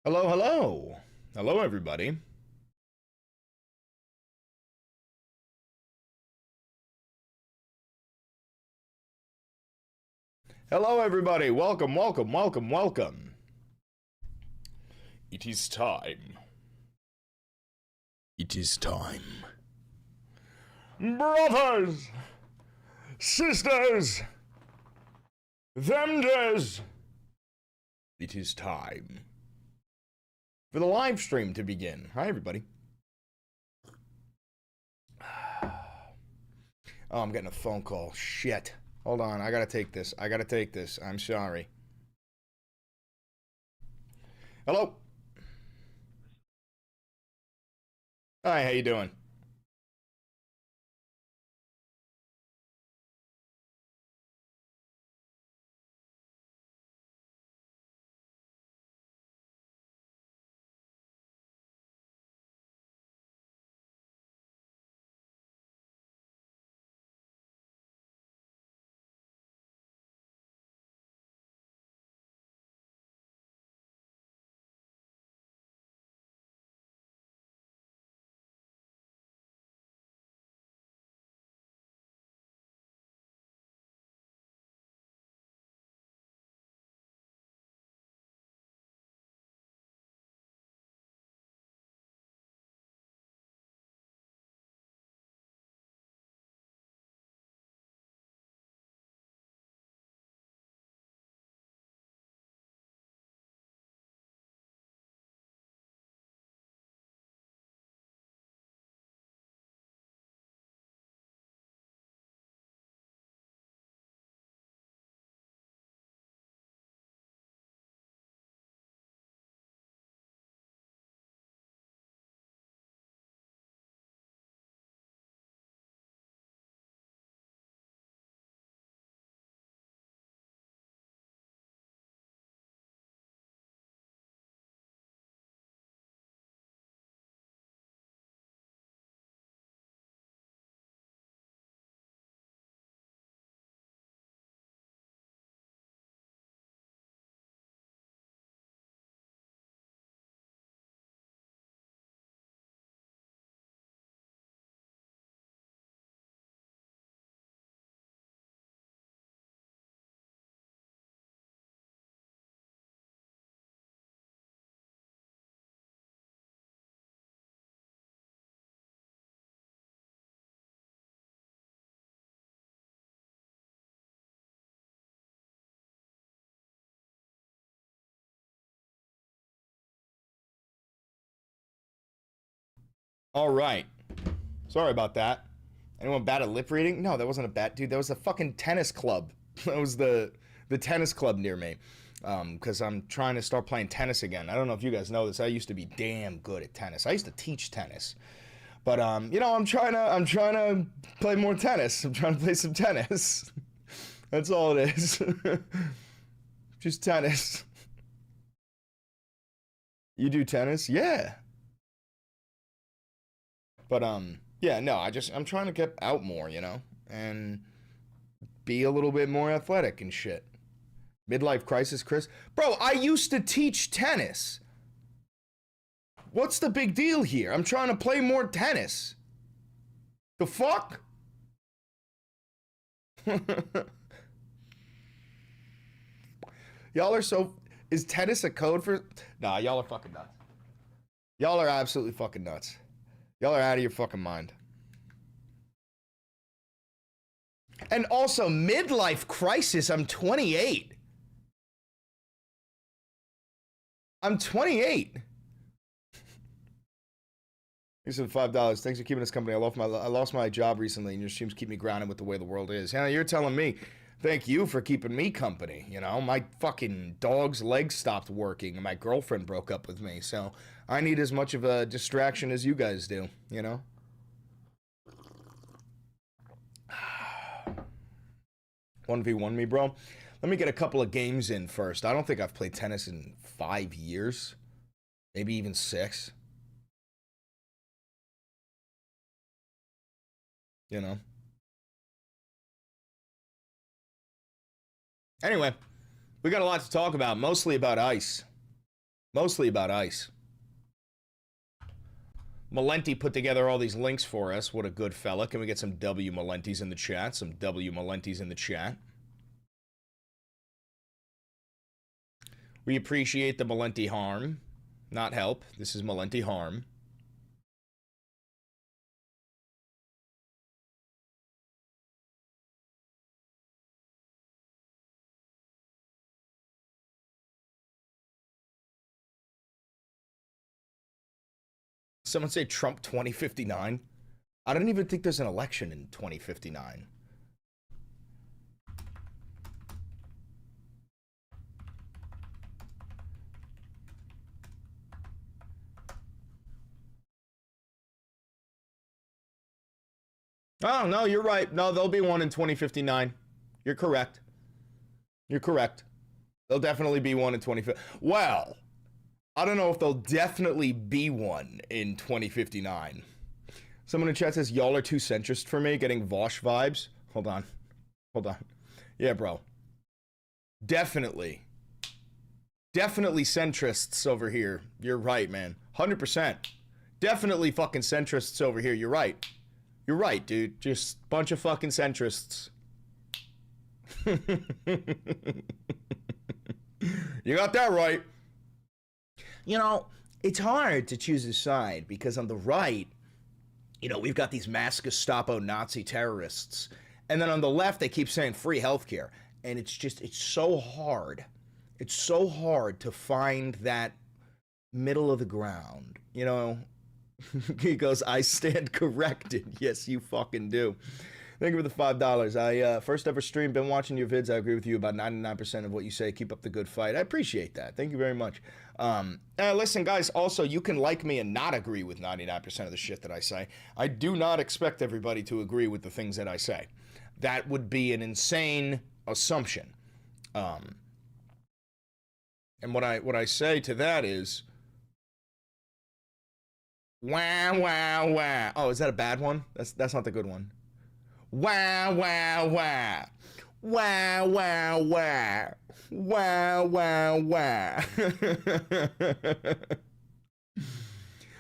Hello, hello. Hello, everybody. Hello, everybody. Welcome, welcome, welcome, welcome. It is time. It is time. Brothers, sisters, themders. It is time for the live stream to begin. Hi, everybody. Oh, I'm getting a phone call. Shit. Hold on. I gotta take this. I'm sorry. Hello. Hi, how you doing? All right. Sorry about that. Anyone bad at lip reading? No, that wasn't a bat, dude. That was a fucking tennis club. That was the tennis club near me. Because I'm trying to start playing tennis again. I don't know if you guys know this. I used to be damn good at tennis. I used to teach tennis, but I'm trying to play more tennis. I'm trying to play some tennis. That's all it is. Just tennis. You do tennis? Yeah. But yeah, no. I'm trying to get out more, and be a little bit more athletic and shit. Midlife crisis, Chris. Bro, I used to teach tennis. What's the big deal here? I'm trying to play more tennis. The fuck? Y'all are so. Is tennis a code for. Nah, y'all are fucking nuts. Y'all are absolutely fucking nuts. Y'all are out of your fucking mind. And also, midlife crisis. I'm 28. I'm 28. You said $5. Thanks for keeping us company. I lost my job recently, and your streams keep me grounded with the way the world is. Yeah, you're telling me. Thank you for keeping me company. My fucking dog's legs stopped working, and my girlfriend broke up with me. So I need as much of a distraction as you guys do. 1v1 me, bro. Let me get a couple of games in first. I don't think I've played tennis in 5 years, maybe even 6. you know. Anyway, we got a lot to talk about, mostly about ice. Mostly about ice. Malenti put together all these links for us. What a good fella. Can we get some W Malentis in the chat? Some W Malentis in the chat. We appreciate the Malenti harm. Not help. This is Malenti harm. Someone say Trump 2059. I don't even think there's an election in 2059. Oh, no, you're right. No, there'll be one in 2059. You're correct. You're correct. There'll definitely be one in 2059. Well, I don't know if there'll definitely be one in 2059. Someone in chat says, y'all are too centrist for me, getting Vosh vibes. Hold on. Hold on. Yeah, bro. Definitely. Definitely centrists over here. You're right, man. 100%. Definitely fucking centrists over here. You're right. You're right, dude. Just a bunch of fucking centrists. You got that right. You know, it's hard to choose a side because on the right, you know, we've got these mass Gestapo Nazi terrorists. And then on the left, they keep saying free healthcare. And it's just, it's so hard. It's so hard to find that middle of the ground, you know? He goes, I stand corrected. Yes, you fucking do. Thank you for the $5. I first ever stream, been watching your vids. I agree with you about 99% of what you say. Keep up the good fight. I appreciate that. Thank you very much. Listen, guys, also, you can like me and not agree with 99% of the shit that I say. I do not expect everybody to agree with the things that I say. That would be an insane assumption. And what I say to that is, wow, wow, wow. Oh, is that a bad one? That's not the good one. Wow, wow, wow. Wow, wow, wow. Wow, wow, wow.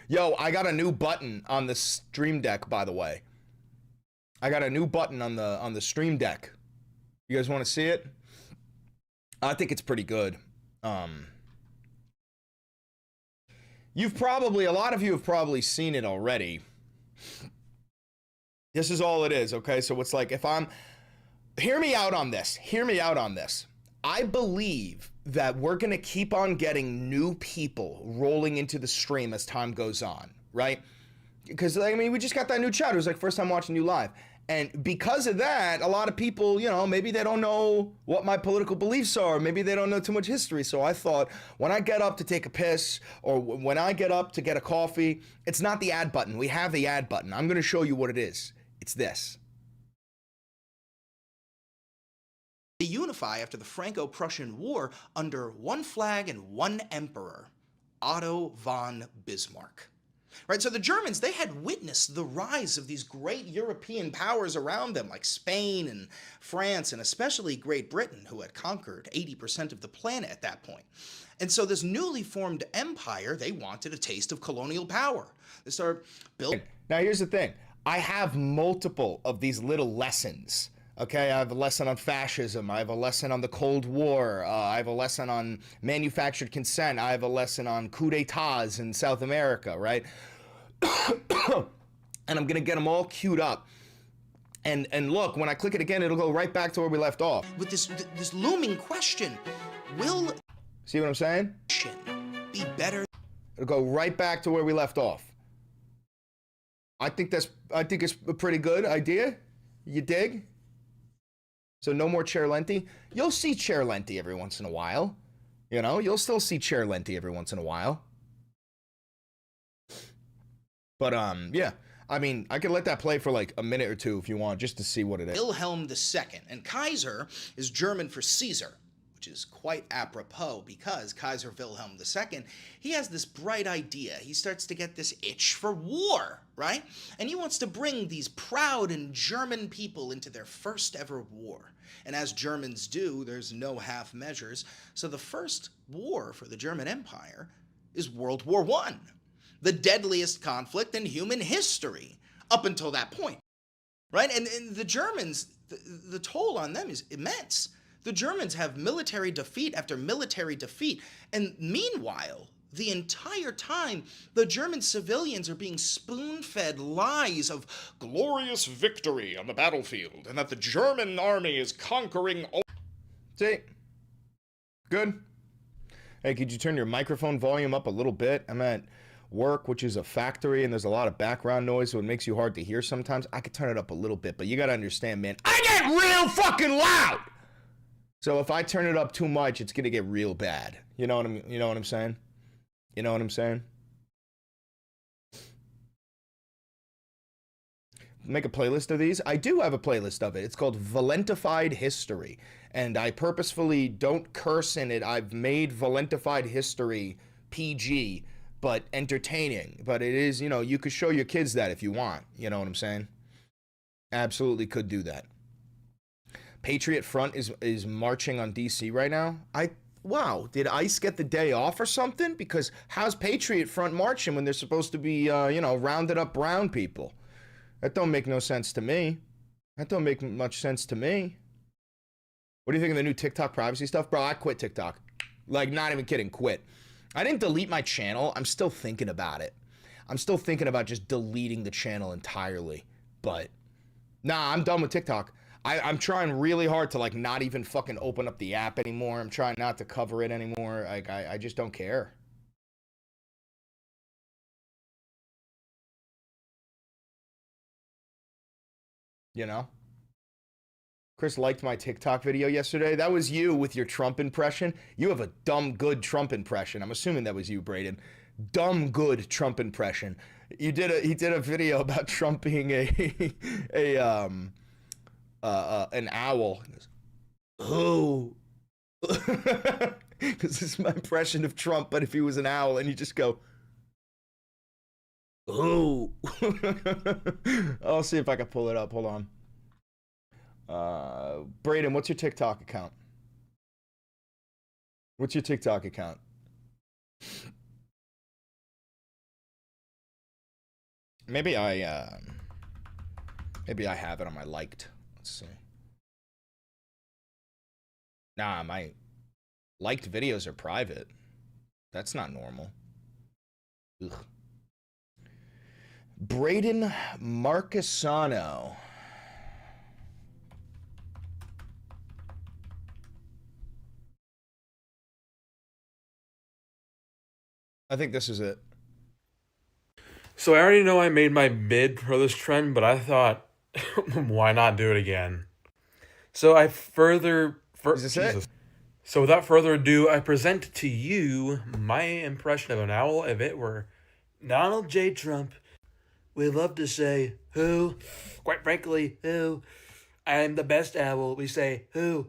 Yo, I got a new button on the Stream Deck, by the way. I got a new button on the Stream Deck. You guys want to see it? I think it's pretty good. A lot of you have probably seen it already. This is all it is, okay? So it's like hear me out on this. Hear me out on this. I believe that we're going to keep on getting new people rolling into the stream as time goes on, right? Because, I mean, we just got that new chat. It was like first time watching you live. And because of that, a lot of people, you know, maybe they don't know what my political beliefs are. Maybe they don't know too much history. So I thought when I get up to take a piss or when I get up to get a coffee, it's not the ad button. We have the ad button. I'm going to show you what it is. It's this. They unify after the Franco-Prussian War under one flag and one emperor, Otto von Bismarck. Right, so the Germans, they had witnessed the rise of these great European powers around them, like Spain and France, and especially Great Britain, who had conquered 80% of the planet at that point. And so this newly formed empire, they wanted a taste of colonial power. They started building. Now here's the thing. I have multiple of these little lessons. Okay, I have a lesson on fascism. I have a lesson on the Cold War. I have a lesson on manufactured consent. I have a lesson on coup d'etats in South America, right? And I'm gonna get them all queued up. And look, when I click it again, it'll go right back to where we left off. With this looming question, will see what I'm saying? Be better? It'll go right back to where we left off. I think it's a pretty good idea. You dig? So no more Chair Lenti. You'll see Chair Lenti every once in a while. You know, you'll still see Chair Lenti every once in a while. But yeah, I mean, I could let that play for like a minute or two if you want, just to see what it is. Wilhelm II, and Kaiser is German for Caesar, which is quite apropos because Kaiser Wilhelm II, he has this bright idea. He starts to get this itch for war, right? And he wants to bring these proud and German people into their first ever war. And as Germans do, there's no half measures. So the first war for the German Empire is World War I, the deadliest conflict in human history up until that point, right? And the Germans, the toll on them is immense. The Germans have military defeat after military defeat, and meanwhile, the entire time, the German civilians are being spoon-fed lies of glorious victory on the battlefield and that the German army is conquering. See? Good? Hey, could you turn your microphone volume up a little bit? I'm at work, which is a factory, and there's a lot of background noise, so it makes you hard to hear sometimes. I could turn it up a little bit, but you gotta understand, man, I get real fucking loud! So if I turn it up too much, it's gonna get real bad. You know what I'm saying? You know what I'm saying? Make a playlist of these? I do have a playlist of it. It's called Valentified History. And I purposefully don't curse in it. I've made Valentified History PG, but entertaining. But it is, you know, you could show your kids that if you want. You know what I'm saying? Absolutely could do that. Patriot Front is marching on DC right now. Wow, did ICE get the day off or something? Because how's Patriot Front marching when they're supposed to be, rounded up brown people? That don't make no sense to me. That don't make much sense to me. What do you think of the new TikTok privacy stuff? Bro, I quit TikTok. Like, not even kidding, quit. I didn't delete my channel. I'm still thinking about it. I'm still thinking about just deleting the channel entirely. But, nah, I'm done with TikTok. I'm trying really hard to, like, not even fucking open up the app anymore. I'm trying not to cover it anymore. Like, I just don't care. You know? Chris liked my TikTok video yesterday. That was you with your Trump impression. You have a dumb good Trump impression. I'm assuming that was you, Braden. Dumb good Trump impression. He did a video about Trump being an owl. He goes, "Who?" Because this is my impression of Trump, but if he was an owl, and you just go, "Who?" I'll see if I can pull it up. Hold on. Braden, what's your TikTok account? What's your TikTok account? Maybe I have it on my liked. Let's see. Nah, my liked videos are private. That's not normal. Ugh. Braden Marcasano. I think this is it. So I already know I made my bid for this trend, but I thought, why not do it again? So I Is this it? So without further ado, I present to you my impression of an owl if it were Donald J. Trump. We love to say, who? Quite frankly, who? I am the best owl. We say, who?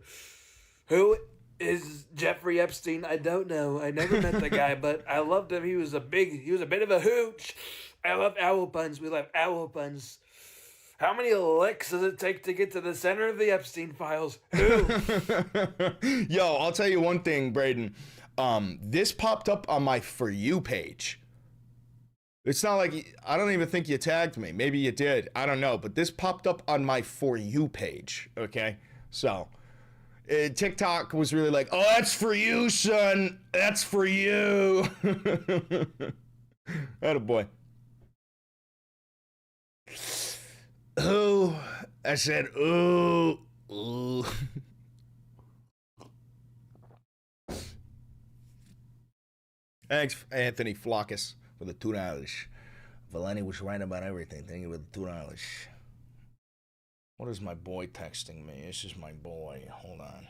Who is Jeffrey Epstein? I don't know. I never met the guy, but I loved him. He was a bit of a hooch. I love owl puns. We love owl puns. How many licks does it take to get to the center of the Epstein files? Who? Yo, I'll tell you one thing, Braden. This popped up on my For You page. It's not like, I don't even think you tagged me. Maybe you did. I don't know. But this popped up on my For You page. Okay? So, TikTok was really like, oh, that's for you, son. That's for you. Attaboy. Oh, I said, ooh, ooh. Thanks, Anthony Flockus, for the $2. Valeni was right about everything. Thank you for the $2. What is my boy texting me? This is my boy. Hold on.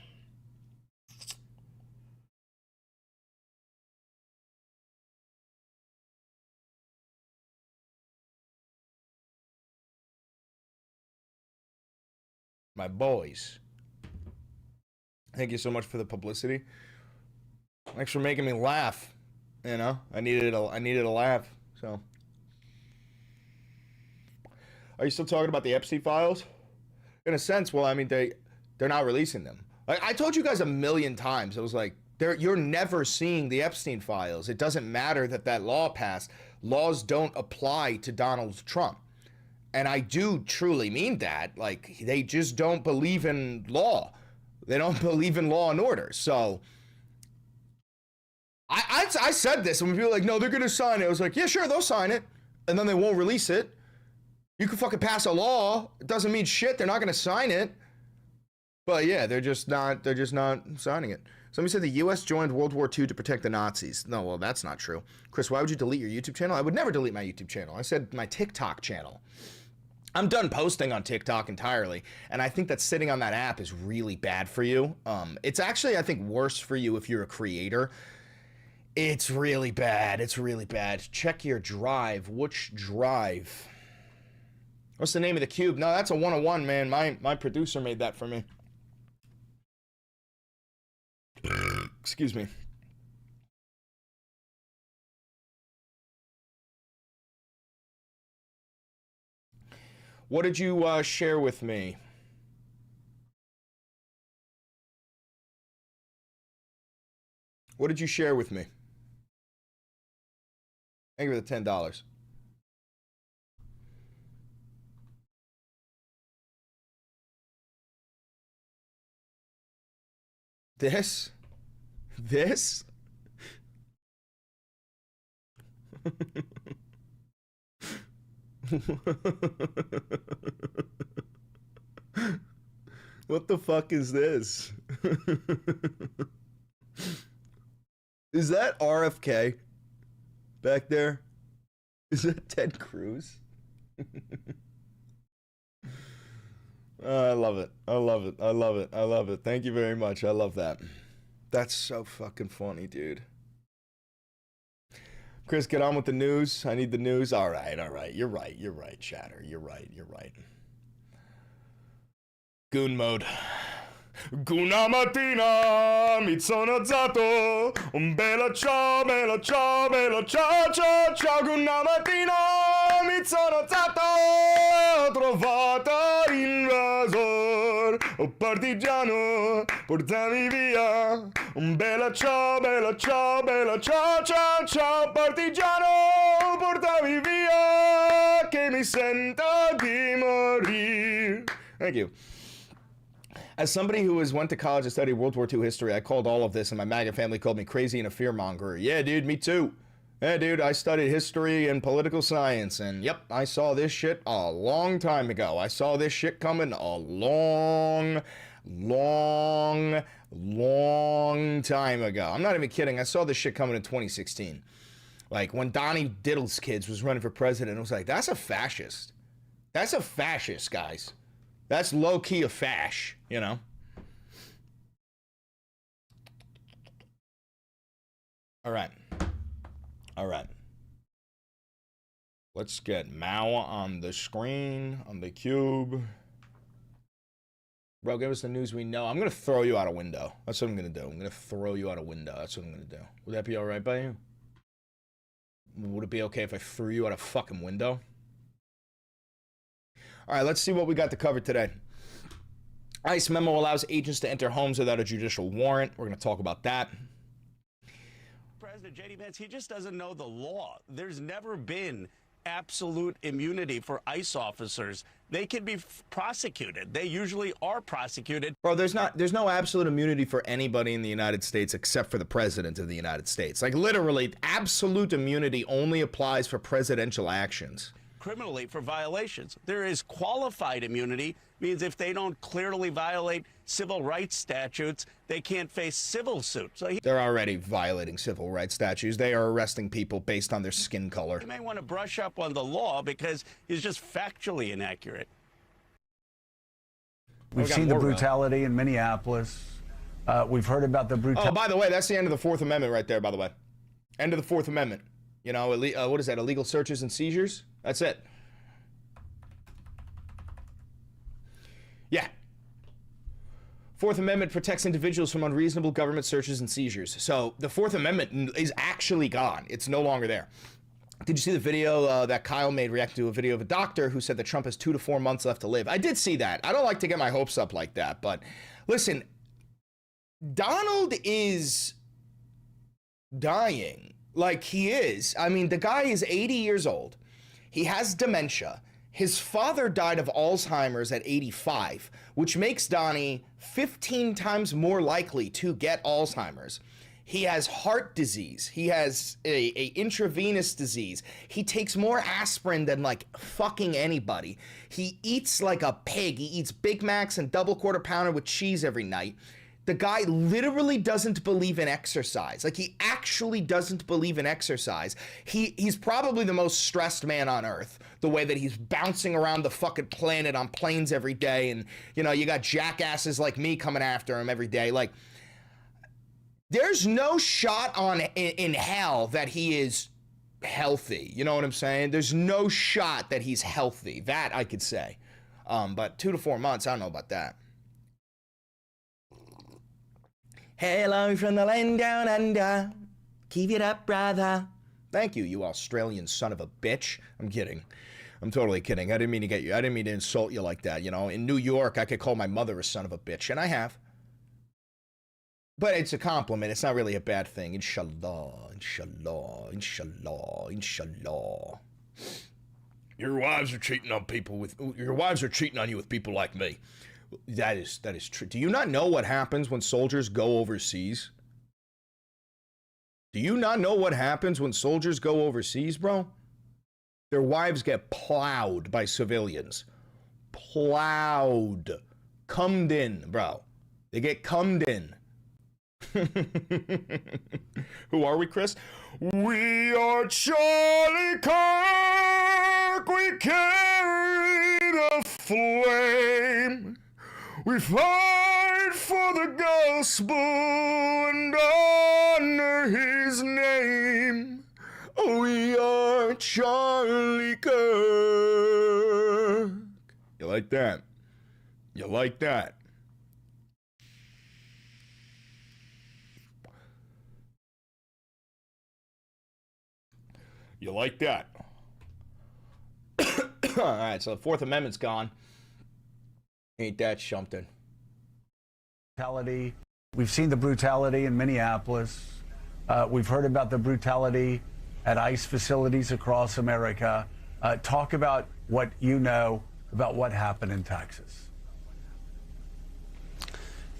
My boys. Thank you so much for the publicity. Thanks for making me laugh. You know, I needed a laugh. So, are you still talking about the Epstein files? In a sense, well, I mean, they're not releasing them. Like I told you guys a million times. It was like, You're never seeing the Epstein files. It doesn't matter that that law passed. Laws don't apply to Donald Trump. And I do truly mean that. Like, they just don't believe in law. They don't believe in law and order. So I said this, and when people were like, no, they're going to sign it. I was like, yeah, sure, they'll sign it. And then they won't release it. You can fucking pass a law. It doesn't mean shit. They're not going to sign it. But yeah, they're just not signing it. Somebody said the U.S. joined World War II to protect the Nazis. No, well, that's not true. Chris, why would you delete your YouTube channel? I would never delete my YouTube channel. I said my TikTok channel. I'm done posting on TikTok entirely, and I think that sitting on that app is really bad for you. It's actually, I think, worse for you if you're a creator. It's really bad. It's really bad. Check your drive. Which drive? What's the name of the cube? No, that's a 101, man. My producer made that for me. Excuse me. What did you share with me? What did you share with me? Thank you for the $10. This? What the fuck is this? Is that RFK back there? Is that Ted Cruz? I love it. I love it. I love it. I love it. Thank you very much. I love that. That's so fucking funny, dude. Chris, get on with the news. I need the news. All right, all right. You're right. You're right, Chatter. You're right. You're right. Goon mode. Una mattina mi sono alzato, un bella ciao, bella ciao, bella ciao, ciao, ciao. Una mattina mi sono alzato, ho trovato l'invasor, oh partigiano, portami via. Un bella ciao, bella ciao, bella ciao, ciao, ciao, partigiano, portami via, che mi sento di morire. Thank you. As somebody who went to college and studied World War II history, I called all of this, and my MAGA family called me crazy and a fearmonger. Yeah, dude, me too. Yeah, dude, I studied history and political science, and yep, I saw this shit a long time ago. I saw this shit coming a long time ago. I'm not even kidding. I saw this shit coming in 2016. Like, when Donnie Diddle's kids was running for president, I was like, that's a fascist. That's a fascist, guys. That's low-key a fash, you know? All right. All right. Let's get Mao on the screen, on the cube. Bro, give us the news we know. I'm going to throw you out a window. That's what I'm going to do. I'm going to throw you out a window. That's what I'm going to do. Would that be all right by you? Would it be okay if I threw you out a fucking window? All right, let's see what we got to cover today. ICE memo allows agents to enter homes without a judicial warrant. We're going to talk about that. President J.D. Vance, he just doesn't know the law. There's never been absolute immunity for ICE officers. They can be prosecuted. They usually are prosecuted. Bro, there's no absolute immunity for anybody in the United States except for the president of the United States. Like, literally, absolute immunity only applies for presidential actions. Criminally for violations. There is qualified immunity, means if they don't clearly violate civil rights statutes, they can't face civil suit. So they're already violating civil rights statutes. They are arresting people based on their skin color. You may want to brush up on the law because it's just factually inaccurate. We've seen the brutality in Minneapolis. We've heard about the brutality. Oh, by the way, that's the end of the Fourth Amendment right there, by the way. End of the Fourth Amendment. You know, what is that, illegal searches and seizures? That's it. Yeah. Fourth Amendment protects individuals from unreasonable government searches and seizures. So the Fourth Amendment is actually gone. It's no longer there. Did you see the video that Kyle made reacting to a video of a doctor who said that Trump has 2 to 4 months left to live? I did see that. I don't like to get my hopes up like that, but listen, Donald is dying. Like, he is. I mean, the guy is 80 years old. He has dementia. His father died of Alzheimer's at 85, which makes Donnie 15 times more likely to get Alzheimer's. He has heart disease. He has a intravenous disease. He takes more aspirin than like fucking anybody. He eats like a pig. He eats Big Macs and double quarter pounder with cheese every night. The guy literally doesn't believe in exercise. Like, he actually doesn't believe in exercise. He's probably the most stressed man on earth, the way that he's bouncing around the fucking planet on planes every day. And, you know, you got jackasses like me coming after him every day. Like, there's no shot in hell that he is healthy. You know what I'm saying? There's no shot that he's healthy. That I could say. But 2 to 4 months, I don't know about that. Hello from the land down under. Keep it up, brother. Thank you, you Australian son of a bitch. I'm kidding. I'm totally kidding. I didn't mean to get you. I didn't mean to insult you like that. You know, in New York, I could call my mother a son of a bitch, and I have. But it's a compliment. It's not really a bad thing. Inshallah, inshallah, inshallah, inshallah. Your wives are cheating on you with people like me. That is true. Do you not know what happens when soldiers go overseas? Do you not know what happens when soldiers go overseas, bro? Their wives get plowed by civilians. Plowed. Cummed in, bro. They get cummed in. Who are we, Chris? We are Charlie Kirk. We carry the flame. We fight for the gospel and honor his name. We are Charlie Kirk. You like that? You like that? You like that? All right, so the Fourth Amendment's gone. Ain't that something? Brutality. We've seen the brutality in Minneapolis. We've heard about the brutality at ICE facilities across America. Talk about what you know about what happened in Texas.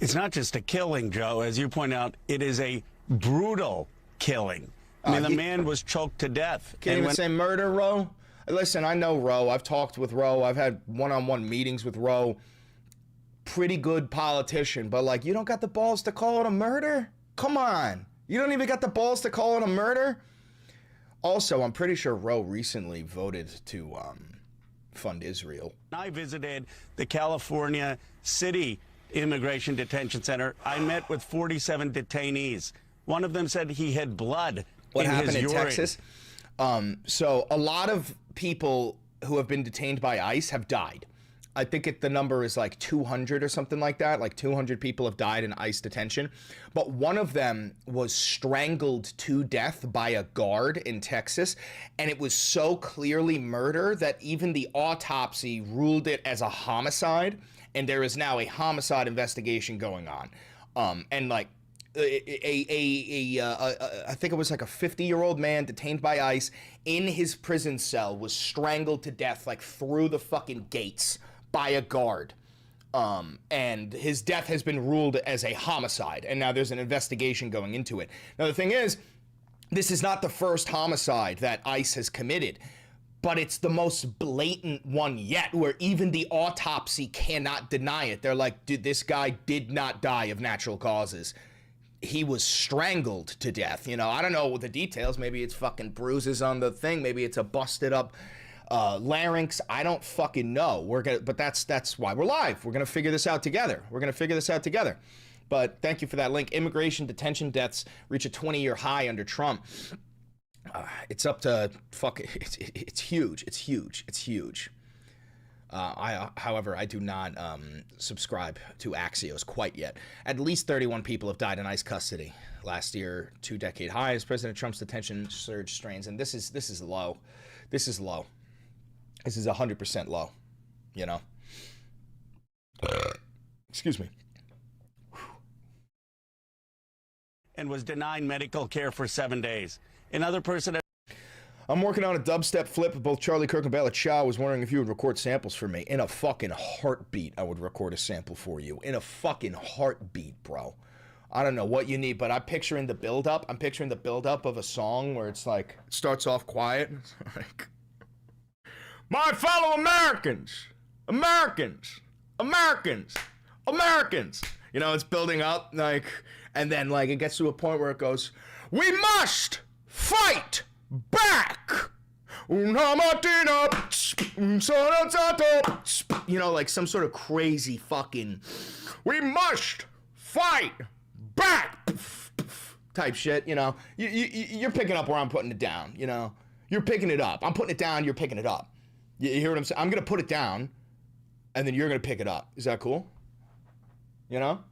It's not just a killing, Joe. As you point out, it is a brutal killing. I mean, the man was choked to death. Can't even say murder, Ro? Listen, I know Ro. I've talked with Ro. I've had one-on-one meetings with Ro. Pretty good politician, but like, you don't got the balls to call it a murder? Come on. You don't even got the balls to call it a murder? Also, I'm pretty sure Ro recently voted to fund Israel. I visited the California City Immigration Detention Center. I met with 47 detainees. One of them said he had blood What in happened his in urine. Texas? So a lot of people who have been detained by ICE have died. I think the number is like 200 or something like that. Like 200 people have died in ICE detention. But one of them was strangled to death by a guard in Texas. And it was so clearly murder that even the autopsy ruled it as a homicide. And there is now a homicide investigation going on. And like, I think it was like a 50-year-old man detained by ICE in his prison cell was strangled to death like through the fucking gates by a guard. And his death has been ruled as a homicide, and now there's an investigation going into it. Now the thing is, this is not the first homicide that ICE has committed, but it's the most blatant one yet, where even the autopsy cannot deny it. They're like, dude, this guy did not die of natural causes. He was strangled to death. You know, I don't know the details. Maybe it's fucking bruises on the thing. Maybe it's a busted up larynx. I don't fucking know. But that's why we're live. We're gonna figure this out together. But thank you for that link. Immigration detention deaths reach a 20-year high under Trump. It's up to it's huge. However, I do not subscribe to Axios quite yet. At least 31 people have died in ICE custody last year, 2-decade highs. President Trump's detention surge strains, and this is low. This is 100% low. You know. Excuse me. and was denied medical care for 7 days. Another person. I'm working on a dubstep flip with both Charlie Kirk and Bella Ciao. I was wondering if you would record samples for me. In a fucking heartbeat, I would record a sample for you. In a fucking heartbeat, bro. I don't know what you need, but I'm picturing the build-up. I'm picturing the build-up of a song where it's like, it starts off quiet. It's like, my fellow Americans, Americans, Americans, Americans. You know, it's building up, like, and then, like, it gets to a point where it goes, we must fight back. You know, like some sort of crazy fucking, we must fight back type shit, you know. You're picking up where I'm putting it down, you know. You're picking it up. I'm putting it down, you're picking it up. You hear what I'm saying? I'm going to put it down, and then you're going to pick it up. Is that cool? You know?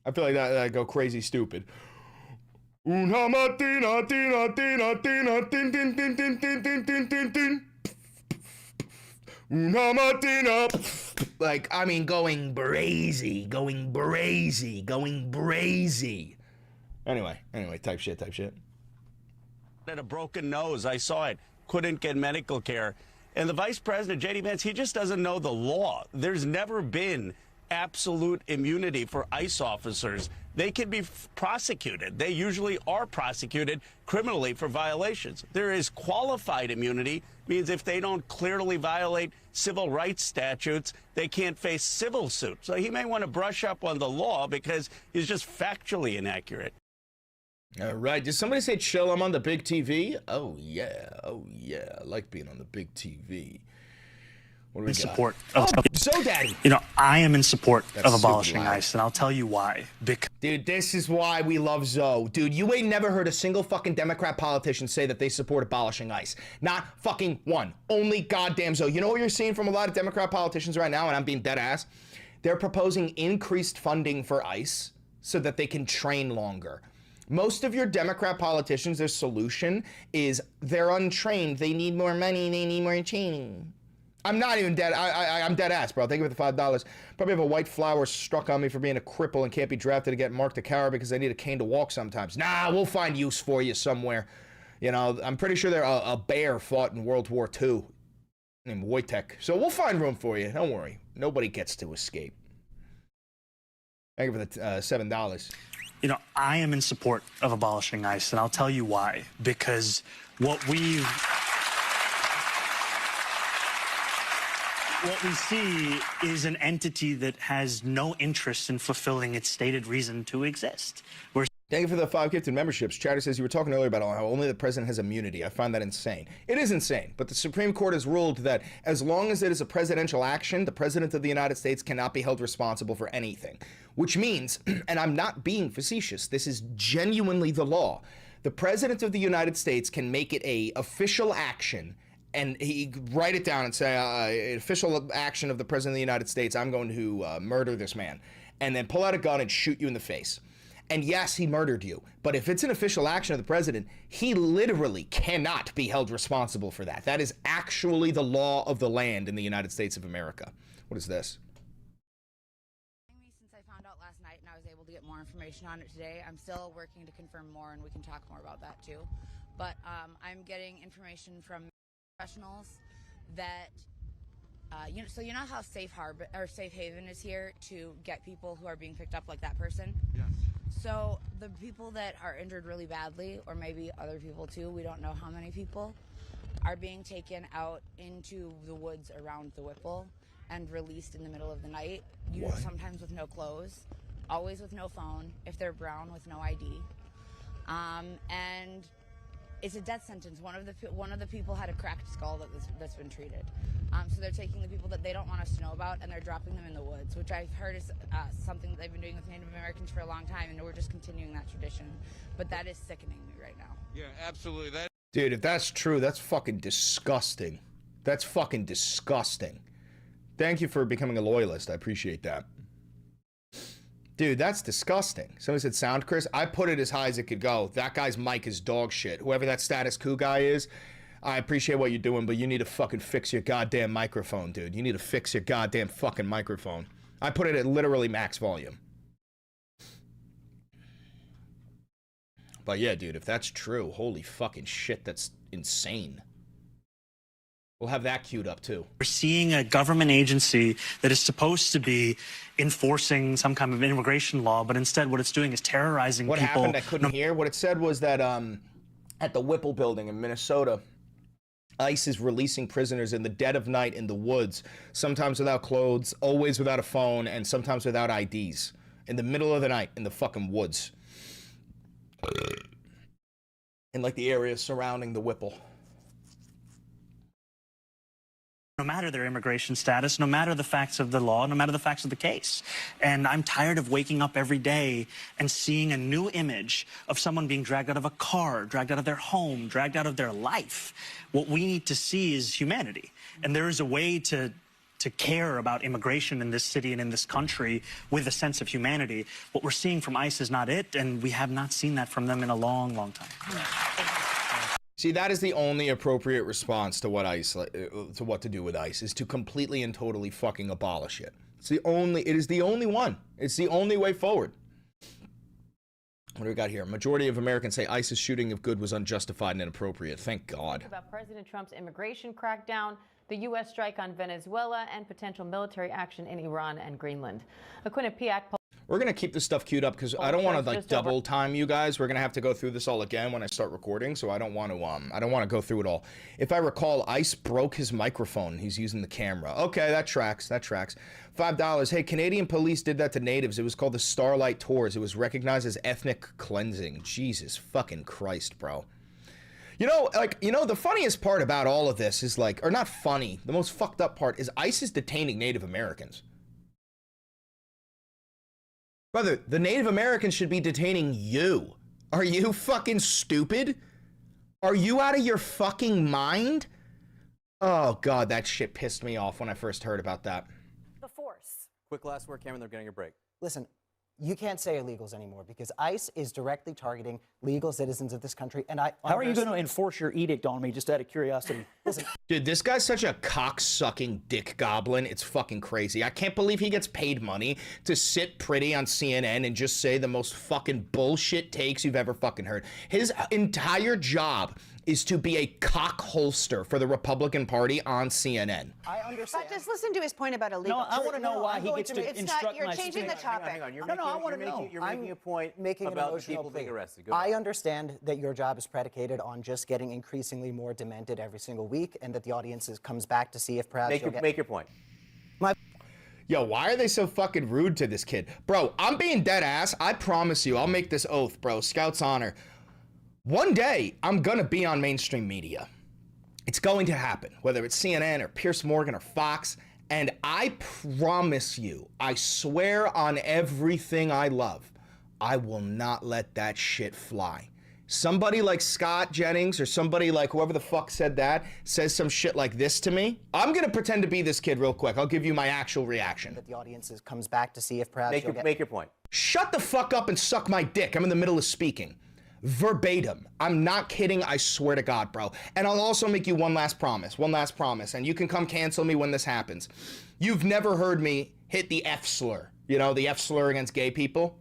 I feel like that go crazy stupid. Like, I mean, going brazy, going brazy, going brazy. Anyway, type shit. Had a broken nose. I saw it. Couldn't get medical care. And the vice president, J.D. Vance, he just doesn't know the law. There's never been absolute immunity for ICE officers. They can be prosecuted. They usually are prosecuted criminally for violations. There is qualified immunity, means if they don't clearly violate civil rights statutes, they can't face civil suit. So he may want to brush up on the law because he's just factually inaccurate. All right. Did somebody say chill? I'm on the big TV? Oh, yeah. I like being on the big TV. What do we got? Support of, So Daddy. you know, I am in support That's of abolishing super loud. ICE, and I'll tell you why. Because Dude, this is why we love Zoe. Dude, you ain't never heard a single fucking Democrat politician say that they support abolishing ICE. Not fucking one. Only goddamn Zoe. You know what you're seeing from a lot of Democrat politicians right now, and I'm being dead ass? They're proposing increased funding for ICE so that they can train longer. Most of your Democrat politicians, their solution is they're untrained. They need more money. They need more training. I'm not even dead. I'm dead ass, bro. Thank you for the $5. Probably have a white flower struck on me for being a cripple and can't be drafted to get Mark the Carra because I need a cane to walk sometimes. Nah, we'll find use for you somewhere. You know, I'm pretty sure a bear fought in World War II named Wojtek. So we'll find room for you. Don't worry. Nobody gets to escape. Thank you for the $7. you know, I am in support of abolishing ICE, and I'll tell you why. Because what we see is an entity that has no interest in fulfilling its stated reason to exist. Thank you for the 5 gifted memberships. Chatter says you were talking earlier about how only the president has immunity. I find that insane. It is insane, but the Supreme Court has ruled that as long as it is a presidential action, the president of the United States cannot be held responsible for anything. Which means, and I'm not being facetious, this is genuinely the law. The president of the United States can make it a official action, and he write it down and say, official action of the president of the United States, I'm going to murder this man, and then pull out a gun and shoot you in the face. And yes, he murdered you, but if it's an official action of the president, he literally cannot be held responsible for that. That is actually the law of the land in the United States of America. What is this? Since I found out last night and I was able to get more information on it today, I'm still working to confirm more, and we can talk more about that too. But I'm getting information from professionals that so you know how Safe Harbor or Safe Haven is here to get people who are being picked up like that person? Yes. So the people that are injured really badly, or maybe other people too, we don't know how many people, are being taken out into the woods around the Whipple and released in the middle of the night, sometimes with no clothes, always with no phone, if they're brown, with no ID. And it's a death sentence. One of the people had a cracked skull that's been treated. So they're taking the people that they don't want us to know about, and they're dropping them in the woods, which I've heard is something that they've been doing with Native Americans for a long time, and we're just continuing that tradition. But that is sickening me right now. Yeah, absolutely. Dude, if that's true, that's fucking disgusting. That's fucking disgusting. Thank you for becoming a loyalist. I appreciate that. Dude, that's disgusting. Somebody said sound, Chris. I put it as high as it could go. That guy's mic is dog shit. Whoever that status coup guy is, I appreciate what you're doing, but you need to fucking fix your goddamn microphone, dude. You need to fix your goddamn fucking microphone. I put it at literally max volume. But yeah, dude, if that's true, holy fucking shit, that's insane. We'll have that queued up too. We're seeing a government agency that is supposed to be enforcing some kind of immigration law, but instead what it's doing is terrorizing What people. happened? I couldn't hear. What it said was that at the Whipple building in Minnesota, ICE is releasing prisoners in the dead of night in the woods, sometimes without clothes, always without a phone, and sometimes without IDs. In the middle of the night in the fucking woods. In like the areas surrounding the Whipple. No matter their immigration status, no matter the facts of the law, no matter the facts of the case. And I'm tired of waking up every day and seeing a new image of someone being dragged out of a car, dragged out of their home, dragged out of their life. What we need to see is humanity. And there is a way to care about immigration in this city and in this country with a sense of humanity. What we're seeing from ICE is not it, and we have not seen that from them in a long, long time. See, that is the only appropriate response to what ICE, to what to do with ICE, is to completely and totally fucking abolish it. It is the only one. It's the only way forward. What do we got here? Majority of Americans say ICE's shooting, if good, was unjustified and inappropriate. Thank God. About President Trump's immigration crackdown, the U.S. strike on Venezuela, and potential military action in Iran and Greenland. A Quinnipiac poll. We're going to keep this stuff queued up because I don't want to like double time you guys. We're going to have to go through this all again when I start recording, so I don't want to go through it all. If I recall, ICE broke his microphone. He's using the camera. Okay, that tracks. $5. Hey, Canadian police did that to natives. It was called the Starlight Tours. It was recognized as ethnic cleansing. Jesus fucking Christ, bro. The funniest part about all of this is like, or not funny, the most fucked up part is ICE is detaining Native Americans. Brother, the Native Americans should be detaining you. Are you fucking stupid? Are you out of your fucking mind? Oh, God, that shit pissed me off when I first heard about that. The force. Quick last word, Cameron, they're getting a break. Listen, you can't say illegals anymore because ICE is directly targeting legal citizens of this country. And how are you going to enforce your edict on me, just out of curiosity? Listen. Dude, this guy's such a cock-sucking dick goblin. It's fucking crazy. I can't believe he gets paid money to sit pretty on CNN and just say the most fucking bullshit takes you've ever fucking heard. His entire job is to be a cock holster for the Republican Party on CNN. I understand. But just listen to his point about illegal. No, I want to know why he gets to it's instruct not, you're my changing the speech. topic. Hang on. You're I'm making a point making about an the people emotional being plea. arrested. Go I ahead. understand that your job is predicated on just getting increasingly more demented every single week, and that the audience comes back to see if perhaps Make your point. Yo, why are they so fucking rude to this kid? Bro, I'm being dead ass. I promise you, I'll make this oath, bro. Scout's honor. One day, I'm gonna be on mainstream media. It's going to happen, whether it's CNN or Piers Morgan or Fox. And I promise you, I swear on everything I love, I will not let that shit fly. Somebody like Scott Jennings or somebody like whoever the fuck said that says some shit like this to me, I'm gonna pretend to be this kid real quick. I'll give you my actual reaction. That the audience comes back to see if perhaps Make your point. Shut the fuck up and suck my dick. I'm in the middle of speaking. Verbatim. I'm not kidding. I swear to God, bro. And I'll also make you one last promise. And you can come cancel me when this happens. You've never heard me hit the F slur. You know, the F slur against gay people.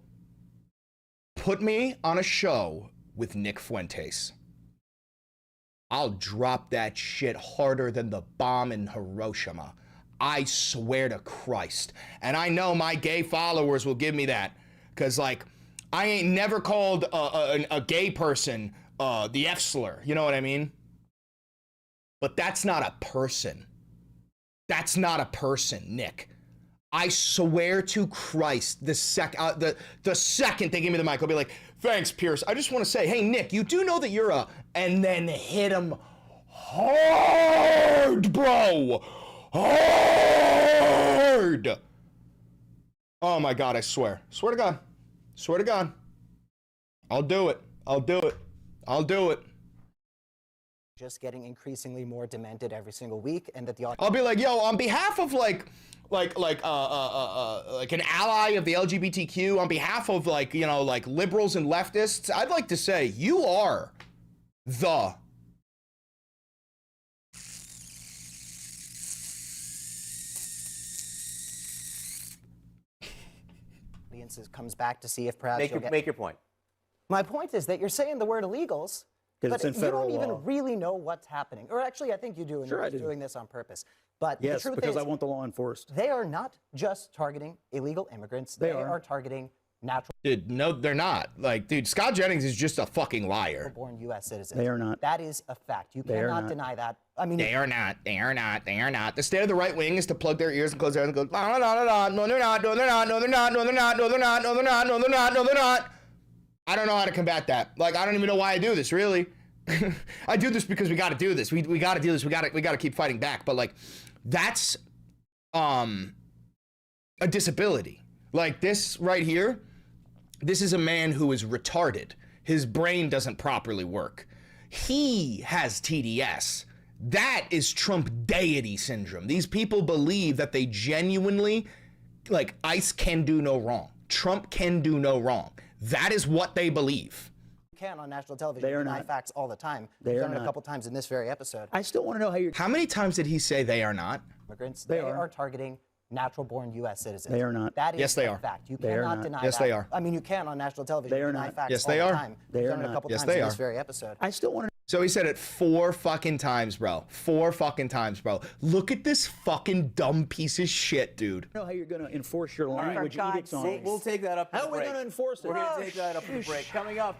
Put me on a show with Nick Fuentes. I'll drop that shit harder than the bomb in Hiroshima. I swear to Christ. And I know my gay followers will give me that. Because, like, I ain't never called a gay person the F slur. You know what I mean? But that's not a person. That's not a person, Nick. I swear to Christ, the second they give me the mic, I'll be like, thanks, Pierce. I just want to say, hey, Nick, you do know that you're a... And then hit him hard, bro. Hard. Oh, my God, I swear. Swear to God. Swear to God. I'll do it. just getting increasingly more demented every single week, and that the audience... I'll be like, yo, on behalf of like an ally of the LGBTQ, on behalf of like liberals and leftists, I'd like to say you are the audiences comes back to see if perhaps make your point. My point is that you're saying the word illegals, but it's in you federal don't even law. really know what's happening. Or actually, I think you do, and Sure you're I just do. doing this on purpose. But Yes, the truth because is, I want the law enforced. they are not just targeting illegal immigrants. They are targeting natural Dude, no, they're not. Like, dude, Scott Jennings is just a fucking liar. born U.S. citizens. They are not. That is a fact. You They are cannot not. deny that. I mean, They are not. They are not. They are not. The state of the right wing is to plug their ears and close their eyes and go, no, no, no, no, no, they're not. No, they're not. No, they're not. No, they're not. No, they're not. No, they're not. No, they're not. No, they're not. I don't know how to combat that. Like, I don't even know why I do this, really. I do this because we got to do this. We got to do this. We got to keep fighting back. But like, that's a disability. Like this right here. This is a man who is retarded. His brain doesn't properly work. He has TDS. That is Trump deity syndrome. These people believe that they genuinely, like, ICE can do no wrong. Trump can do no wrong. That is what they believe. you can on national television They are deny not. facts all the time. They We've are done it a not. couple times in this very episode. I still want to know how you're. How many times did he say they are not? Immigrants, They they are. are targeting natural-born U.S. citizens. They are not. That is Yes, they a are. fact. You They are cannot not. deny Yes, that. they are. I mean, you can on national television They are deny not. facts Yes, all they the are. time. They We've are done it a not. couple Yes, times they in this are. very episode. I still want to. So he said it 4 fucking times, bro. 4 fucking times, bro. Look at this fucking dumb piece of shit, dude. Know how you're going to enforce your right. language For God's edicts on sakes. me. We'll take that up. How at are the we break. going to enforce it? We're going to take that up at the break. Coming up.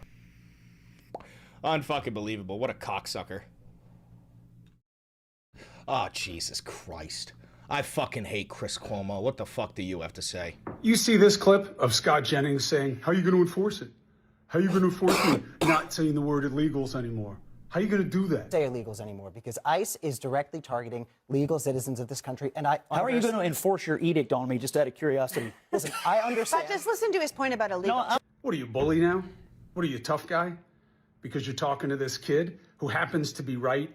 Unfucking believable. What a cocksucker. Oh, Jesus Christ. I fucking hate Chris Cuomo. What the fuck do you have to say? You see this clip of Scott Jennings saying, how are you going to enforce it? How are you going to enforce me not saying the word illegals anymore? How are you going to do that? Say illegals anymore because ICE is directly targeting legal citizens of this country. And I How are you going to enforce your edict on me, just out of curiosity? listen? I understand. But just listen to his point about illegals. What are you, bully now? What are you, tough guy? Because you're talking to this kid who happens to be right,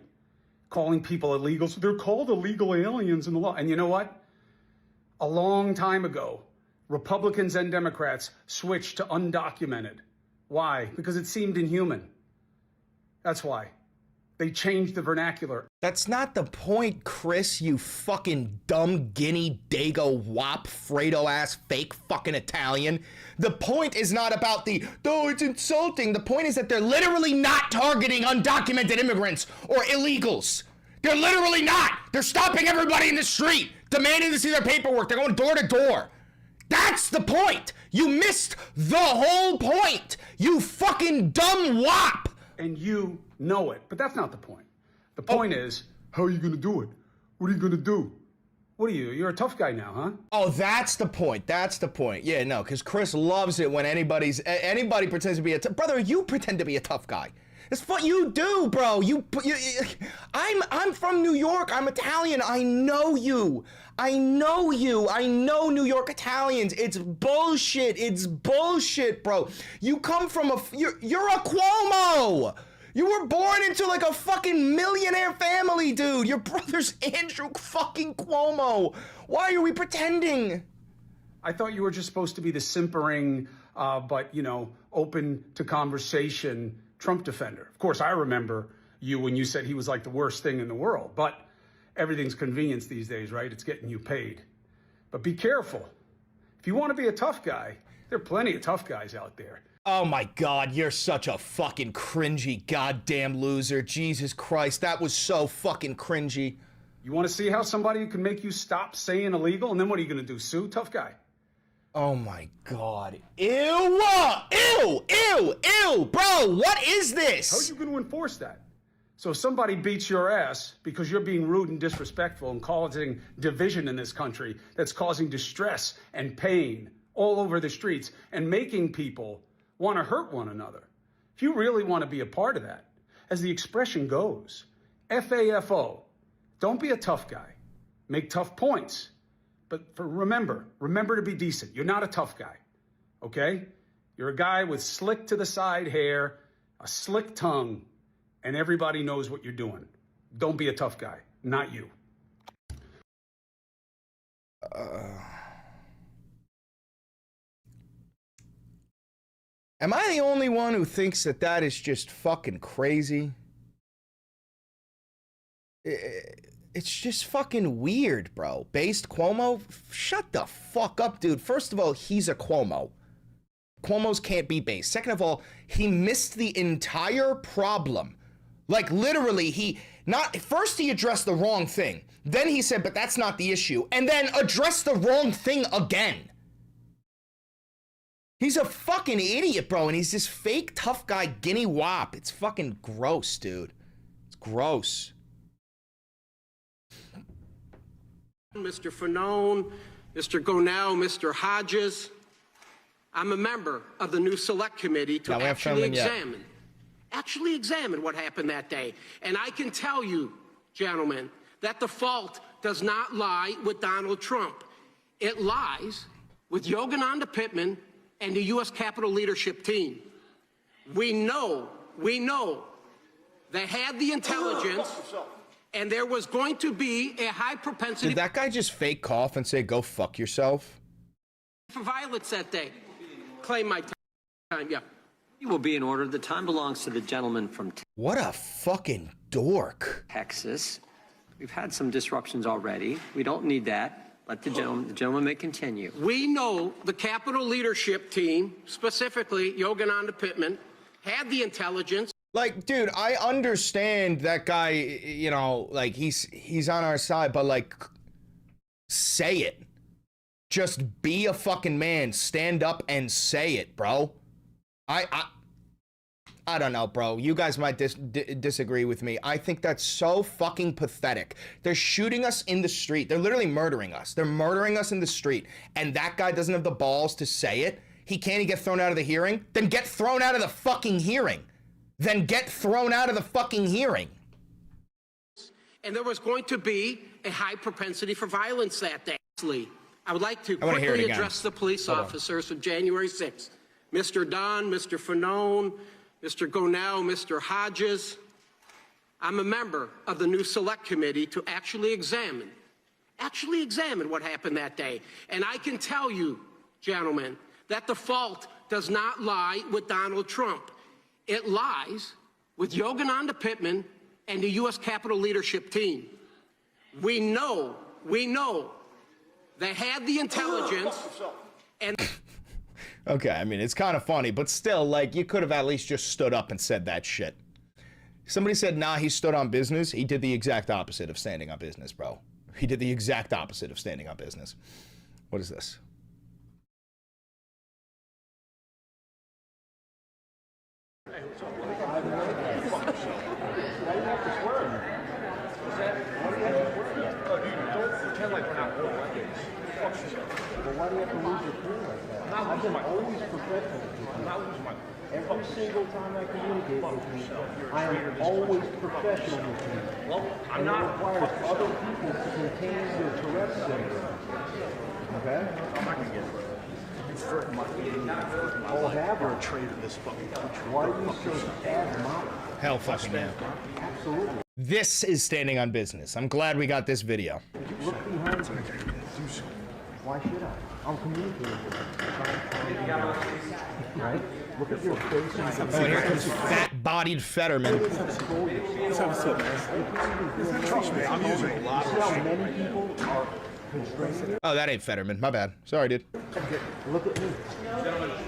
calling people illegals. They're called illegal aliens in the law. And you know what? A long time ago, Republicans and Democrats switched to undocumented. Why? Because it seemed inhuman. That's why. They changed the vernacular. That's not the point, Chris, you fucking dumb guinea dago wop Fredo ass fake fucking Italian. The point is not about it's insulting. The point is that they're literally not targeting undocumented immigrants or illegals. They're literally not. They're stopping everybody in the street, demanding to see their paperwork. They're going door to door. That's the point. You missed the whole point. You fucking dumb wop. And you know it. But that's not the point. The point is, how are you going to do it? What are you going to do? What are you? You're a tough guy now, huh? Oh, that's the point. That's the point. Yeah, no, because Chris loves it when anybody pretends to be brother. You pretend to be a tough guy. It's what you do, bro. I'm from New York. I'm Italian. I know you. I know you. I know New York Italians. It's bullshit. It's bullshit, bro. You come from you're a Cuomo. You were born into like a fucking millionaire family, dude. Your brother's Andrew fucking Cuomo. Why are we pretending? I thought you were just supposed to be the simpering, but, open to conversation Trump defender. Of course, I remember you when you said he was like the worst thing in the world, but everything's convenience these days, right? It's getting you paid. But be careful. If you want to be a tough guy, there are plenty of tough guys out there. Oh my God, you're such a fucking cringy goddamn loser. Jesus Christ, that was so fucking cringy. You want to see how somebody can make you stop saying illegal? And then what are you going to do, sue? Tough guy. Oh my God. Ew! Ew! Ew! Ew! Bro, what is this? How are you going to enforce that? So if somebody beats your ass because you're being rude and disrespectful and causing division in this country that's causing distress and pain all over the streets and making people want to hurt one another. If you really want to be a part of that, as the expression goes, FAFO, don't be a tough guy. Make tough points. But remember to be decent. You're not a tough guy, okay? You're a guy with slick to the side hair, a slick tongue, and everybody knows what you're doing. Don't be a tough guy. Not you. Am I the only one who thinks that is just fucking crazy? It's just fucking weird, bro. Based Cuomo? Shut the fuck up, dude. First of all, he's a Cuomo. Cuomo's can't be based. Second of all, he missed the entire problem. Like literally, first he addressed the wrong thing. Then he said, but that's not the issue. And then addressed the wrong thing again. He's a fucking idiot, bro. And he's this fake tough guy guinea wop. It's fucking gross, dude. It's gross. Mr. Fanone, Mr. Gonell, Mr. Hodges. I'm a member of the new select committee to actually examine what happened that day. And I can tell you, gentlemen, that the fault does not lie with Donald Trump. It lies with Yogananda Pittman and the U.S. Capitol leadership team. We know they had the intelligence, and there was going to be a high propensity. Did that guy just fake cough and say, go fuck yourself? For violence that day. Claim my time, yeah. You will be in order. The time belongs to the gentleman from What a fucking dork. Texas. We've had some disruptions already. We don't need that. Let the gentleman may continue. We know the Capitol leadership team, specifically Yogananda Pittman, had the intelligence. Like, dude, I understand that guy, you know, like he's on our side, but like, say it. Just be a fucking man. Stand up and say it, bro. I don't know, bro. You guys might disagree with me. I think that's so fucking pathetic. They're shooting us in the street. They're literally murdering us. They're murdering us in the street. And that guy doesn't have the balls to say it. He can't get thrown out of the hearing. Then get thrown out of the fucking hearing. Then get thrown out of the fucking hearing. And there was going to be a high propensity for violence that day. I would like to quickly address the police officers of January 6th. Mr. Dunn, Mr. Fanone, Mr. Gonell, Mr. Hodges. I'm a member of the new select committee to actually examine what happened that day. And I can tell you, gentlemen, that the fault does not lie with Donald Trump. It lies with Yogananda Pittman and the U.S. Capitol leadership team. We know they had the intelligence and... Okay, I mean, it's kind of funny, but still, like, you could have at least just stood up and said that shit. Somebody said, nah, he stood on business. He did the exact opposite of standing on business, bro. He did the exact opposite of standing on business. What is this? Why do you have to lose your cool like that? I've been always professional. Every single time I communicate with you, I am always professional with you. Well, I'm not. It requires other people to contain your Tourette's syndrome. Okay? I'm not going to get it. I'll have a trade of this fucking country. Why are you so asthmatic? Hell fucking yeah. Absolutely. This is standing on business. I'm glad we got this video. Look behind you. Why should I? I'm communicating with you. Right? Look at your face. Oh, here comes fat-bodied Fetterman. Trust me, I'm using a lot of many people are constraining. Oh, that ain't Fetterman. My bad. Sorry, dude. Look at me.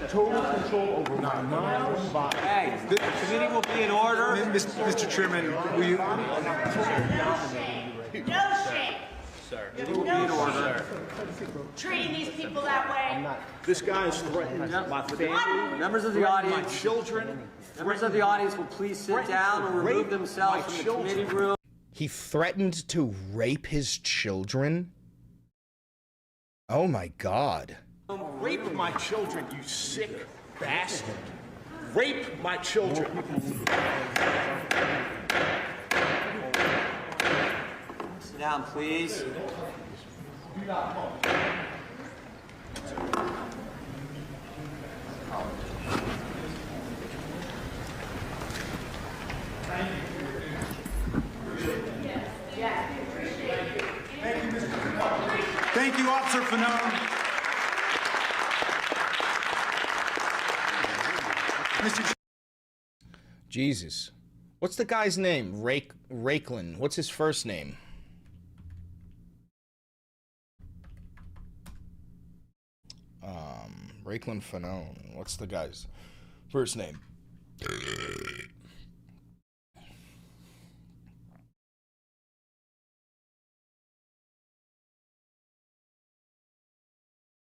Total control over my mind and body. Hey, the committee will be in order. Mr. Chairman, will you... No shame. Sir. It will be in order. Treating these people that way. This guy is threatening my family. Members of the audience. My children. Members of the audience will please sit down or remove themselves from the committee room. He threatened to rape his children? Oh my God. Rape my children, you sick bastard. Rape my children. Sit down, please. Thank you, Officer Fanone. Jesus. What's the guy's name? Rakelin. What's his first name? Raiklin Fanone. What's the guy's first name?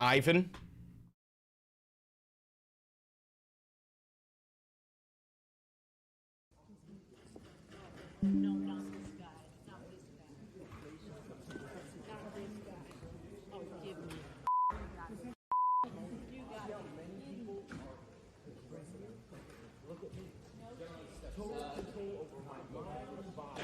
Ivan? No, not this guy. Not this guy. Not this guy. Oh, give me. You got it. Look at me. Total control over my mind and body.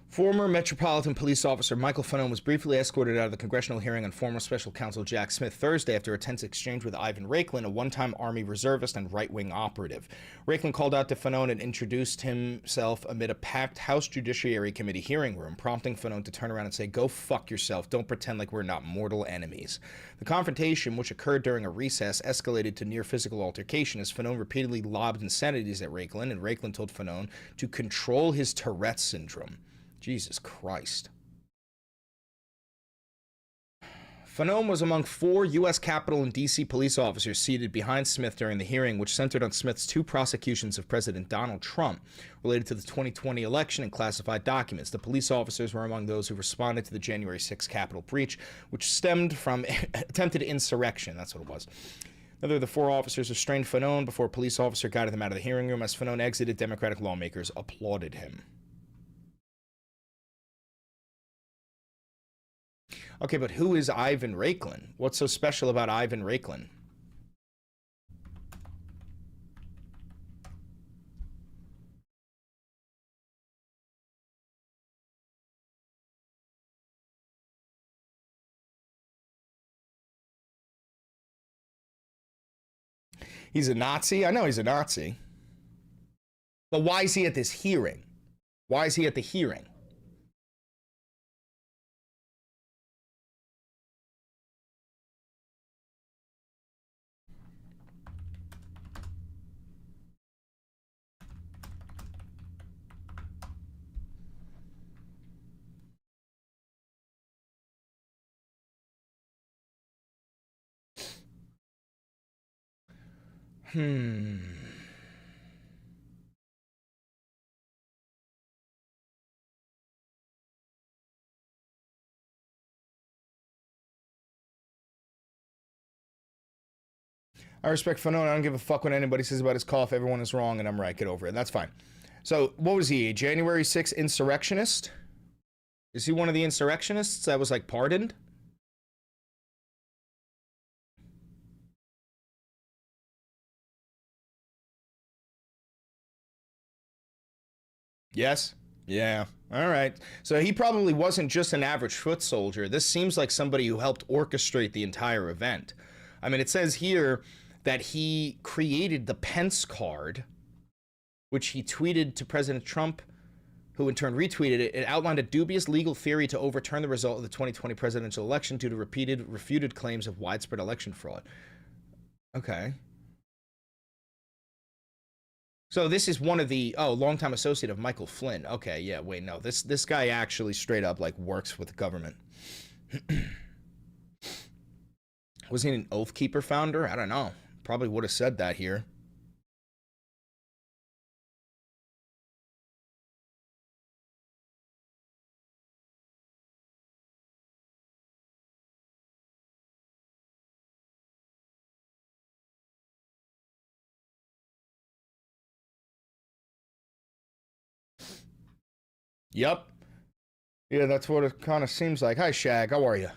Former Metropolitan Police Officer Michael Fanone was briefly escorted out of the congressional hearing on former Special Counsel Jack Smith Thursday after a tense exchange with Ivan Raiklin, a one-time Army reservist and right-wing operative. Raiklin called out to Fanone and introduced himself amid a packed House Judiciary Committee hearing room, prompting Fanone to turn around and say, "Go fuck yourself. Don't pretend like we're not mortal enemies." The confrontation, which occurred during a recess, escalated to near physical altercation as Fanone repeatedly lobbed insanities at Raiklin, and Raiklin told Fanone to control his Tourette's syndrome. Jesus Christ. Fanone was among 4 U.S. Capitol and D.C. police officers seated behind Smith during the hearing, which centered on Smith's 2 prosecutions of President Donald Trump related to the 2020 election and classified documents. The police officers were among those who responded to the January 6th Capitol breach, which stemmed from attempted insurrection. That's what it was. Another of the 4 officers restrained Fanone before a police officer guided them out of the hearing room. As Fanone exited, Democratic lawmakers applauded him. Okay, but who is Ivan Raiklin? What's so special about Ivan Raiklin? He's a Nazi? I know he's a Nazi. But why is he at this hearing? Why is he at the hearing? I respect Fanone. I don't give a fuck what anybody says about his cough. Everyone is wrong and I'm right. Get over it. That's fine. So, what was he? A January 6th insurrectionist? Is he one of the insurrectionists that was, like, pardoned? Yes? Yeah. All right. So he probably wasn't just an average foot soldier. This seems like somebody who helped orchestrate the entire event. I mean, it says here that he created the Pence card, which he tweeted to President Trump, who in turn retweeted it. It outlined a dubious legal theory to overturn the result of the 2020 presidential election due to refuted claims of widespread election fraud. Okay. So this is one of the, longtime associate of Michael Flynn. Okay, yeah, wait, no. This guy actually straight up, like, works with the government. Was he an Oath Keeper founder? I don't know. Probably would have said that here. Yep. Yeah, that's what it kind of seems like. Hi, Shag. How are you?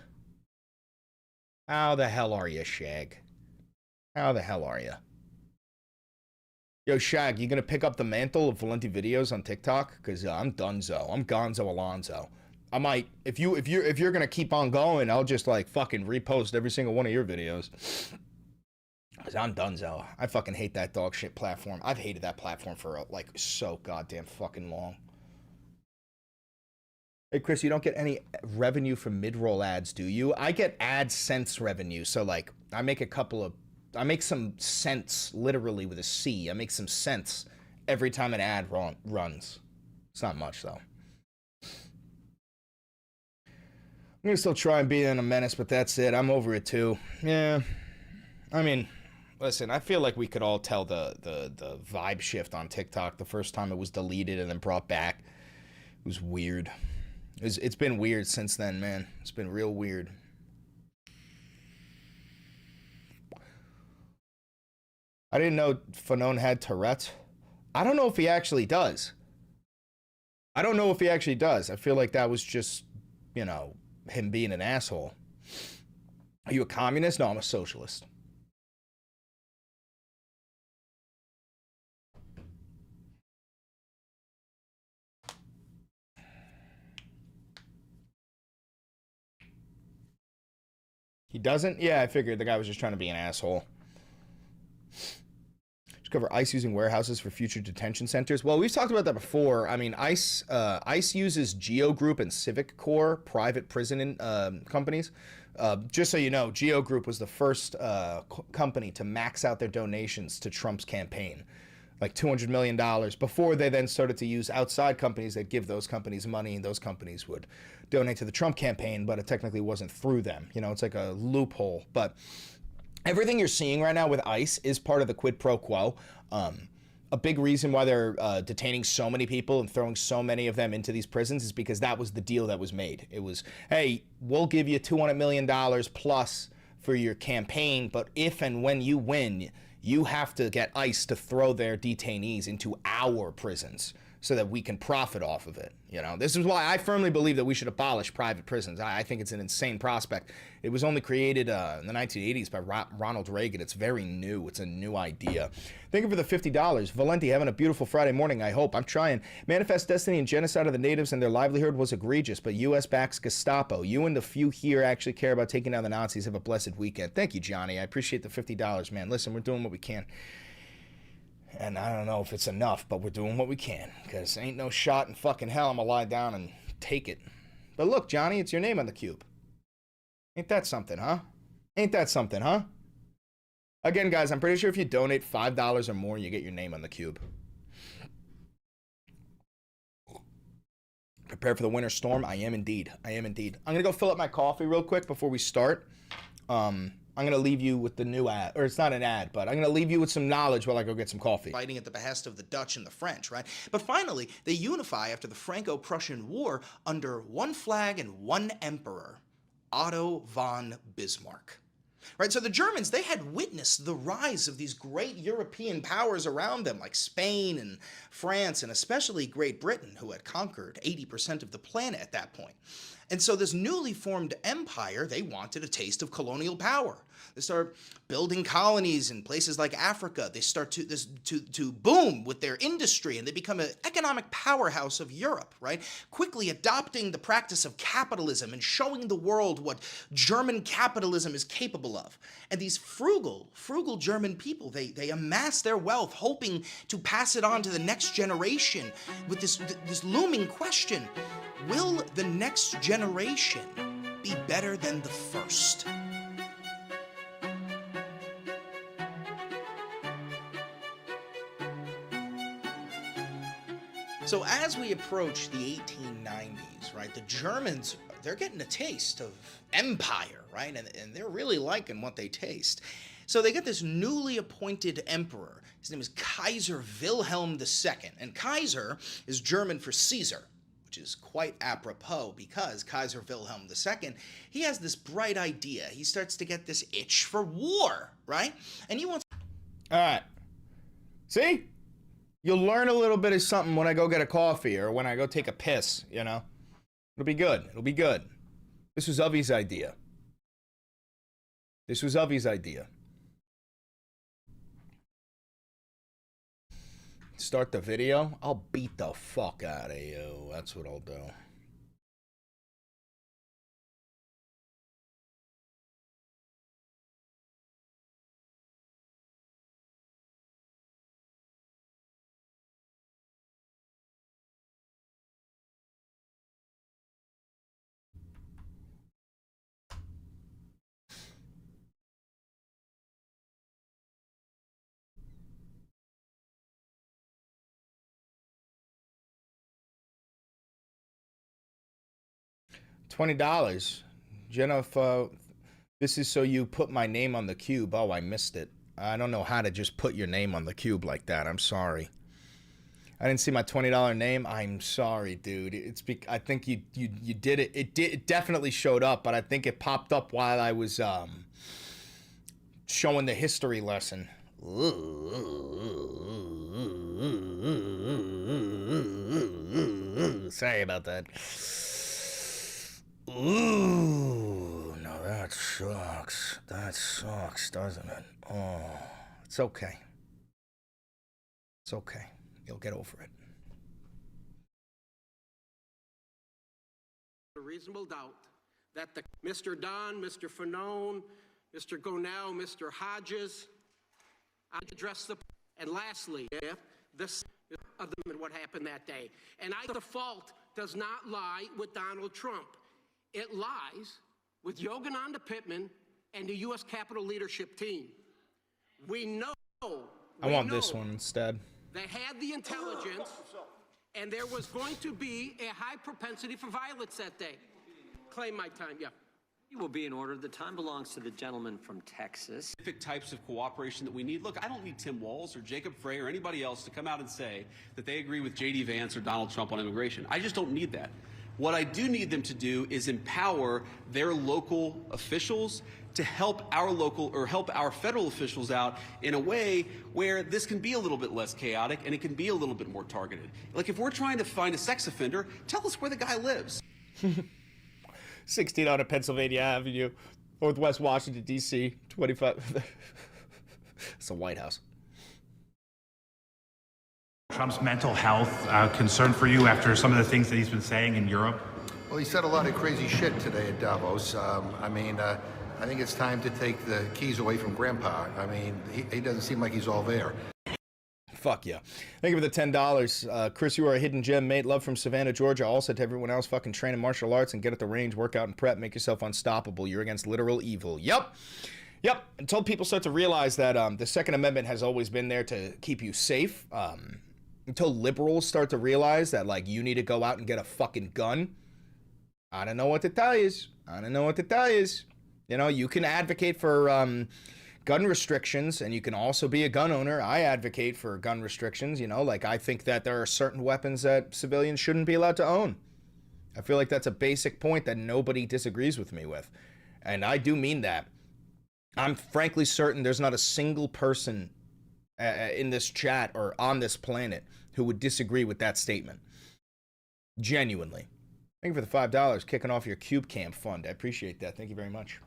How the hell are you, Shag? How the hell are you? Yo, Shag, you gonna pick up the mantle of Valenti videos on TikTok? Cause I'm donezo. I'm Gonzo Alonzo. I might, if you're gonna keep on going, I'll just like fucking repost every single one of your videos. Cause I'm donezo. I fucking hate that dog shit platform. I've hated that platform for like so goddamn fucking long. Hey, Chris, you don't get any revenue from mid-roll ads, do you? I get AdSense revenue. So, like, I make some cents, literally with a C. I make some cents every time an ad runs. It's not much, though. gonna still try and be in a menace, but that's it. I'm over it too. Yeah. I mean, listen, I feel like we could all tell the vibe shift on TikTok the first time it was deleted and then brought back. It was weird. It's been weird since then, man. It's been real weird. I didn't know Fanon had Tourette's. I don't know if he actually does. I feel like that was just, you know, him being an asshole. Are you a communist? No, I'm a socialist. He doesn't? Yeah, I figured the guy was just trying to be an asshole. Cover ICE using warehouses for future detention centers. Well, we've talked about that before. I mean, ICE uses Geo Group and Civic Core, private prison companies. Just so you know, Geo Group was the first company to max out their donations to Trump's campaign, like $200 million, before they then started to use outside companies that give those companies money, and those companies would donate to the Trump campaign, but it technically wasn't through them. You know, it's like a loophole. But everything you're seeing right now with ICE is part of the quid pro quo. A big reason why they're detaining so many people and throwing so many of them into these prisons is because that was the deal that was made. It was, hey, we'll give you $200 million plus for your campaign, but if and when you win, you have to get ICE to throw their detainees into our prisons so that we can profit off of it. You know, this is why I firmly believe that we should abolish private prisons. I think it's an insane prospect. It was only created in the 1980s by Ronald Reagan. It's very new. It's a new idea. Thank you for the $50. Valenti, having a beautiful Friday morning, I hope. I'm trying. Manifest Destiny and genocide of the natives and their livelihood was egregious, but U.S. backs Gestapo. You and the few here actually care about taking down the Nazis. Have a blessed weekend. Thank you, Johnny. I appreciate the $50, man. Listen, we're doing what we can. And I don't know if it's enough, but we're doing what we can. Because ain't no shot in fucking hell I'm gonna lie down and take it. But look, Johnny, it's your name on the cube. Ain't that something, huh? Ain't that something, huh? Again, guys, I'm pretty sure if you donate $5 or more, you get your name on the cube. Prepare for the winter storm? I am indeed. I am indeed. I'm gonna go fill up my coffee real quick before we start. I'm going to leave you with the new ad, or it's not an ad, but I'm going to leave you with some knowledge while I go get some coffee. Fighting at the behest of the Dutch and the French, right? But finally, they unify after the Franco-Prussian War under one flag and one emperor, Otto von Bismarck. Right, so the Germans, they had witnessed the rise of these great European powers around them, like Spain and France, and especially Great Britain, who had conquered 80% of the planet at that point. And so this newly formed empire, they wanted a taste of colonial power. They start building colonies in places like Africa. They start to boom with their industry, and they become an economic powerhouse of Europe, right? Quickly adopting the practice of capitalism and showing the world what German capitalism is capable of. And these frugal German people, they amass their wealth, hoping to pass it on to the next generation with this looming question: will the next generation be better than the first? So as we approach the 1890s, right, the Germans, they're getting a taste of empire, right? And they're really liking what they taste. So they get this newly appointed emperor. His name is Kaiser Wilhelm II. And Kaiser is German for Caesar, which is quite apropos because Kaiser Wilhelm II, he has this bright idea. He starts to get this itch for war, right? And he wants... All right. See? You'll learn a little bit of something when I go get a coffee or when I go take a piss, you know? It'll be good. It'll be good. This was Uvy's idea. This was Uvy's idea. Start the video? I'll beat the fuck out of you. That's what I'll do. $20. Jenna, if, this is so you put my name on the cube. Oh, I missed it. I don't know how to just put your name on the cube like that. I'm sorry. I didn't see my $20 name. I'm sorry, dude. I think you did it. It definitely showed up, but I think it popped up while I was showing the history lesson. Sorry about that. Ooh, no, that sucks. That sucks, doesn't it? Oh, it's okay. It's okay. You'll get over it. A reasonable doubt that Mr. Don, Mr. Fanone, Mr. Gonell, Mr. Hodges, I address the, and lastly, this of them and what happened that day. And the fault does not lie with Donald Trump. It lies with Yogananda Pittman and the U.S. Capitol leadership team. We know. I want this one instead. They had the intelligence, and there was going to be a high propensity for violence that day. Claim my time, yeah. It will be in order. The time belongs to the gentleman from Texas. Specific types of cooperation that we need. Look, I don't need Tim Walz or Jacob Frey or anybody else to come out and say that they agree with J.D. Vance or Donald Trump on immigration. I just don't need that. What I do need them to do is empower their local officials to help our federal officials out in a way where this can be a little bit less chaotic and it can be a little bit more targeted. Like if we're trying to find a sex offender, tell us where the guy lives. 1600 Pennsylvania Avenue, Northwest Washington, D.C., 25. It's the White House. Trump's mental health concern for you after some of the things that he's been saying in Europe? Well, he said a lot of crazy shit today at Davos. I think it's time to take the keys away from Grandpa. I mean, he doesn't seem like he's all there. Fuck yeah. Thank you for the $10. Chris, you are a hidden gem, mate. Love from Savannah, Georgia. Also to everyone else, fucking train in martial arts and get at the range, work out and prep, make yourself unstoppable. You're against literal evil. Yep. Until people start to realize that the Second Amendment has always been there to keep you safe. Until liberals start to realize that, like, you need to go out and get a fucking gun. I don't know what to tell you. You know, you can advocate for gun restrictions, and you can also be a gun owner. I advocate for gun restrictions, you know, like I think that there are certain weapons that civilians shouldn't be allowed to own. I feel like that's a basic point that nobody disagrees with me with. And I do mean that. I'm frankly certain there's not a single person in this chat or on this planet who would disagree with that statement. Genuinely. Thank you for the $5 kicking off your Cube Camp fund. I appreciate that. Thank you very much.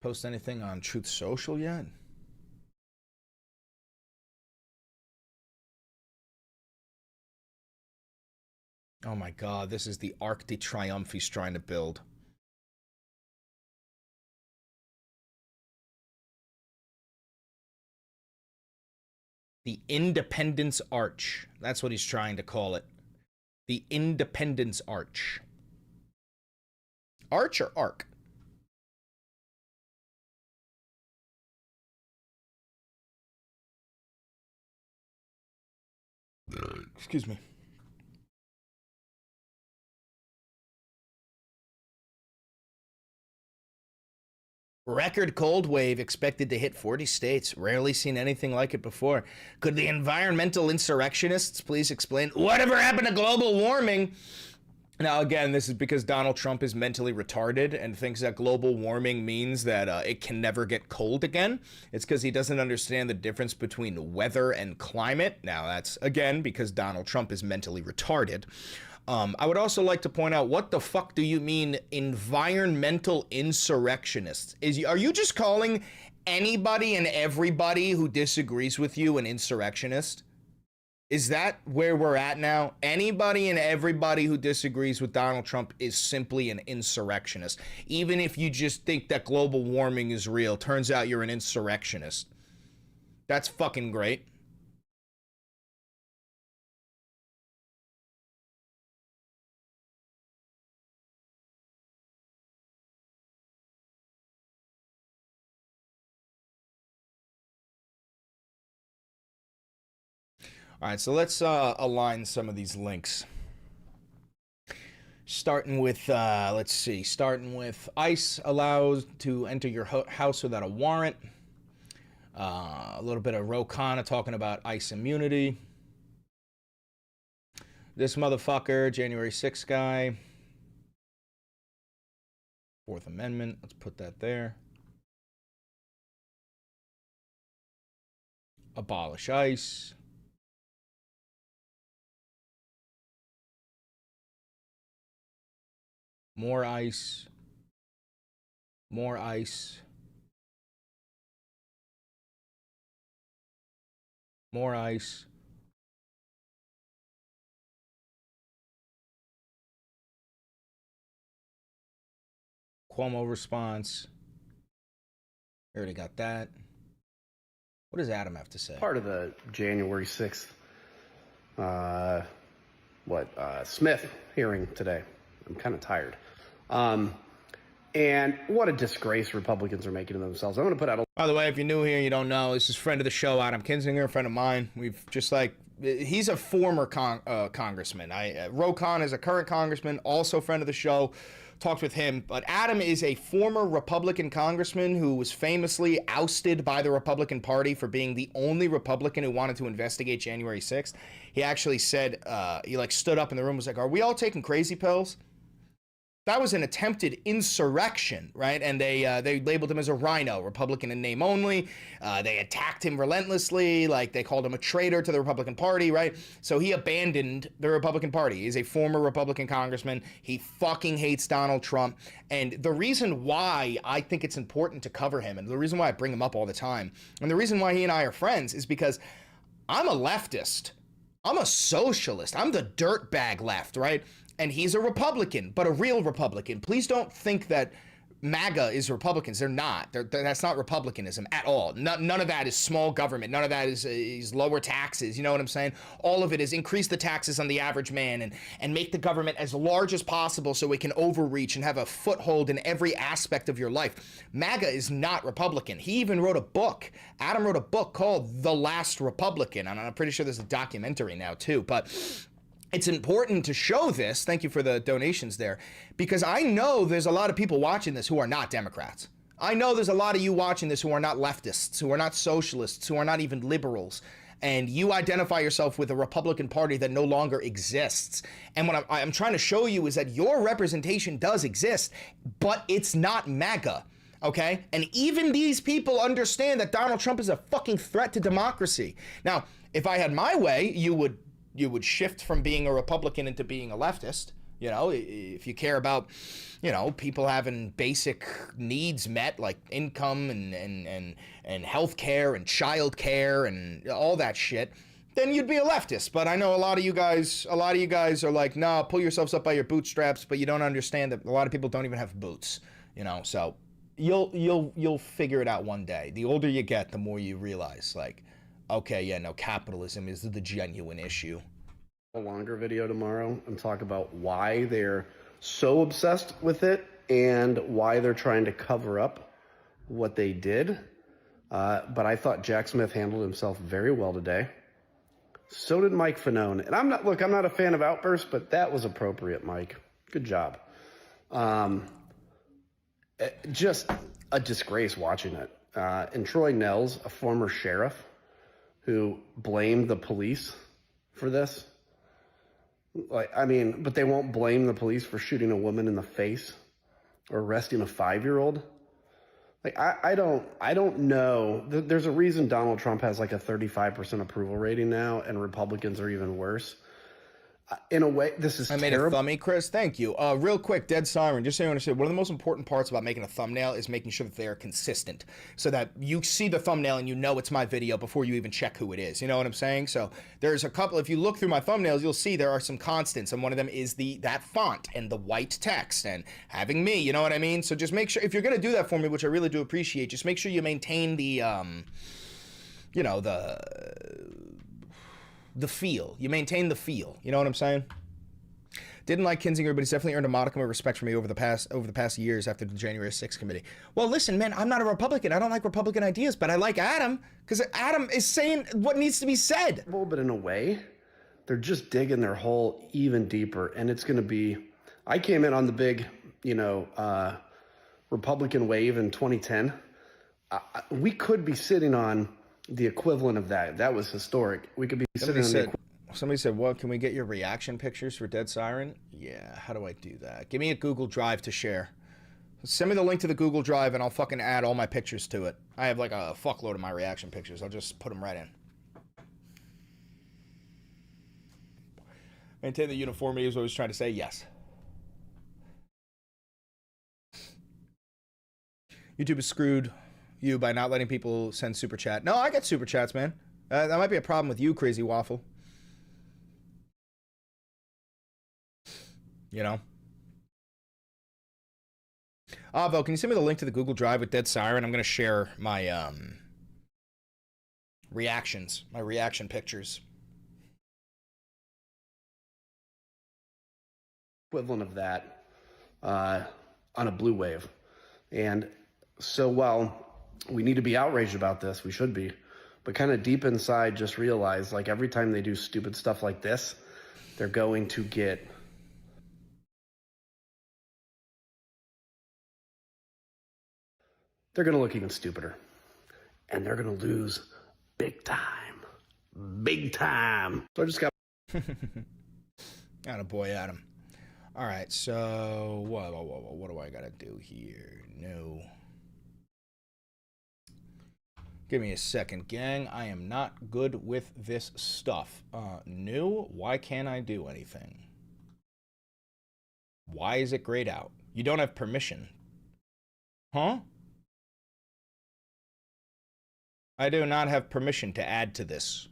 Post anything on Truth Social yet? Oh my god, this is the Arc de Triomphe he's trying to build. The Independence Arch. That's what he's trying to call it. The Independence Arch. Arch or Arc? Excuse me. Record cold wave expected to hit 40 states. Rarely seen anything like it before. Could the environmental insurrectionists please explain whatever happened to global warming? Now, again, this is because Donald Trump is mentally retarded and thinks that global warming means that it can never get cold again. It's because he doesn't understand the difference between weather and climate. Now, that's, again, because Donald Trump is mentally retarded. I would also like to point out, what the fuck do you mean environmental insurrectionists? Are you just calling anybody and everybody who disagrees with you an insurrectionist? Is that where we're at now? Anybody and everybody who disagrees with Donald Trump is simply an insurrectionist. Even if you just think that global warming is real, turns out you're an insurrectionist. That's fucking great. All right, so let's align some of these links. Starting with, let's see, starting with ICE allows to enter your house without a warrant. A little bit of Ro Khanna talking about ICE immunity. This motherfucker, January 6th guy. Fourth Amendment, let's put that there. Abolish ICE. More ICE. More ICE. More ICE. Cuomo response. I already got that. What does Adam have to say? Part of the January 6th, Smith hearing today. I'm kind of tired. And what a disgrace Republicans are making of themselves. I'm going to put out a... By the way, if you're new here, you don't know, this is friend of the show, Adam Kinzinger, a friend of mine. We've just like, he's a former congressman. Ro Khanna is a current congressman, also friend of the show. Talked with him, but Adam is a former Republican congressman who was famously ousted by the Republican Party for being the only Republican who wanted to investigate January 6th. He actually said, he like stood up in the room and was like, are we all taking crazy pills? That was an attempted insurrection, right? And they labeled him as a rhino, Republican in name only. They attacked him relentlessly, like they called him a traitor to the Republican Party, right? So he abandoned the Republican Party. He's a former Republican congressman. He fucking hates Donald Trump. And the reason why I think it's important to cover him, and the reason why I bring him up all the time, and the reason why he and I are friends is because I'm a leftist. I'm a socialist. I'm the dirtbag left, right? And he's a Republican, but a real Republican. Please don't think that MAGA is Republicans. They're not. That's not Republicanism at all. None of that is small government. None of that is lower taxes. You know what I'm saying? All of it is increase the taxes on the average man and make the government as large as possible so it can overreach and have a foothold in every aspect of your life. MAGA is not Republican. He even wrote a book. Adam wrote a book called The Last Republican. And I'm pretty sure there's a documentary now too. But it's important to show this, thank you for the donations there, because I know there's a lot of people watching this who are not Democrats. I know there's a lot of you watching this who are not leftists, who are not socialists, who are not even liberals, and you identify yourself with a Republican Party that no longer exists. And what I'm trying to show you is that your representation does exist, but it's not MAGA. Okay? And even these people understand that Donald Trump is a fucking threat to democracy. Now, if I had my way, you would shift from being a Republican into being a leftist. You know, if you care about, you know, people having basic needs met, like income and health care and child care and all that shit, then you'd be a leftist. But I know a lot of you guys are like, nah, pull yourselves up by your bootstraps, but you don't understand that a lot of people don't even have boots, you know. So you'll figure it out one day. The older you get, the more you realize, like, okay, yeah, no, capitalism is the genuine issue. A longer video tomorrow and talk about why they're so obsessed with it and why they're trying to cover up what they did. But I thought Jack Smith handled himself very well today. So did Mike Fanone. And I'm not a fan of outbursts, but that was appropriate, Mike. Good job. Just a disgrace watching it. And Troy Nels, a former sheriff, who blamed the police for this. But they won't blame the police for shooting a woman in the face or arresting a 5-year-old. Like, I don't know. There's a reason Donald Trump has like a 35% approval rating now, and Republicans are even worse. In a way, this is terrible. I made a thumbie, Chris. Thank you. Real quick, Dead Siren, just so you understand, one of the most important parts about making a thumbnail is making sure that they are consistent, so that you see the thumbnail and you know it's my video before you even check who it is. You know what I'm saying? So there's a couple. If you look through my thumbnails, you'll see there are some constants, and one of them is that font and the white text and having me. You know what I mean? So just make sure, if you're gonna do that for me, which I really do appreciate, just make sure you maintain the the feel. You maintain the feel. You know what I'm saying? Didn't like Kinzinger, but he's definitely earned a modicum of respect from me over the past years after the January 6th committee. Well, listen, man, I'm not a Republican. I don't like Republican ideas, but I like Adam because Adam is saying what needs to be said. But in a way, they're just digging their hole even deeper, and it's going to be. I came in on the big, Republican wave in 2010. We could be sitting on the equivalent of that. That was historic. We could be sitting on Somebody said, well, can we get your reaction pictures for Dead Siren? Yeah, how do I do that? Give me a Google Drive to share. Send me the link to the Google Drive and I'll fucking add all my pictures to it. I have like a fuckload of my reaction pictures. I'll just put them right in. Maintain the uniformity is what I was trying to say. Yes. YouTube has screwed you by not letting people send super chat. No, I get super chats, man. That might be a problem with you, Crazy Waffle. You know? Vo, can you send me the link to the Google Drive with Dead Siren? I'm going to share my reactions, my reaction pictures. Equivalent of that on a blue wave. And so while we need to be outraged about this, we should be, but kind of deep inside just realize, like, every time they do stupid stuff like this, they're going to get they're going to look even stupider, and they're going to lose big time. Big time. So I just got Attaboy, Adam. All right, so what do I got to do here? No. Give me a second, gang. I am not good with this stuff. New? Why can't I do anything? Why is it grayed out? You don't have permission. Huh? I do not have permission to add to this.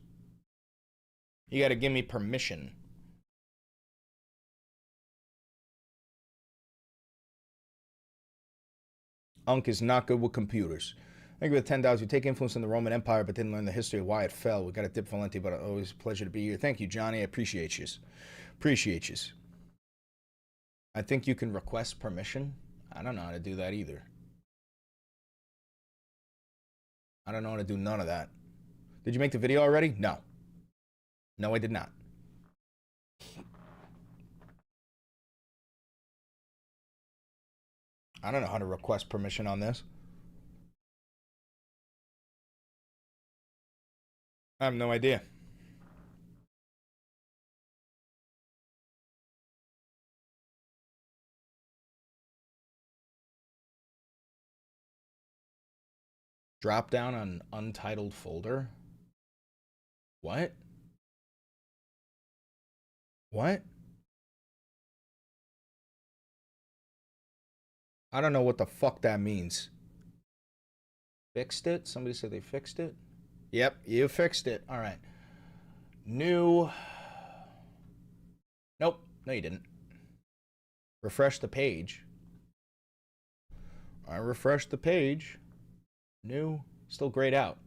You got to give me permission. Unk is not good with computers. Thank you for the 10,000. You take influence in the Roman Empire, but didn't learn the history of why it fell. We got a dip Valenti, but always a pleasure to be here. Thank you, Johnny. I appreciate you. Appreciate you. I think you can request permission. I don't know how to do that either. I don't know how to do none of that. Did you make the video already? No. No, I did not. I don't know how to request permission on this. I have no idea. Drop down on untitled folder. What? What? I don't know what the fuck that means. Fixed it? Somebody said they fixed it? Yep, you fixed it. All right. New. Nope. No, you didn't. Refresh the page. I refreshed the page. New. Still grayed out.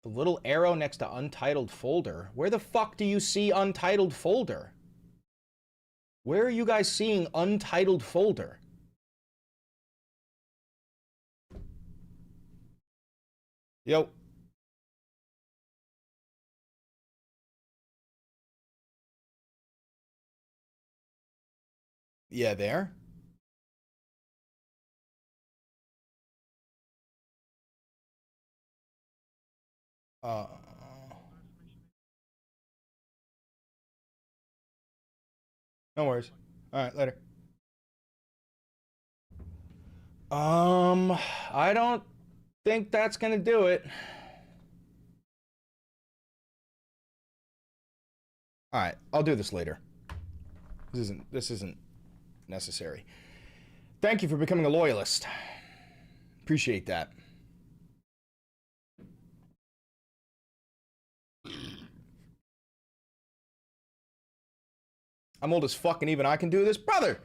The little arrow next to untitled folder. Where the fuck do you see untitled folder? Where are you guys seeing untitled folder? Yo. Yeah, there. No worries. All right, later. I don't think that's gonna do it. All right, I'll do this later. This isn't necessary. Thank you for becoming a loyalist. Appreciate that. I'm old as fuck and even I can do this, brother.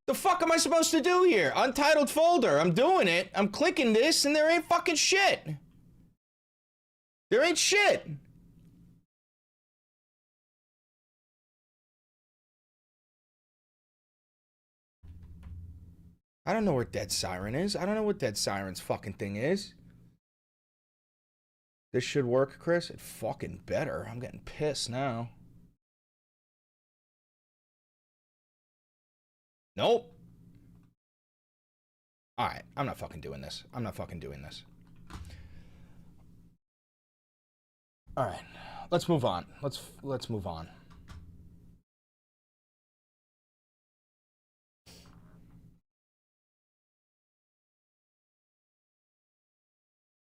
The fuck am I supposed to do here? Untitled folder. I'm doing it. I'm clicking this and there ain't fucking shit. There ain't shit. I don't know where Dead Siren is. I don't know what Dead Siren's fucking thing is. This should work, Chris. It fucking better. I'm getting pissed now. Nope. Alright, I'm not fucking doing this. I'm not fucking doing this. Alright, let's move on. Let's move on.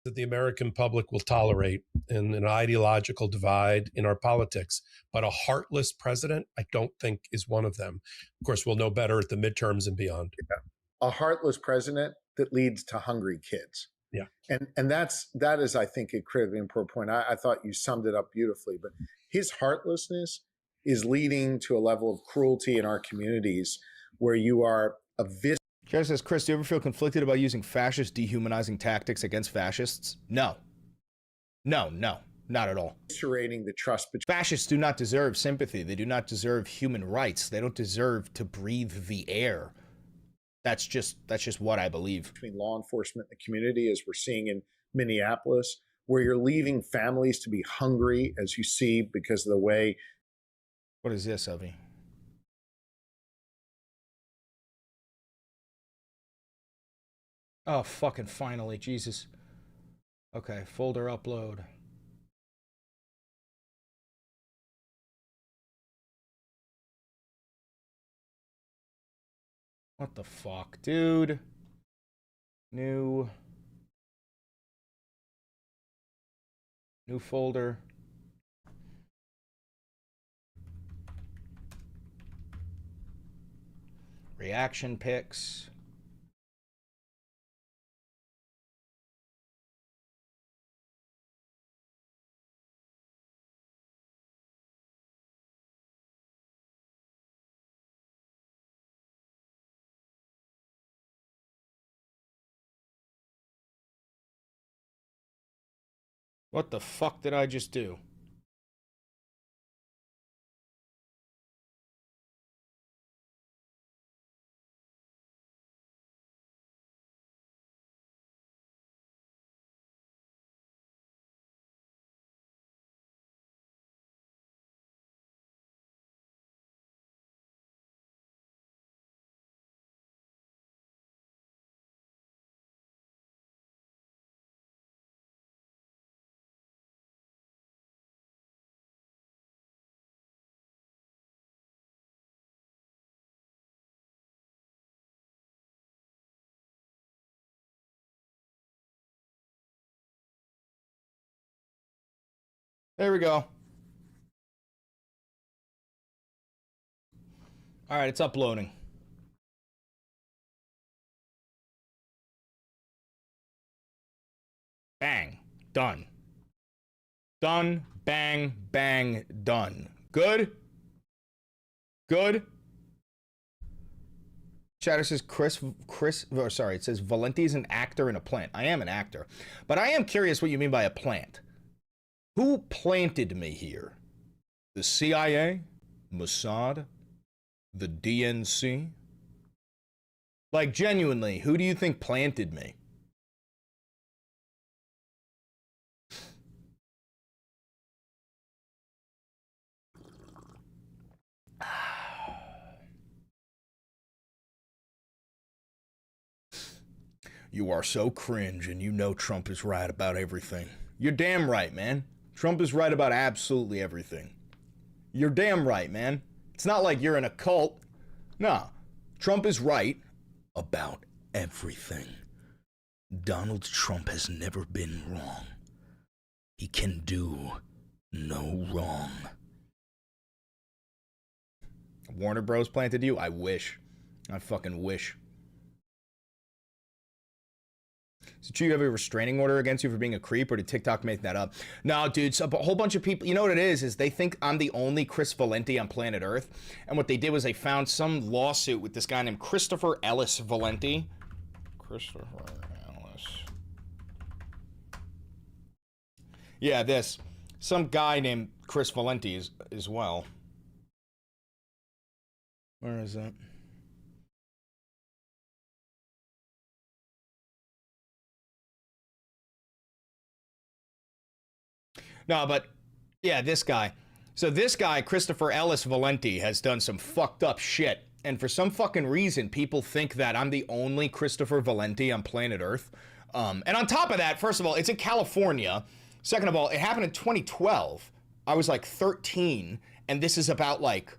That the American public will tolerate in an ideological divide in our politics. But a heartless president, I don't think is one of them. Of course, we'll know better at the midterms and beyond. Yeah. A heartless president that leads to hungry kids. Yeah. And that is, I think, a critically important point. I thought you summed it up beautifully, but his heartlessness is leading to a level of cruelty in our communities where you are Jared says, Chris, do you ever feel conflicted about using fascist dehumanizing tactics against fascists? No. No, not at all. Eviscerating the trust between fascists do not deserve sympathy. They do not deserve human rights. They don't deserve to breathe the air. That's just what I believe. Between law enforcement and the community, as we're seeing in Minneapolis, where you're leaving families to be hungry, as you see, because of the way. What is this, Avi? Oh, fucking finally, Jesus. Okay, folder upload. What the fuck, dude? New folder. Reaction pics. What the fuck did I just do? There we go. All right, it's uploading. Bang. Done. Done. Bang. Bang. Done. Good? Good? Chatter says it says Valenti is an actor in a plant. I am an actor. But I am curious what you mean by a plant. Who planted me here? The CIA? Mossad? The DNC? Like, genuinely, who do you think planted me? You are so cringe, and you know Trump is right about everything. You're damn right, man. Trump is right about absolutely everything. You're damn right, man. It's not like you're in a cult. No. Trump is right about everything. Donald Trump has never been wrong. He can do no wrong. Warner Bros. Planted you? I wish. I fucking wish. So, do you have a restraining order against you for being a creep, or did TikTok make that up? No, dude. So a whole bunch of people. You know what it is they think I'm the only Chris Valenti on planet Earth, and what they did was they found some lawsuit with this guy named Christopher Ellis Valenti. Christopher Ellis. Yeah, some guy named Chris Valenti as well. Where is that? No, but yeah, this guy. So this guy, Christopher Ellis Valenti, has done some fucked up shit. And for some fucking reason, people think that I'm the only Christopher Valenti on planet Earth. And on top of that, first of all, it's in California. Second of all, it happened in 2012. I was like 13, and this is about like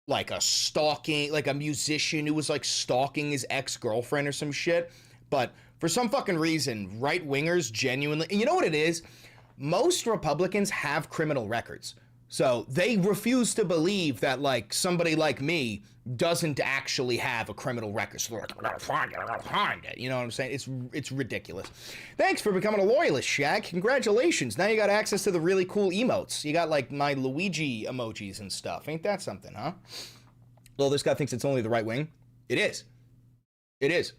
a stalking, like a musician who was like stalking his ex-girlfriend or some shit. But for some fucking reason, right-wingers genuinely, and you know what it is? Most Republicans have criminal records. So they refuse to believe that like somebody like me doesn't actually have a criminal record. So they're like, I gotta find it. You know what I'm saying? It's ridiculous. Thanks for becoming a loyalist, Shaq. Congratulations. Now you got access to the really cool emotes. You got like my Luigi emojis and stuff. Ain't that something, huh? Well, this guy thinks it's only the right wing. It is. It is.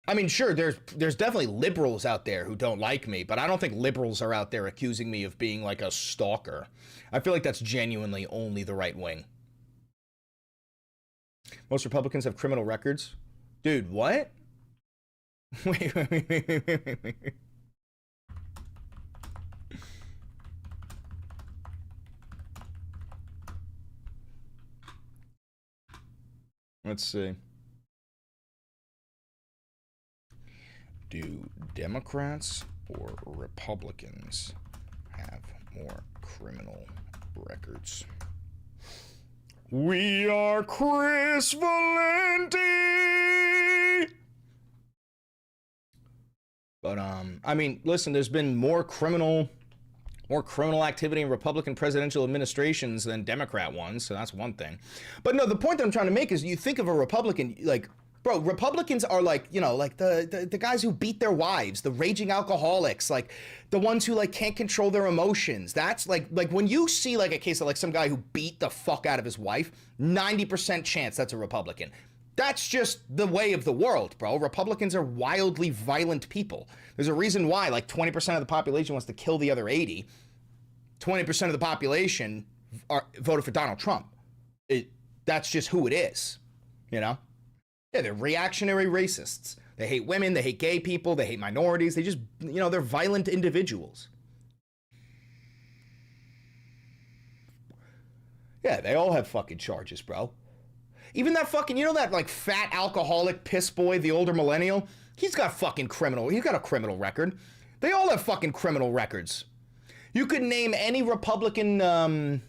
I mean, sure, there's definitely liberals out there who don't like me, but I don't think liberals are out there accusing me of being like a stalker. I feel like that's genuinely only the right wing. Most Republicans have criminal records. Dude, what? Wait. Let's see. Do Democrats or Republicans have more criminal records? We are Chris Valenti! But, I mean, listen, there's been more criminal activity in Republican presidential administrations than Democrat ones, so that's one thing. But no, the point that I'm trying to make is you think of a Republican, like, bro, Republicans are like, you know, like the guys who beat their wives, the raging alcoholics, like the ones who like can't control their emotions. That's like when you see like a case of like some guy who beat the fuck out of his wife, 90% chance that's a Republican. That's just the way of the world, bro. Republicans are wildly violent people. There's a reason why like 20% of the population wants to kill the other 80. 20% of the population voted for Donald Trump. That's just who it is, you know? Yeah, they're reactionary racists. They hate women, they hate gay people, they hate minorities. They just, you know, they're violent individuals. Yeah, they all have fucking charges, bro. Even that fucking, you know that like fat alcoholic piss boy, the older millennial? He's got a criminal record. They all have fucking criminal records. You could name any Republican,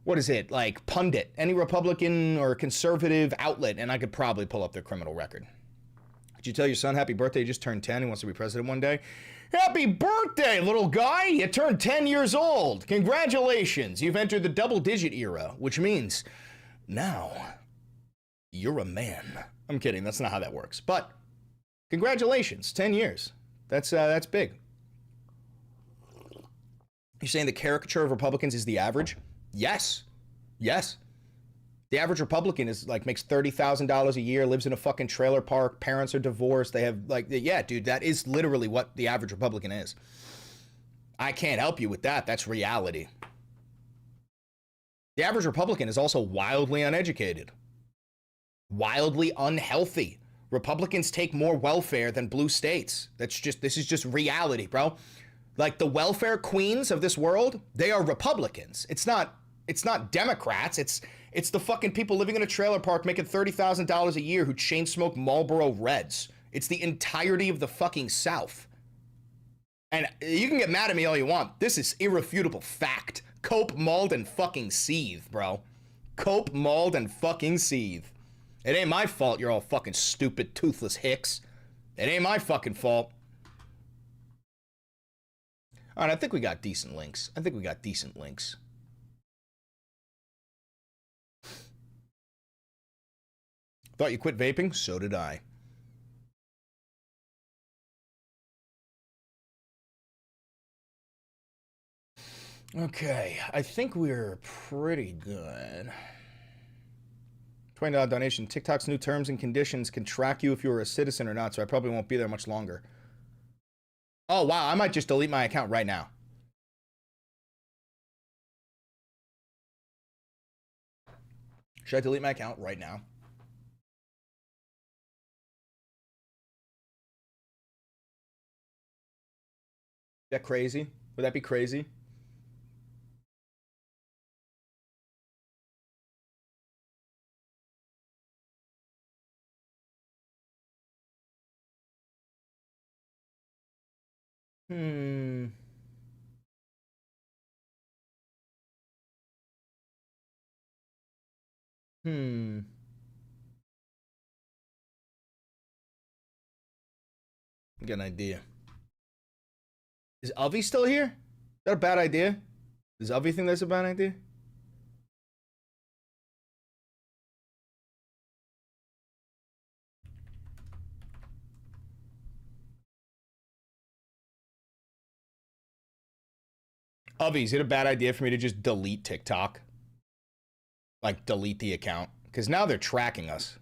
what is it, like pundit, any Republican or conservative outlet, and I could probably pull up their criminal record. Did you tell your son happy birthday? He just turned 10. He wants to be president one day. Happy birthday, little guy. You turned 10 years old. Congratulations. You've entered the double-digit era, which means now you're a man. I'm kidding. That's not how that works. But congratulations, 10 years. That's big. You're saying the caricature of Republicans is the average? Yes. The average Republican is like makes $30,000 a year, lives in a fucking trailer park, parents are divorced, they have like, yeah, dude, that is literally what the average Republican is. I can't help you with that. That's reality. The average Republican is also wildly uneducated, wildly unhealthy. Republicans take more welfare than blue states. This is just reality, bro. Like the welfare queens of this world, they are Republicans. It's not Democrats. It's the fucking people living in a trailer park making $30,000 a year who chain smoke Marlboro Reds. It's the entirety of the fucking South. And you can get mad at me all you want. This is irrefutable fact. Cope, mauled, and fucking seethe, bro. Cope, mauled, and fucking seethe. It ain't my fault you're all fucking stupid, toothless hicks. It ain't my fucking fault. All right, I think we got decent links. Thought you quit vaping? So did I. Okay, I think we're pretty good. $20 donation. TikTok's new terms and conditions can track you if you're a citizen or not, so I probably won't be there much longer. Oh, wow, I might just delete my account right now. Should I delete my account right now? Is that crazy? Would that be crazy? Hmm. Hmm. I got an idea. Is Avi still here? Is that a bad idea? Does Avi think that's a bad idea? Avi, is it a bad idea for me to just delete TikTok? Like, delete the account? Because now they're tracking us.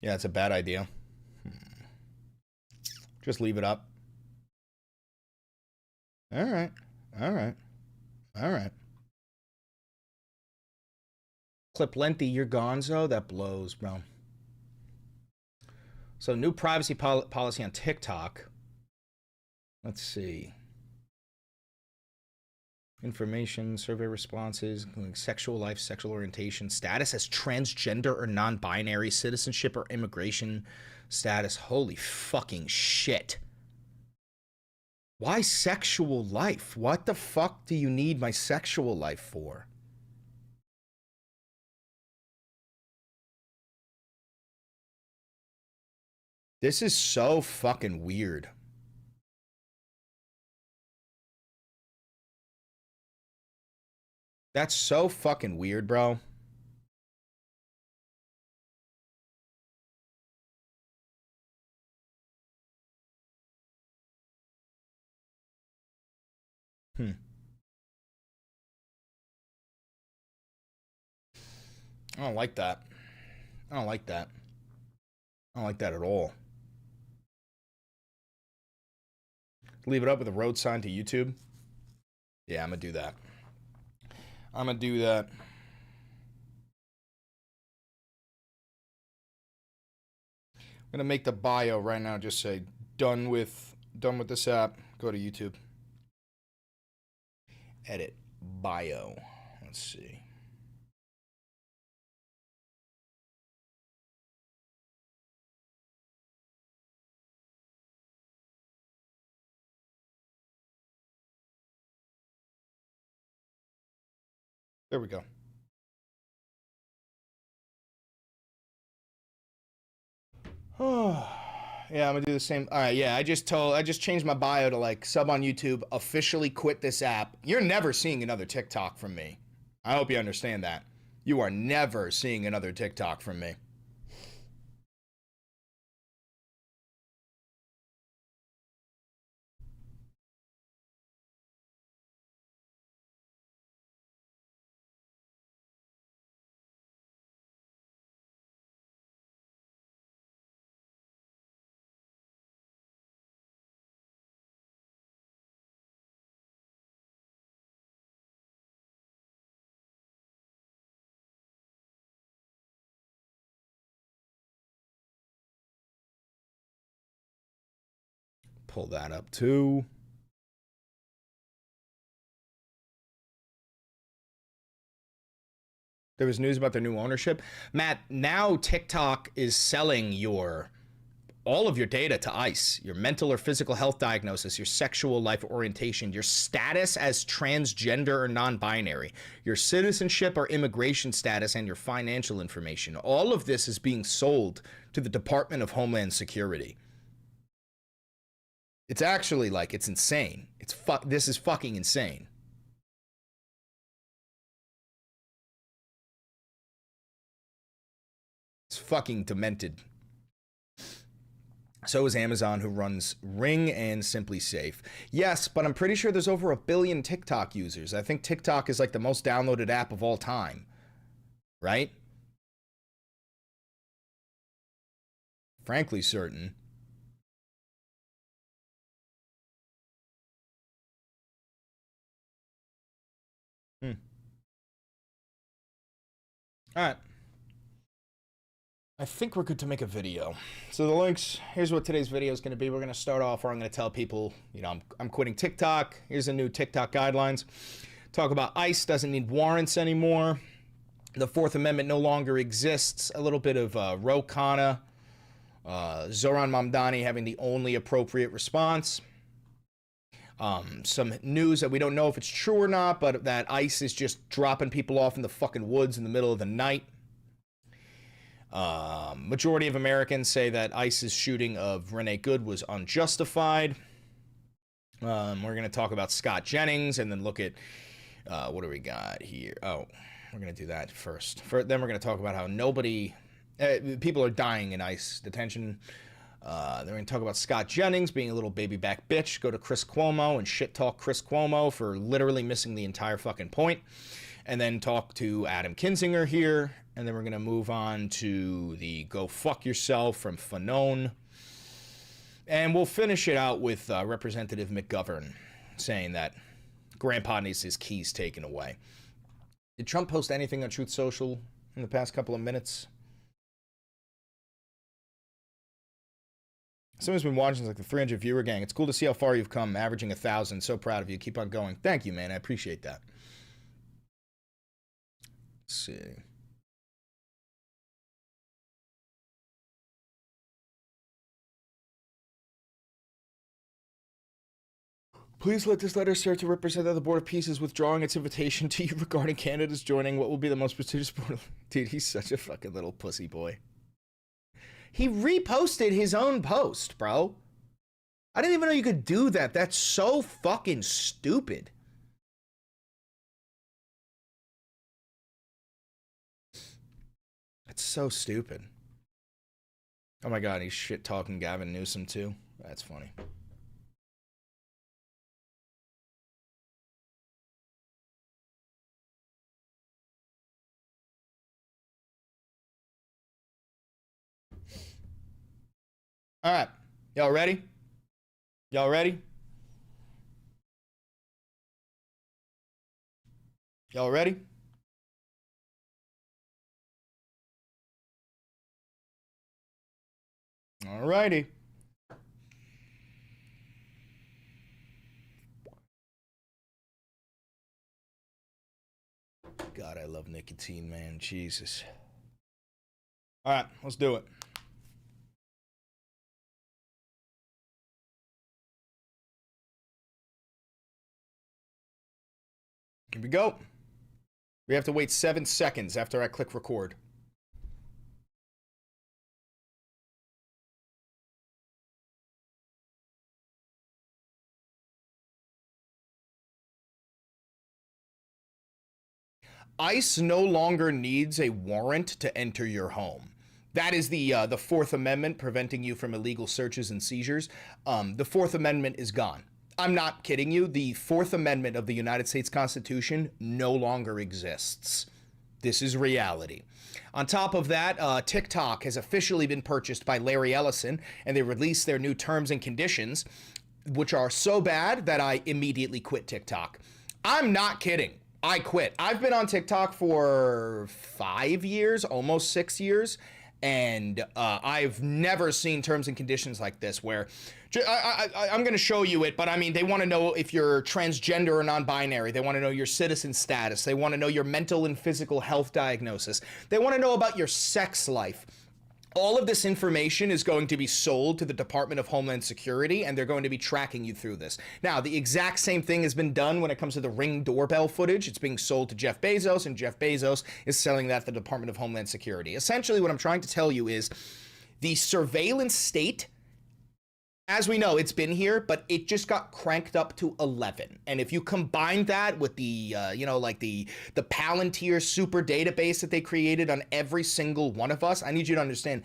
Yeah, it's a bad idea. Just leave it up. All right. All right. All right. Clip lengthy, you're gonzo? That blows, bro. So, new privacy policy on TikTok. Let's see. Information, survey responses, including sexual life, sexual orientation, status as transgender or non-binary, citizenship or immigration status. Holy fucking shit. Why sexual life? What the fuck do you need my sexual life for? This is so fucking weird. That's so fucking weird, bro. I don't like that. I don't like that. I don't like that at all. Leave it up with a road sign to YouTube. Yeah, I'm gonna do that. I'm gonna do that. I'm gonna make the bio right now just say done with this app. Go to YouTube. Edit bio. Let's see. There we go. Yeah, I'm gonna do the same. All right, yeah, I just changed my bio to like sub on YouTube, officially quit this app. You're never seeing another TikTok from me. I hope you understand that. You are never seeing another TikTok from me. Pull that up too. There was news about their new ownership. Matt, now TikTok is selling all of your data to ICE, your mental or physical health diagnosis, your sexual life orientation, your status as transgender or non-binary, your citizenship or immigration status, and your financial information. All of this is being sold to the Department of Homeland Security. It's actually like, it's insane. This is fucking insane. It's fucking demented. So is Amazon, who runs Ring and Simply Safe. Yes, but I'm pretty sure there's over 1 billion TikTok users. I think TikTok is like the most downloaded app of all time. Right? Frankly certain. All right. I think we're good to make a video. So the links, here's what today's video is going to be. We're going to start off where I'm going to tell people, you know, I'm quitting TikTok. Here's the new TikTok guidelines. Talk about ICE doesn't need warrants anymore. The Fourth Amendment no longer exists. A little bit of Ro Khanna, Zoran Mamdani having the only appropriate response. Some news that we don't know if it's true or not, but that ICE is just dropping people off in the fucking woods in the middle of the night. Majority of Americans say that ICE's shooting of Renee Good was unjustified. We're going to talk about Scott Jennings and then look at, what do we got here? Oh, we're going to do that first. Then we're going to talk about how people are dying in ICE detention. Then we're going to talk about Scott Jennings being a little baby back bitch. Go to Chris Cuomo and shit talk Chris Cuomo for literally missing the entire fucking point. And then talk to Adam Kinzinger here. And then we're going to move on to the Go Fuck Yourself from Fanon. And we'll finish it out with Representative McGovern saying that Grandpa needs his keys taken away. Did Trump post anything on Truth Social in the past couple of minutes? Someone's been watching like the 300 viewer gang. It's cool to see how far you've come, averaging 1,000. So proud of you. Keep on going. Thank you, man. I appreciate that. Let's see. Please let this letter serve to represent that the Board of Peace is withdrawing its invitation to you regarding Canada's joining what will be the most prestigious board. Dude, he's such a fucking little pussy boy. He reposted his own post, bro. I didn't even know you could do that. That's so fucking stupid. That's so stupid. Oh my god, he's shit talking Gavin Newsom too. That's funny. All right. Y'all ready? Y'all ready? Y'all ready? All righty. God, I love nicotine, man. Jesus. All right, let's do it. Here we go. We have to wait 7 seconds after I click record. ICE no longer needs a warrant to enter your home. That is the Fourth Amendment preventing you from illegal searches and seizures. The Fourth Amendment is gone. I'm not kidding you. The Fourth Amendment of the United States Constitution no longer exists. This is reality. On top of that, TikTok has officially been purchased by Larry Ellison, and they released their new terms and conditions, which are so bad that I immediately quit TikTok. I'm not kidding. I quit. I've been on TikTok for 5 years, almost 6 years, and I've never seen terms and conditions like this where I'm going to show you it, but I mean, they want to know if you're transgender or non-binary. They want to know your citizen status. They want to know your mental and physical health diagnosis. They want to know about your sex life. All of this information is going to be sold to the Department of Homeland Security, and they're going to be tracking you through this. Now, the exact same thing has been done when it comes to the Ring doorbell footage. It's being sold to Jeff Bezos, and Jeff Bezos is selling that to the Department of Homeland Security. Essentially, what I'm trying to tell you is the surveillance state, as we know, it's been here, but it just got cranked up to 11. And if you combine that with the, the Palantir super database that they created on every single one of us, I need you to understand,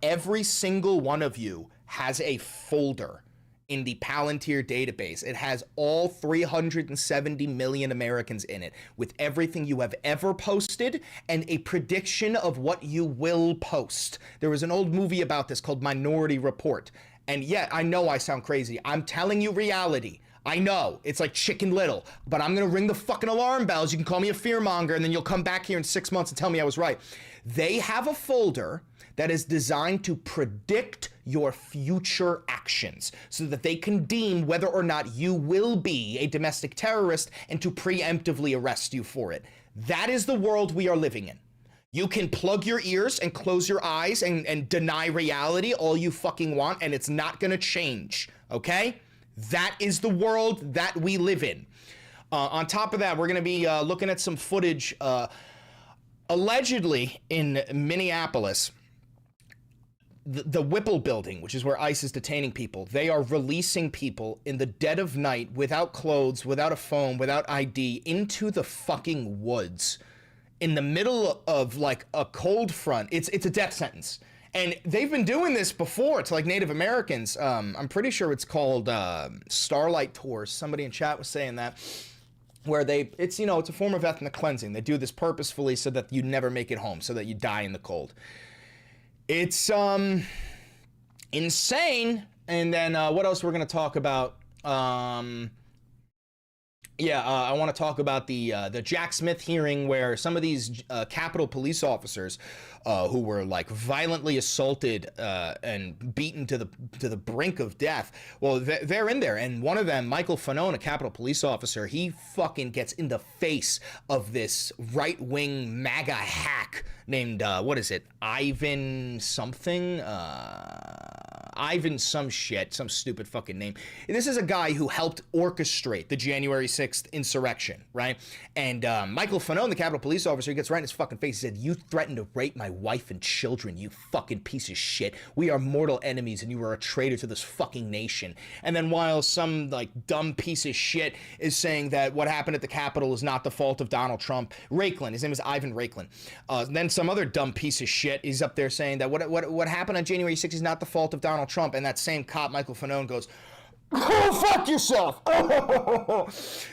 every single one of you has a folder in the Palantir database. It has all 370 million Americans in it, with everything you have ever posted and a prediction of what you will post. There was an old movie about this called Minority Report. And yet, I know I sound crazy. I'm telling you reality. I know, it's like Chicken Little, but I'm gonna ring the fucking alarm bells. You can call me a fearmonger, and then you'll come back here in 6 months and tell me I was right. They have a folder that is designed to predict your future actions so that they can deem whether or not you will be a domestic terrorist and to preemptively arrest you for it. That is the world we are living in. You can plug your ears and close your eyes and deny reality all you fucking want, and it's not gonna change, okay? That is the world that we live in. On top of that, we're gonna be looking at some footage allegedly in Minneapolis. The Whipple building, which is where ICE is detaining people, they are releasing people in the dead of night without clothes, without a phone, without ID into the fucking woods in the middle of like a cold front. It's a death sentence. And they've been doing this before to like Native Americans. I'm pretty sure it's called Starlight Tours. Somebody in chat was saying that. Where it's a form of ethnic cleansing. They do this purposefully so that you never make it home, so that you die in the cold. It's insane. And then what else we're gonna talk about? I want to talk about the Jack Smith hearing, where some of these Capitol police officers who were like violently assaulted and beaten to the brink of death. Well, they're in there, and one of them, Michael Fanone, a Capitol police officer, he fucking gets in the face of this right-wing MAGA hack named Ivan something. Ivan some shit, some stupid fucking name. And this is a guy who helped orchestrate the January 6th insurrection, right? And Michael Fanone, the Capitol police officer, he gets right in his fucking face. He said, "You threatened to rape my wife and children, you fucking piece of shit. We are mortal enemies and you are a traitor to this fucking nation." And then while some like dumb piece of shit is saying that what happened at the Capitol is not the fault of Donald Trump, Raiklan, his name is Ivan Raiklan. Then some other dumb piece of shit is up there saying that what happened on January 6th is not the fault of Donald Trump. And that same cop, Michael Fanone, goes, "Oh, fuck yourself."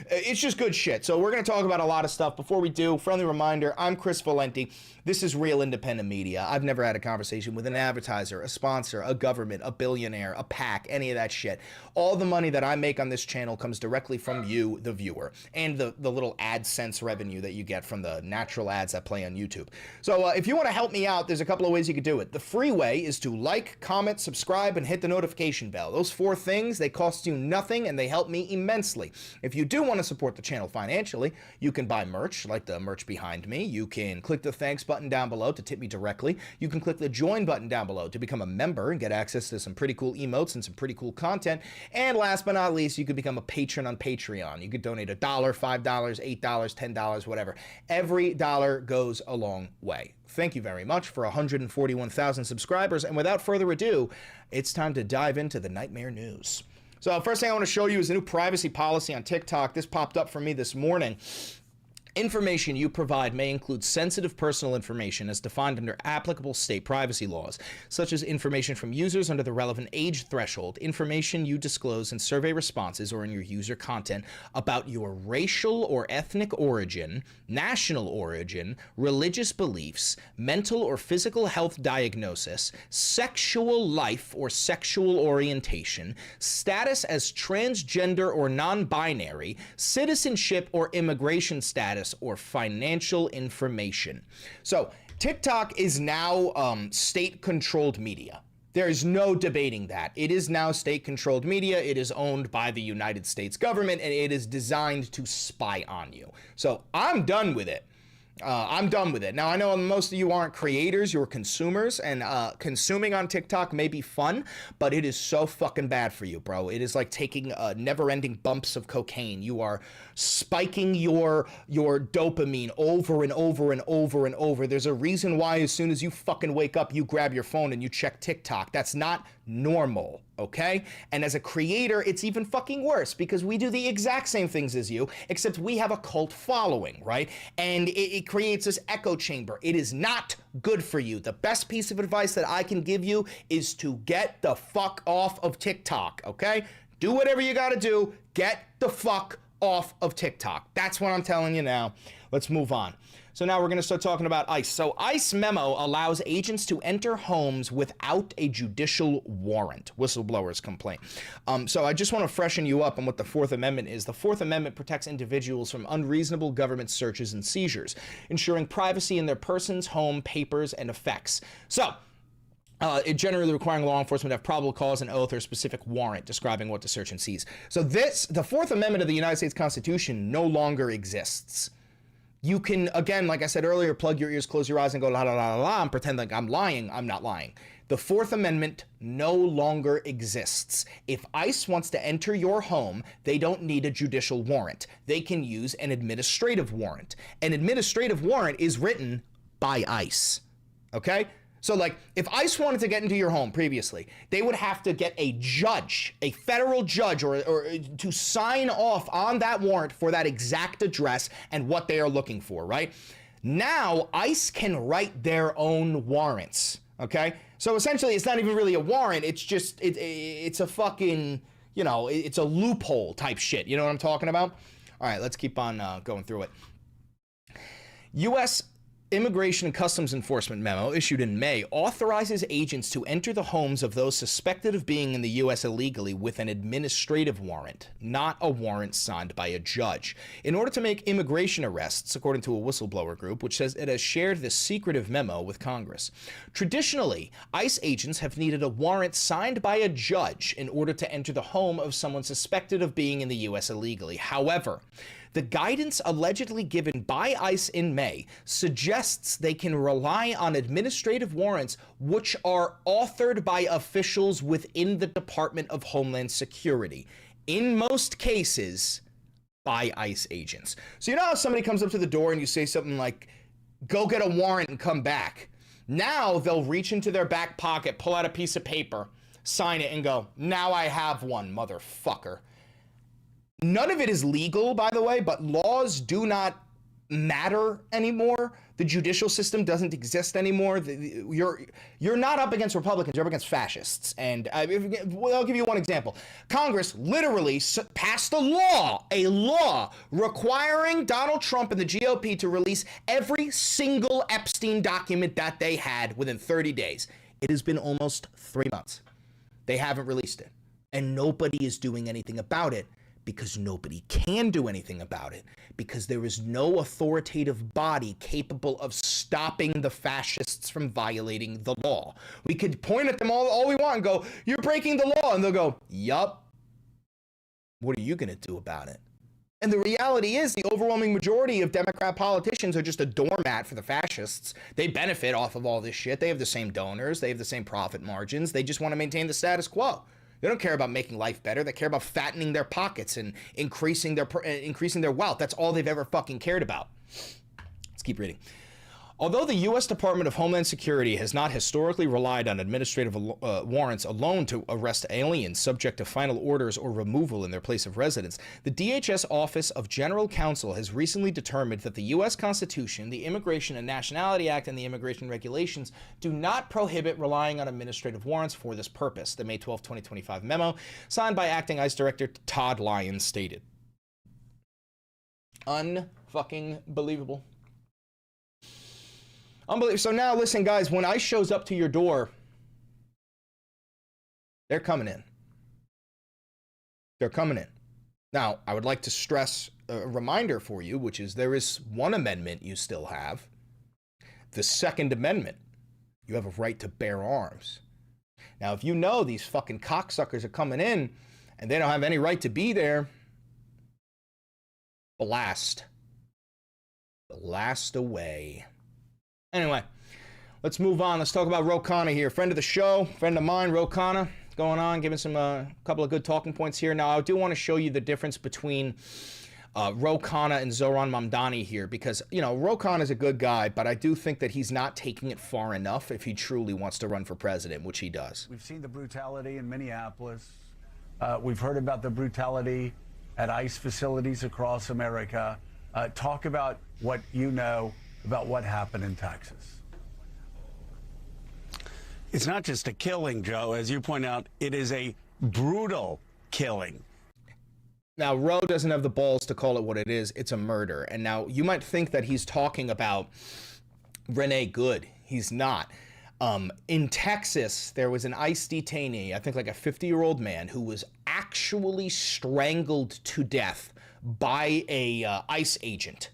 It's just good shit. So we're going to talk about a lot of stuff. Before we do, friendly reminder, I'm Chris Valenti. This is Real Independent Media. I've never had a conversation with an advertiser, a sponsor, a government, a billionaire, a PAC, any of that shit. All the money that I make on this channel comes directly from you, the viewer, and the little AdSense revenue that you get from the natural ads that play on YouTube. So if you want to help me out, there's a couple of ways you could do it. The free way is to like, comment, subscribe, and hit the notification bell. Those 4 things, they cost you nothing and they help me immensely. If you do want to support the channel financially, you can buy merch, like the merch behind me. You can click the thanks button down below to tip me directly. You can click the join button down below to become a member and get access to some pretty cool emotes and some pretty cool content. And last but not least, you could become a patron on Patreon. You could donate $1, $5, $8, $10, whatever. Every dollar goes a long way. Thank you very much for 141,000 subscribers. And without further ado, it's time to dive into the nightmare news. So first thing I want to show you is a new privacy policy on TikTok. This popped up for me this morning. Information you provide may include sensitive personal information as defined under applicable state privacy laws, such as information from users under the relevant age threshold, information you disclose in survey responses or in your user content about your racial or ethnic origin, national origin, religious beliefs, mental or physical health diagnosis, sexual life or sexual orientation, status as transgender or non-binary, citizenship or immigration status, or financial information. So TikTok is now state-controlled media. There is no debating that. It is now state-controlled media. It is owned by the United States government, and it is designed to spy on you. So I'm done with it. I'm done with it. Now, I know most of you aren't creators, you're consumers, and consuming on TikTok may be fun, but it is so fucking bad for you, bro. It is like taking never-ending bumps of cocaine. You are spiking your dopamine over and over and over and over. There's a reason why as soon as you fucking wake up, you grab your phone and you check TikTok. That's not normal, okay? And as a creator, it's even fucking worse because we do the exact same things as you, except we have a cult following, right? And it creates this echo chamber. It is not good for you. The best piece of advice that I can give you is to get the fuck off of TikTok, okay? Do whatever you gotta do. Get the fuck off of TikTok. That's what I'm telling you now. Let's move on. So now we're going to start talking about ICE. So ICE memo allows agents to enter homes without a judicial warrant. Whistleblowers complaint. So I just want to freshen you up on what the Fourth Amendment is. The Fourth Amendment protects individuals from unreasonable government searches and seizures, ensuring privacy in their persons, home, papers, and effects. So it generally requiring law enforcement to have probable cause, an oath, or a specific warrant describing what to search and seize. So the Fourth Amendment of the United States Constitution no longer exists. You can, again, like I said earlier, plug your ears, close your eyes, and go la la la la la and pretend like I'm lying. I'm not lying. The Fourth Amendment no longer exists. If ICE wants to enter your home, they don't need a judicial warrant. They can use an administrative warrant. An administrative warrant is written by ICE. Okay? So, like, if ICE wanted to get into your home previously, they would have to get a judge, a federal judge, or to sign off on that warrant for that exact address and what they are looking for, right? Now, ICE can write their own warrants, okay? So, essentially, it's not even really a warrant. It's just, it's a fucking, you know, it's a loophole type shit. You know what I'm talking about? All right, let's keep on going through it. U.S. Immigration and Customs Enforcement memo issued in May authorizes agents to enter the homes of those suspected of being in the U.S. illegally with an administrative warrant, not a warrant signed by a judge, in order to make immigration arrests, according to a whistleblower group, which says it has shared this secretive memo with Congress. Traditionally, ICE agents have needed a warrant signed by a judge in order to enter the home of someone suspected of being in the U.S. illegally. However, the guidance allegedly given by ICE in May suggests they can rely on administrative warrants which are authored by officials within the Department of Homeland Security, in most cases by ICE agents. So you know how somebody comes up to the door and you say something like, go get a warrant and come back. Now they'll reach into their back pocket, pull out a piece of paper, sign it, and go, now I have one, motherfucker. None of it is legal, by the way, but laws do not matter anymore. The judicial system doesn't exist anymore. You're not up against Republicans, you're up against fascists. And I'll give you one example. Congress literally passed a law requiring Donald Trump and the GOP to release every single Epstein document that they had within 30 days. It has been almost 3 months. They haven't released it. And nobody is doing anything about it. Because nobody can do anything about it, because there is no authoritative body capable of stopping the fascists from violating the law. We could point at them all we want and go, you're breaking the law, and they'll go, yup. What are you going to do about it? And the reality is the overwhelming majority of Democrat politicians are just a doormat for the fascists. They benefit off of all this shit. They have the same donors. They have the same profit margins. They just want to maintain the status quo. They don't care about making life better. They care about fattening their pockets and increasing their wealth. That's all they've ever fucking cared about. Let's keep reading. Although the U.S. Department of Homeland Security has not historically relied on administrative warrants alone to arrest aliens subject to final orders or removal in their place of residence, the DHS Office of General Counsel has recently determined that the U.S. Constitution, the Immigration and Nationality Act, and the immigration regulations do not prohibit relying on administrative warrants for this purpose, the May 12, 2025 memo signed by Acting ICE Director Todd Lyons stated. Unfucking believable. Unbelievable. So now, listen, guys, when ICE shows up to your door, they're coming in. They're coming in. Now, I would like to stress a reminder for you, which is there is one amendment you still have. The Second Amendment. You have a right to bear arms. Now, if you know these fucking cocksuckers are coming in and they don't have any right to be there, blast. Blast away. Anyway, let's move on. Let's talk about Ro Khanna here. Friend of the show, friend of mine, Ro Khanna, going on, giving some couple of good talking points here. Now, I do want to show you the difference between Ro Khanna and Zohran Mamdani here, because, you know, Ro Khanna is a good guy, but I do think that he's not taking it far enough if he truly wants to run for president, which he does. We've seen the brutality in Minneapolis. We've heard about the brutality at ICE facilities across America. Talk about what you know about what happened in Texas. It's not just a killing, Joe. As you point out, it is a brutal killing. Now, Ro doesn't have the balls to call it what it is. It's a murder. And now you might think that he's talking about Renee Good. He's not. In Texas, there was an ICE detainee, I think like a 50-year-old man, who was actually strangled to death by a ICE agent.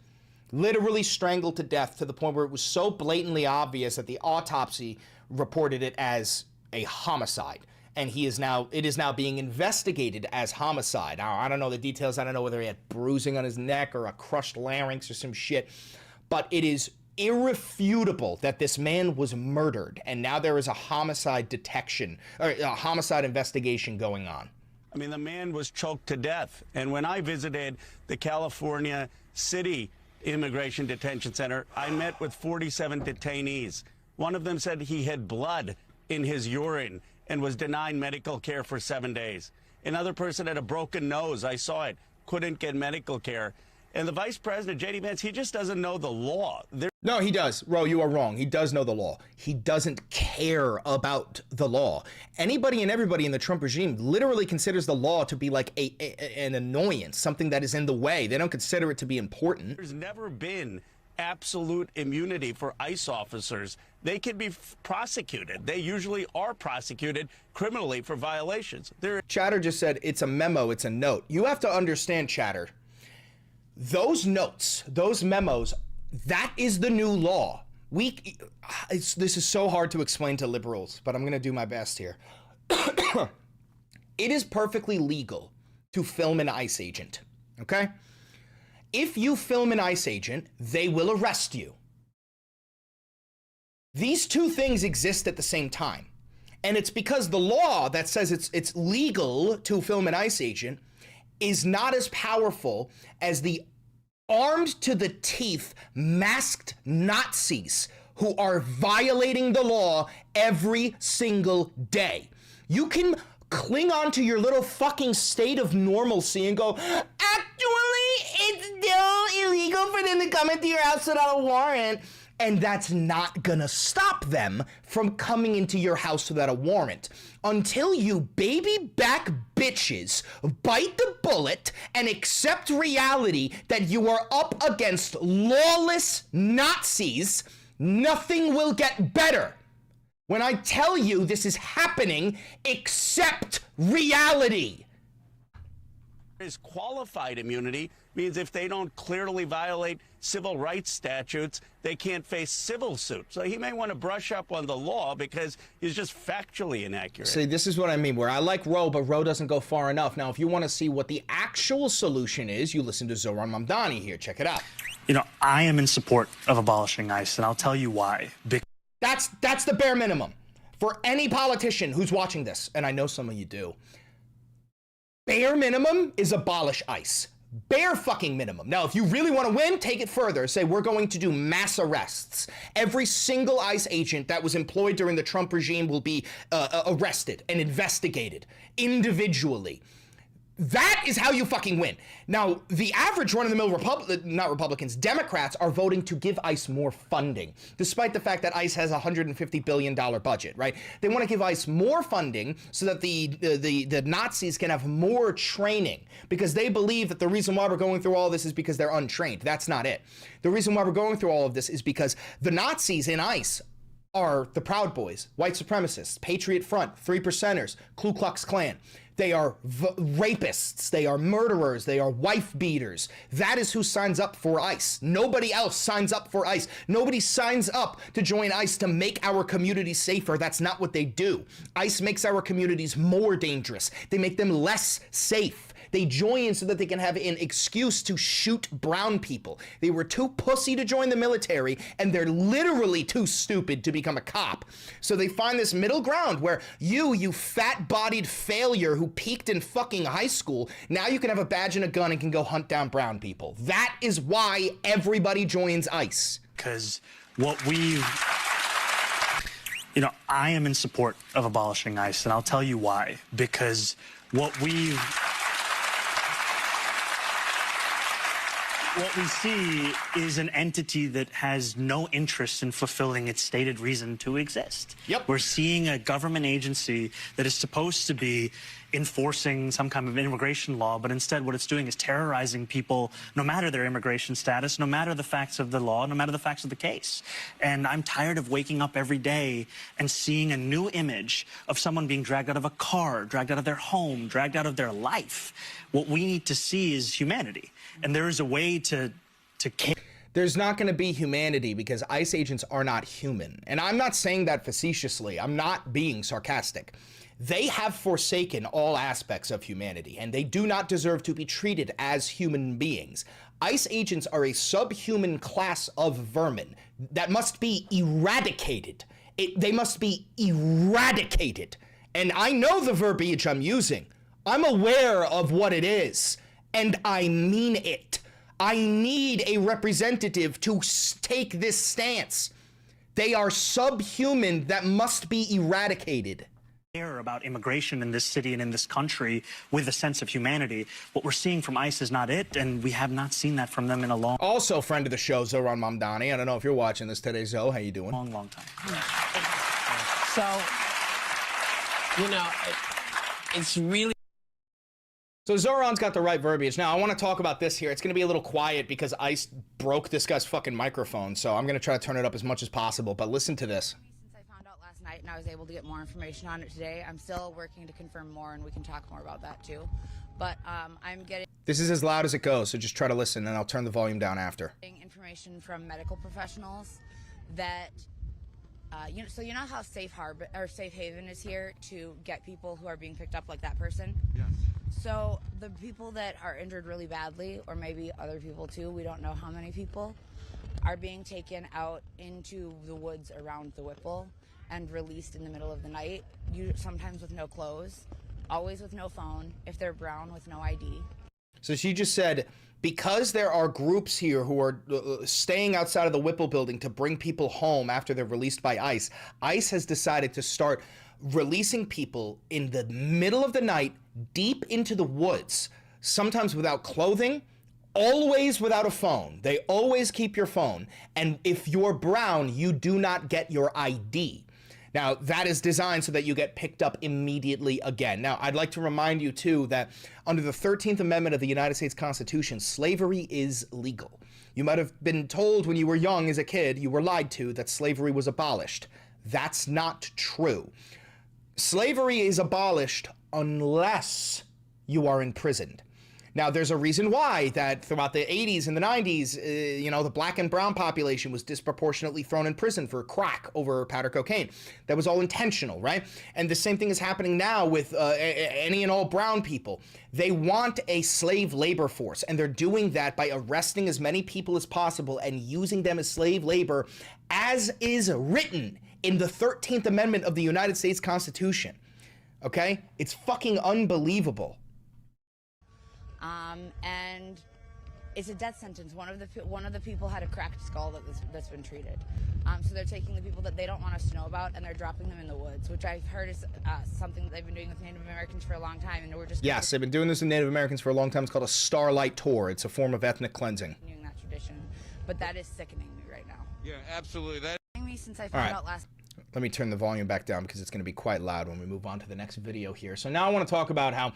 Literally strangled to death, to the point where it was so blatantly obvious that the autopsy reported it as a homicide. And it is now being investigated as homicide. Now, I don't know the details. I don't know whether he had bruising on his neck or a crushed larynx or some shit. But it is irrefutable that this man was murdered. And now there is a homicide detection, or a homicide investigation going on. I mean, the man was choked to death. And when I visited the California City Immigration Detention Center, I met with 47 detainees. One of them said he had blood in his urine and was denied medical care for 7 days. Another person had a broken nose. I saw it. Couldn't get medical care. And the vice president, J.D. Vance, he just doesn't know the law. No, he does. Ro, you are wrong. He does know the law. He doesn't care about the law. Anybody and everybody in the Trump regime literally considers the law to be like an annoyance, something that is in the way. They don't consider it to be important. There's never been absolute immunity for ICE officers. They can be prosecuted. They usually are prosecuted criminally for violations. Chatter just said it's a memo, it's a note. You have to understand, Chatter. Those notes, those memos, that is the new law. This is so hard to explain to liberals, but I'm going to do my best here. It is perfectly legal to film an ICE agent, okay? If you film an ICE agent, they will arrest you. These two things exist at the same time. And it's because the law that says it's legal to film an ICE agent is not as powerful as the armed to the teeth, masked Nazis who are violating the law every single day. You can cling on to your little fucking state of normalcy and go, actually, it's still illegal for them to come into your house without a warrant. And that's not gonna stop them from coming into your house without a warrant until you baby back bitches bite the bullet and accept reality that you are up against lawless Nazis. Nothing will get better. When I tell you this is happening, accept reality. Is qualified immunity means if they don't clearly violate civil rights statutes, they can't face civil suit. So he may want to brush up on the law because he's just factually inaccurate. See, this is what I mean, where I like Ro, but Ro doesn't go far enough. Now, if you want to see what the actual solution is, you listen to Zohran Mamdani here. Check it out. You know, I am in support of abolishing ICE, and I'll tell you why. That's the bare minimum for any politician who's watching this, and I know some of you do. Bare minimum is abolish ICE. Bare fucking minimum. Now, if you really want to win, take it further. Say we're going to do mass arrests. Every single ICE agent that was employed during the Trump regime will be arrested and investigated individually. That is how you fucking win. Now, the average run-of-the-mill Democrats are voting to give ICE more funding, despite the fact that ICE has a $150 billion budget, right? They want to give ICE more funding so that the Nazis can have more training, because they believe that the reason why we're going through all this is because they're untrained. That's not it. The reason why we're going through all of this is because the Nazis in ICE are the Proud Boys, white supremacists, Patriot Front, 3%ers, Ku Klux Klan. They are rapists, they are murderers, they are wife beaters. That is who signs up for ICE. Nobody else signs up for ICE. Nobody signs up to join ICE to make our communities safer. That's not what they do. ICE makes our communities more dangerous. They make them less safe. They join so that they can have an excuse to shoot brown people. They were too pussy to join the military, and they're literally too stupid to become a cop. So they find this middle ground where you fat-bodied failure who peaked in fucking high school, now you can have a badge and a gun and can go hunt down brown people. That is why everybody joins ICE. Because what we've... You know, I am in support of abolishing ICE, and I'll tell you why. Because what we see is an entity that has no interest in fulfilling its stated reason to exist. Yep. We're seeing a government agency that is supposed to be enforcing some kind of immigration law, but instead what it's doing is terrorizing people, no matter their immigration status, no matter the facts of the law, no matter the facts of the case. And I'm tired of waking up every day and seeing a new image of someone being dragged out of a car, dragged out of their home, dragged out of their life. What we need to see is humanity. And there is a way to There's not going to be humanity because ICE agents are not human. And I'm not saying that facetiously. I'm not being sarcastic. They have forsaken all aspects of humanity, and they do not deserve to be treated as human beings. ICE agents are a subhuman class of vermin that must be eradicated. They must be eradicated. And I know the verbiage I'm using. I'm aware of what it is, and I mean it. I need a representative to take this stance. They are subhuman that must be eradicated. About immigration in this city and in this country with a sense of humanity. What we're seeing from ICE is not it, and we have not seen that from them in a long... Also, friend of the show, Zohran Mamdani. I don't know if you're watching this today, Zoe. How you doing? Long time. So, you know, it's really... So Zohran's got the right verbiage. Now, I want to talk about this here. It's going to be a little quiet because ICE broke this guy's fucking microphone, so I'm going to try to turn it up as much as possible, but listen to this. Night, and I was able to get more information on it today. I'm still working to confirm more, and we can talk more about that too. But I'm getting... This is as loud as it goes, so just try to listen, and I'll turn the volume down after. Information from medical professionals that, so you know how Safe Harbor or Safe Haven is here to get people who are being picked up, like that person. Yes. So the people that are injured really badly, or maybe other people too, we don't know how many people, are being taken out into the woods around the Whipple and released in the middle of the night, sometimes with no clothes, always with no phone, if they're brown, with no ID. So she just said, because there are groups here who are staying outside of the Whipple building to bring people home after they're released by ICE, ICE has decided to start releasing people in the middle of the night, deep into the woods, sometimes without clothing, always without a phone. They always keep your phone. And if you're brown, you do not get your ID. Now, that is designed so that you get picked up immediately again. Now, I'd like to remind you, too, that under the 13th Amendment of the United States Constitution, slavery is legal. You might have been told when you were young as a kid, you were lied to, that slavery was abolished. That's not true. Slavery is abolished unless you are imprisoned. Now, there's a reason why that throughout the 80s and the 90s, the black and brown population was disproportionately thrown in prison for crack over powder cocaine. That was all intentional, right? And the same thing is happening now with any and all brown people. They want a slave labor force, and they're doing that by arresting as many people as possible and using them as slave labor, as is written in the 13th Amendment of the United States Constitution. Okay? It's fucking unbelievable. And it's a death sentence. One of the people had a cracked skull that's been treated. So they're taking the people that they don't want us to know about, and they're dropping them in the woods, which I've heard is something that they've been doing with Native Americans for a long time, and we're just... Yes, they've been doing this with Native Americans for a long time. It's called a starlight tour. It's a form of ethnic cleansing. ...that tradition, but that is sickening me right now. Yeah, absolutely. That... ...me since I found out last... Let me turn the volume back down because it's going to be quite loud when we move on to the next video here. So now I want to talk about how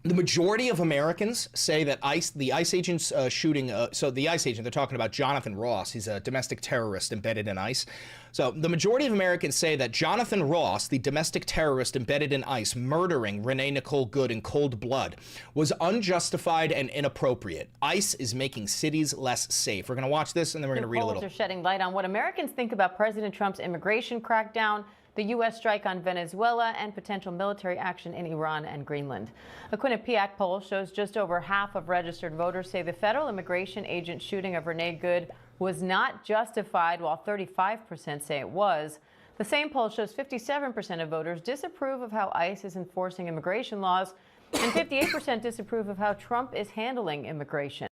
the majority of Americans say that the ICE agents shooting, so the ICE agent, they're talking about Jonathan Ross. He's a domestic terrorist embedded in ICE. So the majority of Americans say that Jonathan Ross, the domestic terrorist embedded in ICE, murdering Renee Nicole Good in cold blood, was unjustified and inappropriate. ICE is making cities less safe. We're going to watch this and then we're going to read a little. Polls are shedding light on what Americans think about President Trump's immigration crackdown. the U.S. strike on Venezuela, and potential military action in Iran and Greenland. A Quinnipiac poll shows just over half of registered voters say the federal immigration agent shooting of Renee Good was not justified, while 35% say it was. The same poll shows 57% of voters disapprove of how ICE is enforcing immigration laws, and 58% disapprove of how Trump is handling immigration.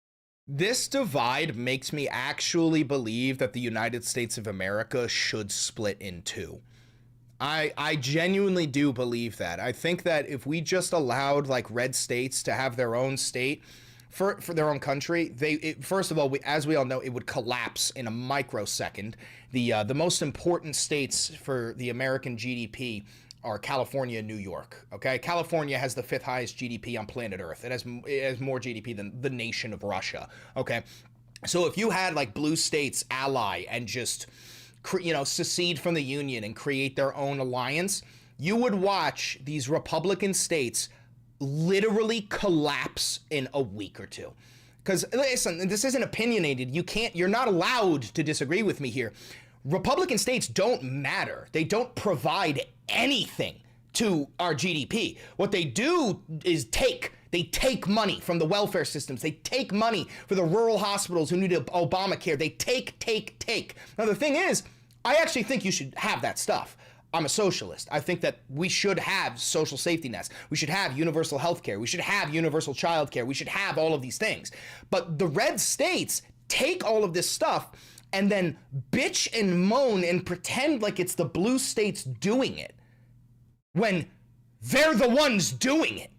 This divide makes me actually believe that the United States of America should split in two. I genuinely do believe that. I think that if we just allowed like red states to have their own state for their own country, first of all, as we all know, it would collapse in a microsecond. The most important states for the American GDP are California and New York. Okay, California has the 5th highest GDP on planet Earth. It has more GDP than the nation of Russia. Okay, so if you had like blue states ally and just secede from the union and create their own alliance, you would watch these Republican states literally collapse in a week or two. Because listen, this isn't opinionated. You're not allowed to disagree with me here. Republican states don't matter. They don't provide anything to our GDP. What they do is they take money from the welfare systems. They take money for the rural hospitals who need Obamacare. They take. Now, the thing is, I actually think you should have that stuff. I'm a socialist. I think that we should have social safety nets. We should have universal health care. We should have universal child care. We should have all of these things. But the red states take all of this stuff and then bitch and moan and pretend like it's the blue states doing it when they're the ones doing it.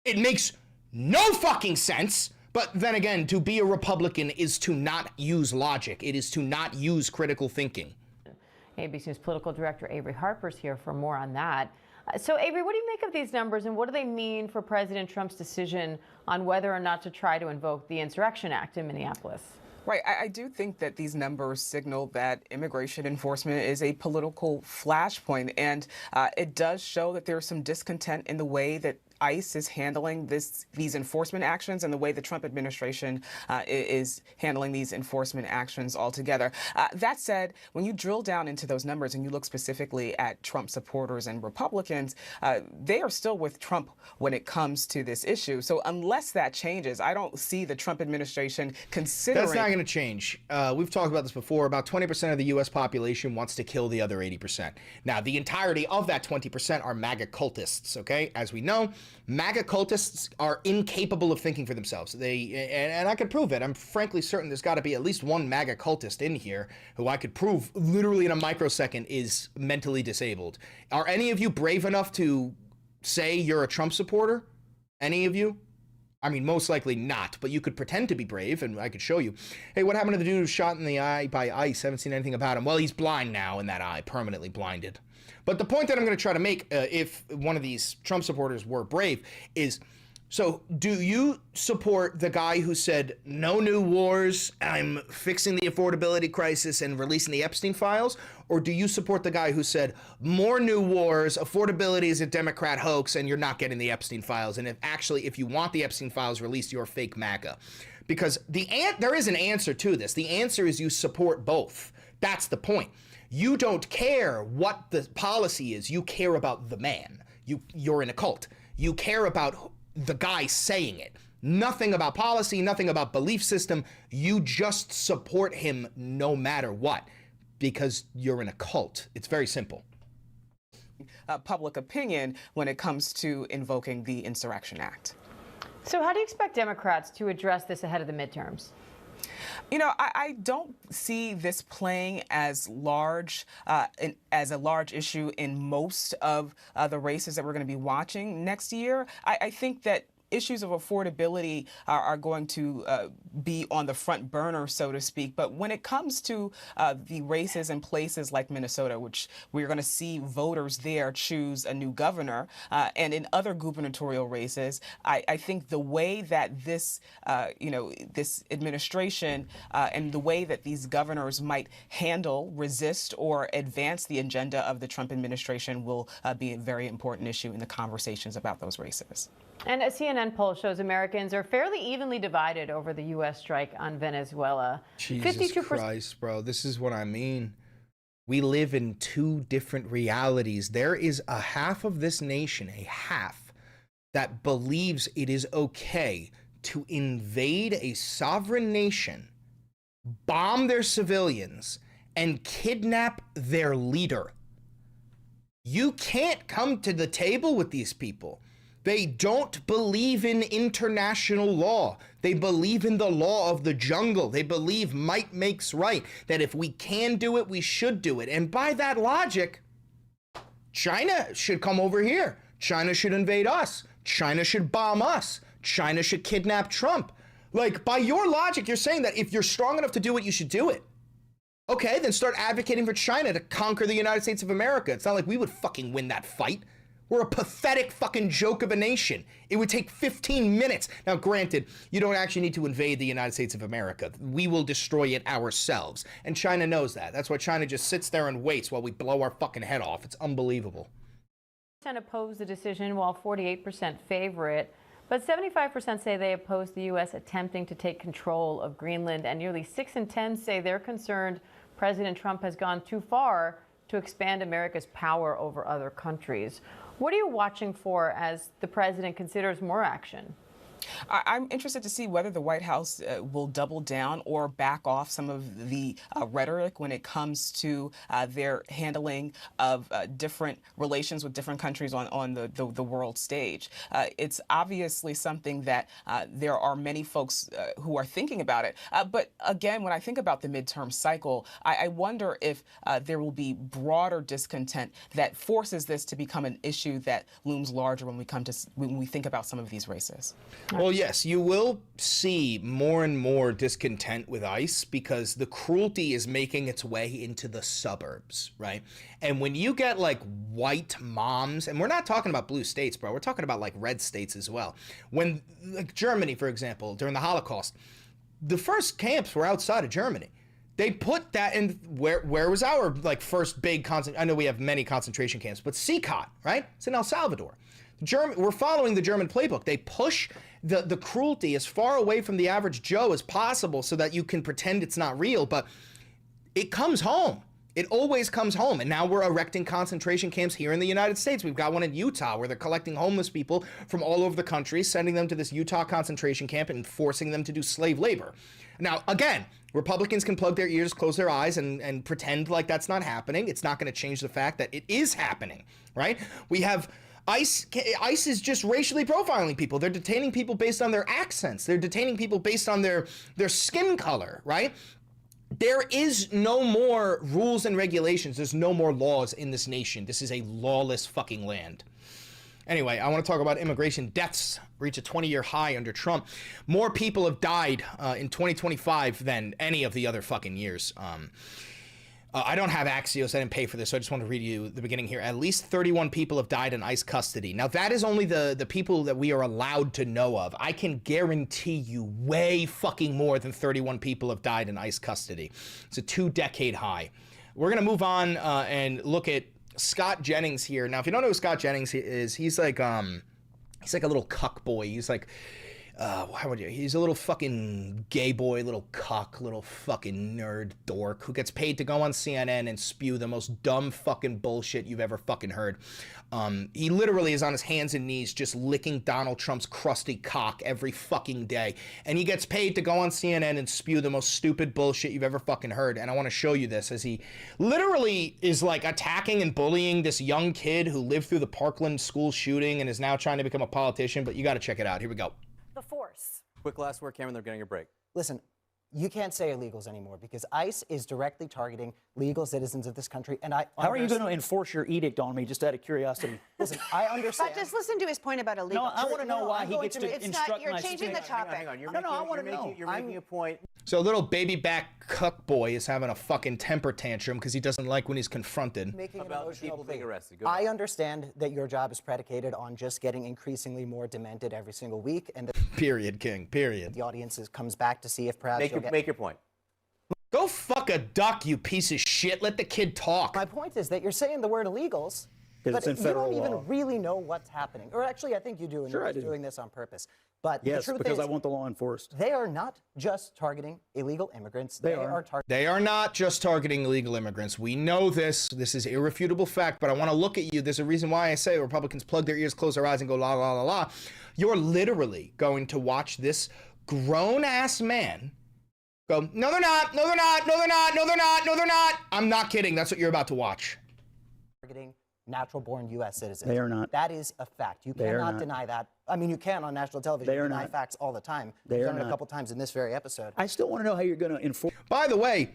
It makes no fucking sense. But then again, to be a Republican is to not use logic. It is to not use critical thinking. ABC News political director Avery Harper's here for more on that. So, Avery, what do you make of these numbers, and what do they mean for President Trump's decision on whether or not to try to invoke the Insurrection Act in Minneapolis? Right. I do think that these numbers signal that immigration enforcement is a political flashpoint, and it does show that there's some discontent in the way that ICE is handling these enforcement actions and the way the Trump administration is handling these enforcement actions altogether. That said, when you drill down into those numbers and you look specifically at Trump supporters and Republicans, they are still with Trump when it comes to this issue. So unless that changes, I don't see the Trump administration considering... That's not going to change. We've talked about this before. About 20% of the U.S. population wants to kill the other 80%. Now, the entirety of that 20% are MAGA cultists, okay? As we know, MAGA cultists are incapable of thinking for themselves. And I could prove it. I'm frankly certain there's got to be at least one MAGA cultist in here who I could prove literally in a microsecond is mentally disabled. Are any of you brave enough to say you're a Trump supporter? Any of you? I mean, most likely not, but you could pretend to be brave, and I could show you. Hey, what happened to the dude who was shot in the eye by ICE? Haven't seen anything about him. Well, he's blind now in that eye, permanently blinded. But the point that I'm going to try to make, if one of these Trump supporters were brave, is, so do you support the guy who said, no new wars, I'm fixing the affordability crisis and releasing the Epstein files? Or do you support the guy who said, more new wars, affordability is a Democrat hoax, and you're not getting the Epstein files? And if you want the Epstein files released, you're fake MAGA. Because there is an answer to this. The answer is you support both. That's the point. You don't care what the policy is. You care about the man. You're in a cult. You care about the guy saying it. Nothing about policy, nothing about belief system. You just support him no matter what because you're in a cult. It's very simple. Public opinion when it comes to invoking the Insurrection Act. So how do you expect Democrats to address this ahead of the midterms? You know, I don't see this playing as large as a large issue in most of the races that we're going to be watching next year. I think that issues of affordability are going to be on the front burner, so to speak. But when it comes to the races in places like Minnesota, which we're going to see voters there choose a new governor, and in other gubernatorial races, I think the way that this, this administration and the way that these governors might handle, resist, or advance the agenda of the Trump administration will be a very important issue in the conversations about those races. And a CNN poll shows Americans are fairly evenly divided over the U.S. strike on Venezuela. Jesus Christ, bro. This is what I mean. We live in two different realities. There is a half of this nation, a half, that believes it is okay to invade a sovereign nation, bomb their civilians, and kidnap their leader. You can't come to the table with these people. They don't believe in international law. They believe in the law of the jungle. They believe might makes right, that if we can do it, we should do it. And by that logic, China should come over here. China should invade us. China should bomb us. China should kidnap Trump. Like, by your logic, you're saying that if you're strong enough to do it, you should do it. Okay, then start advocating for China to conquer the United States of America. It's not like we would fucking win that fight. We're a pathetic fucking joke of a nation. It would take 15 minutes. Now, granted, you don't actually need to invade the United States of America. We will destroy it ourselves. And China knows that. That's why China just sits there and waits while we blow our fucking head off. It's unbelievable. Oppose the decision while 48% favor it. But 75% say they oppose the U.S. attempting to take control of Greenland. And nearly 6 in 10 say they're concerned President Trump has gone too far to expand America's power over other countries. What are you watching for as the president considers more action? I'm interested to see whether the White House will double down or back off some of the rhetoric when it comes to their handling of different relations with different countries on the world stage. It's obviously something that there are many folks who are thinking about it. But again, when I think about the midterm cycle, I wonder if there will be broader discontent that forces this to become an issue that looms larger when we think about some of these races. Well, yes, you will see more and more discontent with ICE because the cruelty is making its way into the suburbs, right? And when you get like white moms, and we're not talking about blue states, bro, we're talking about like red states as well. When, like Germany, for example, during the Holocaust, the first camps were outside of Germany. They put that in, where was our like first big I know we have many concentration camps, but CCOT, right? It's in El Salvador. We're following the German playbook. They push the cruelty as far away from the average Joe as possible so that you can pretend it's not real, but it comes home. It always comes home. And now we're erecting concentration camps here in the United States. We've got one in Utah where they're collecting homeless people from all over the country, sending them to this Utah concentration camp and forcing them to do slave labor. Now, again, Republicans can plug their ears, close their eyes, and pretend like that's not happening. It's not going to change the fact that it is happening, right? We have ICE is just racially profiling people. They're detaining people based on their accents. They're detaining people based on their skin color, right? There is no more rules and regulations. There's no more laws in this nation. This is a lawless fucking land. Anyway, I want to talk about immigration deaths reach a 20-year high under Trump. More people have died in 2025 than any of the other fucking years. I don't have Axios. I didn't pay for this, so I just want to read you the beginning here. At least 31 people have died in ICE custody. Now, that is only the people that we are allowed to know of. I can guarantee you way fucking more than 31 people have died in ICE custody. It's a 2-decade high. We're going to move on and look at Scott Jennings here. Now, if you don't know who Scott Jennings is, he's like a little cuck boy. He's like, he's a little fucking gay boy, little cuck, little fucking nerd dork who gets paid to go on CNN and spew the most dumb fucking bullshit you've ever fucking heard. He literally is on his hands and knees just licking Donald Trump's crusty cock every fucking day. And he gets paid to go on CNN and spew the most stupid bullshit you've ever fucking heard. And I want to show you this as he literally is like attacking and bullying this young kid who lived through the Parkland school shooting and is now trying to become a politician. But you got to check it out. Here we go. The force. Quick last word, Cameron, they're getting a break. Listen, you can't say illegals anymore because ICE is directly targeting legal citizens of this country. And How are you going to enforce your edict on me, just out of curiosity? Listen, I understand. But just listen to his point about illegal. No, I want to know why he gets to instruct You're my changing speech. the topic. Hang on. I want to know. You're making a point. So little baby back cuck boy is having a fucking temper tantrum because he doesn't like when he's confronted. Making an About emotional people being plea. arrested. Go I ahead. understand that your job is predicated on just getting increasingly more demented every single week, and that Period, King. Period. the audience comes back to see if perhaps you'll get... Make your point. Go fuck a duck, you piece of shit. Let the kid talk. My point is that you're saying the word illegals, because it's in federal you don't law. even really know what's happening. Or actually, I think you do, and Sure, you're I do. doing this on purpose. But Yes, the truth because is, I want the law enforced. they are not just targeting illegal immigrants. They are. They are not just targeting illegal immigrants. We know this. This is irrefutable fact, but I want to look at you. There's a reason why I say Republicans plug their ears, close their eyes, and go la, la, la, la. You're literally going to watch this grown-ass man go, no, they're not, no, they're not, no, they're not, no, they're not, no, they're not. I'm not kidding. That's what you're about to watch. Targeting natural-born U.S. citizens. They are not. That is a fact. You They are cannot not. deny that. I mean, you can on national television. They are deny not. facts all the time. They You've are done it a not. couple times in this very episode. I still want to know how you're going to enforce. By the way,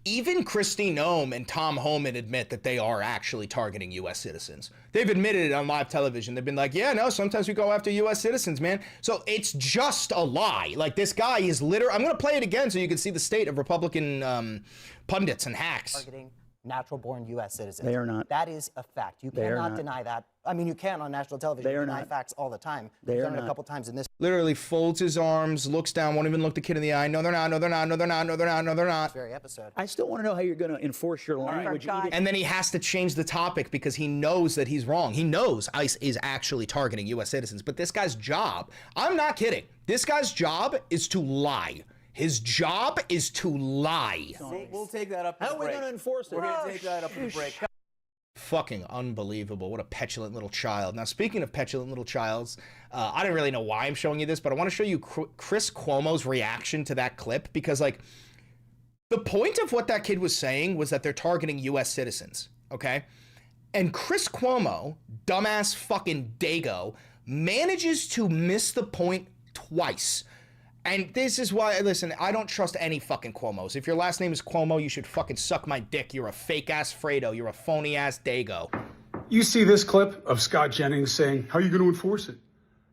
even Kristi Noem and Tom Homan admit that they are actually targeting U.S. citizens. They've admitted it on live television. They've been like, yeah, no, sometimes we go after U.S. citizens, man. So it's just a lie. Like, this guy is literally... I'm going to play it again so you can see the state of Republican pundits and hacks. Targeting natural-born U.S. citizens. They are not. That is a fact. You They are cannot not. deny that. I mean, you can on national television. They are deny not. facts all the time. They You've are done it a not. couple times in this Literally folds his arms, looks down, won't even look the kid in the eye. No, they're not, no, they're not, no, they're not, no, they're not, no, they're not. very episode. I still want to know how you're going to enforce your language. And then he has to change the topic because he knows that he's wrong. He knows ICE is actually targeting U.S. citizens. But this guy's job, I'm not kidding, this guy's job is to lie. His job is to lie. We'll take that up at How the are we break. going to enforce it? We're going to take that up at the break. Fucking unbelievable. What a petulant little child. Now, speaking of petulant little childs, I didn't really know why I'm showing you this, but I want to show you Chris Cuomo's reaction to that clip because, like, the point of what that kid was saying was that they're targeting U.S. citizens, okay? And Chris Cuomo, dumbass fucking Dago, manages to miss the point twice. And this is why, listen, I don't trust any fucking Cuomos. If your last name is Cuomo, you should fucking suck my dick. You're a fake-ass Fredo. You're a phony-ass Dago. You see this clip of Scott Jennings saying, how are you going to enforce it?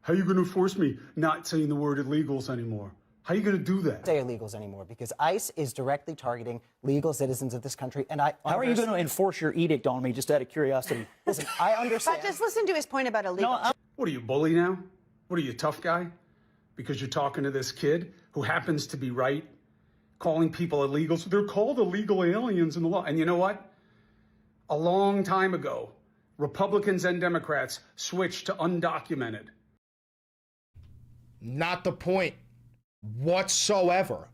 How are you going to enforce me not saying the word illegals anymore? How are you going to do that? Say illegals anymore because ICE is directly targeting legal citizens of this country. And How are you going to enforce your edict on me, just out of curiosity? Listen, I understand. But just listen to his point about illegal. What are you, bully now? What are you, tough guy? Because you're talking to this kid who happens to be right, calling people illegals. They're called illegal aliens in the law. And you know what? A long time ago, Republicans and Democrats switched to undocumented. Not the point whatsoever.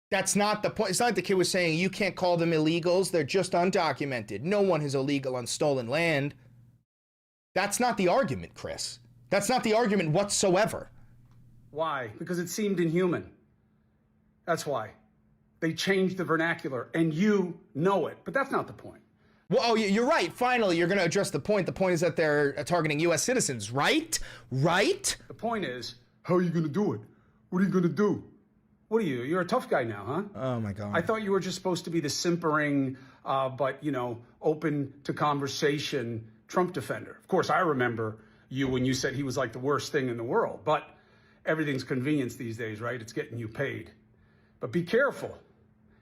That's not the point. It's not like the kid was saying you can't call them illegals. They're just undocumented. No one is illegal on stolen land. That's not the argument, Chris. That's not the argument whatsoever. Why? Because it seemed inhuman. That's why. They changed the vernacular, and you know it. But that's not the point. Well, oh, you're right. Finally, you're going to address the point. The point is that they're targeting U.S. citizens, right? Right? The point is, how are you going to do it? What are you going to do? What are you? You're a tough guy now, huh? Oh, my God. I thought you were just supposed to be the simpering, but, you know, open to conversation Trump defender. Of course, I remember you when you said he was like the worst thing in the world. But everything's convenience these days, right? It's getting you paid. But be careful.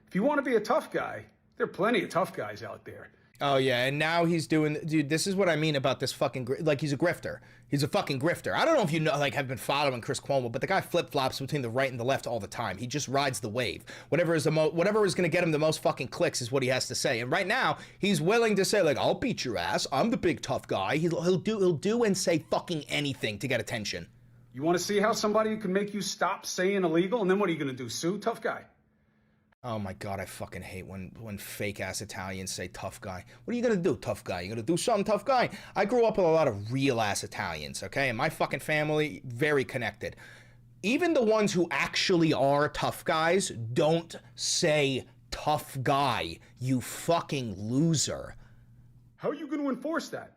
If you want to be a tough guy, there are plenty of tough guys out there. Oh, yeah, and now he's doing... Dude, this is what I mean about this fucking... Like, he's a grifter. He's a fucking grifter. I don't know if you know, like, have been following Chris Cuomo, but the guy flip-flops between the right and the left all the time. He just rides the wave. Whatever is going to get him the most fucking clicks is what he has to say. And right now, he's willing to say, like, I'll beat your ass. I'm the big tough guy. He'll do and say fucking anything to get attention. You want to see how somebody can make you stop saying illegal? And then what are you going to do, sue? Tough guy. Oh my God, I fucking hate when fake-ass Italians say tough guy. What are you gonna do, tough guy? You gonna do something, tough guy? I grew up with a lot of real-ass Italians, okay? And my fucking family, very connected. Even the ones who actually are tough guys don't say tough guy, you fucking loser. How are you going to enforce that?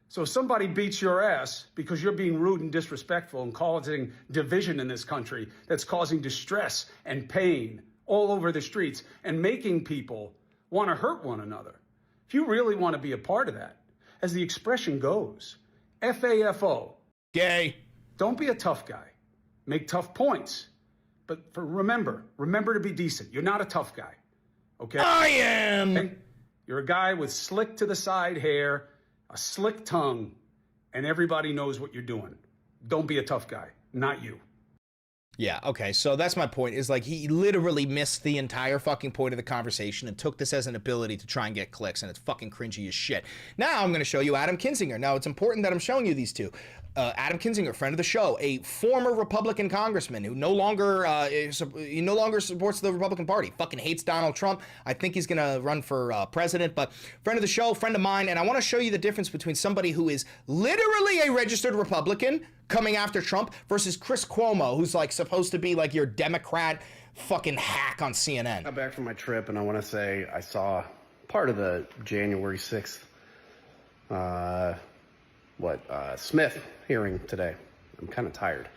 So if somebody beats your ass because you're being rude and disrespectful and causing division in this country that's causing distress and pain all over the streets and making people want to hurt one another. If you really want to be a part of that, as the expression goes, FAFO. Gay. Don't be a tough guy. Make tough points. But remember to be decent. You're not a tough guy. Okay? I am. Okay? You're a guy with slick to the side hair, a slick tongue, and everybody knows what you're doing. Don't be a tough guy. Not you. Yeah, okay, so that's my point, is like he literally missed the entire fucking point of the conversation and took this as an ability to try and get clicks, and it's fucking cringy as shit. Now I'm going to show you Adam Kinzinger. Now it's important that I'm showing you these two. Adam Kinzinger, friend of the show, a former Republican congressman who no longer supports the Republican Party. Fucking hates Donald Trump. I think he's gonna run for president, but friend of the show, friend of mine, and I want to show you the difference between somebody who is literally a registered Republican coming after Trump versus Chris Cuomo, who's like supposed to be like your Democrat fucking hack on CNN. I'm back from my trip, and I want to say I saw part of the January 6th Smith hearing today. I'm kind of tired.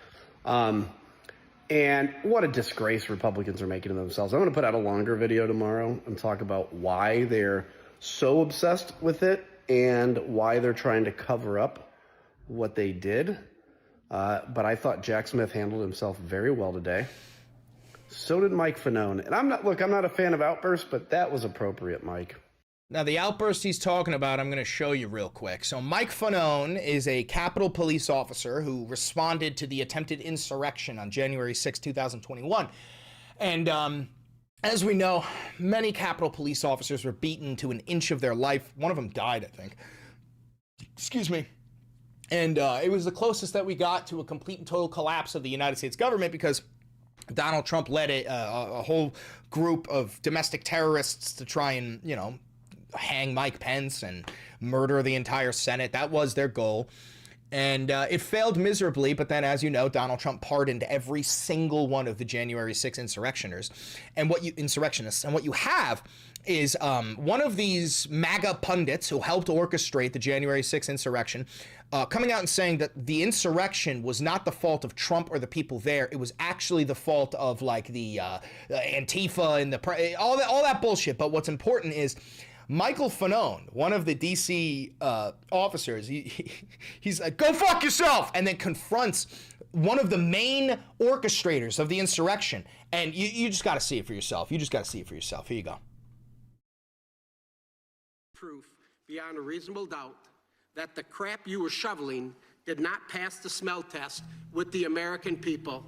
And what a disgrace Republicans are making of themselves. I'm going to put out a longer video tomorrow and talk about why they're so obsessed with it and why they're trying to cover up what they did. But I thought Jack Smith handled himself very well today. So did Mike Fanone. And I'm not a fan of outbursts, but that was appropriate, Mike. Now, the outburst he's talking about, I'm going to show you real quick. So Mike Fanone is a Capitol Police officer who responded to the attempted insurrection on January 6, 2021. And as we know, many Capitol Police officers were beaten to an inch of their life. One of them died, I think. Excuse me. And it was the closest that we got to a complete and total collapse of the United States government because Donald Trump led a whole group of domestic terrorists to try and, hang Mike Pence and murder the entire Senate. That was their goal. And it failed miserably, but then, as you know, Donald Trump pardoned every single one of the January 6 insurrectionists. And what you have is one of these MAGA pundits who helped orchestrate the January 6 insurrection coming out and saying that the insurrection was not the fault of Trump or the people there. It was actually the fault of like the Antifa and all that bullshit. But what's important is Michael Fanone, one of the DC officers, he's like, go fuck yourself, and then confronts one of the main orchestrators of the insurrection. And you just got to see it for yourself. You just got to see it for yourself. Here you go. Proof beyond a reasonable doubt that the crap you were shoveling did not pass the smell test with the American people.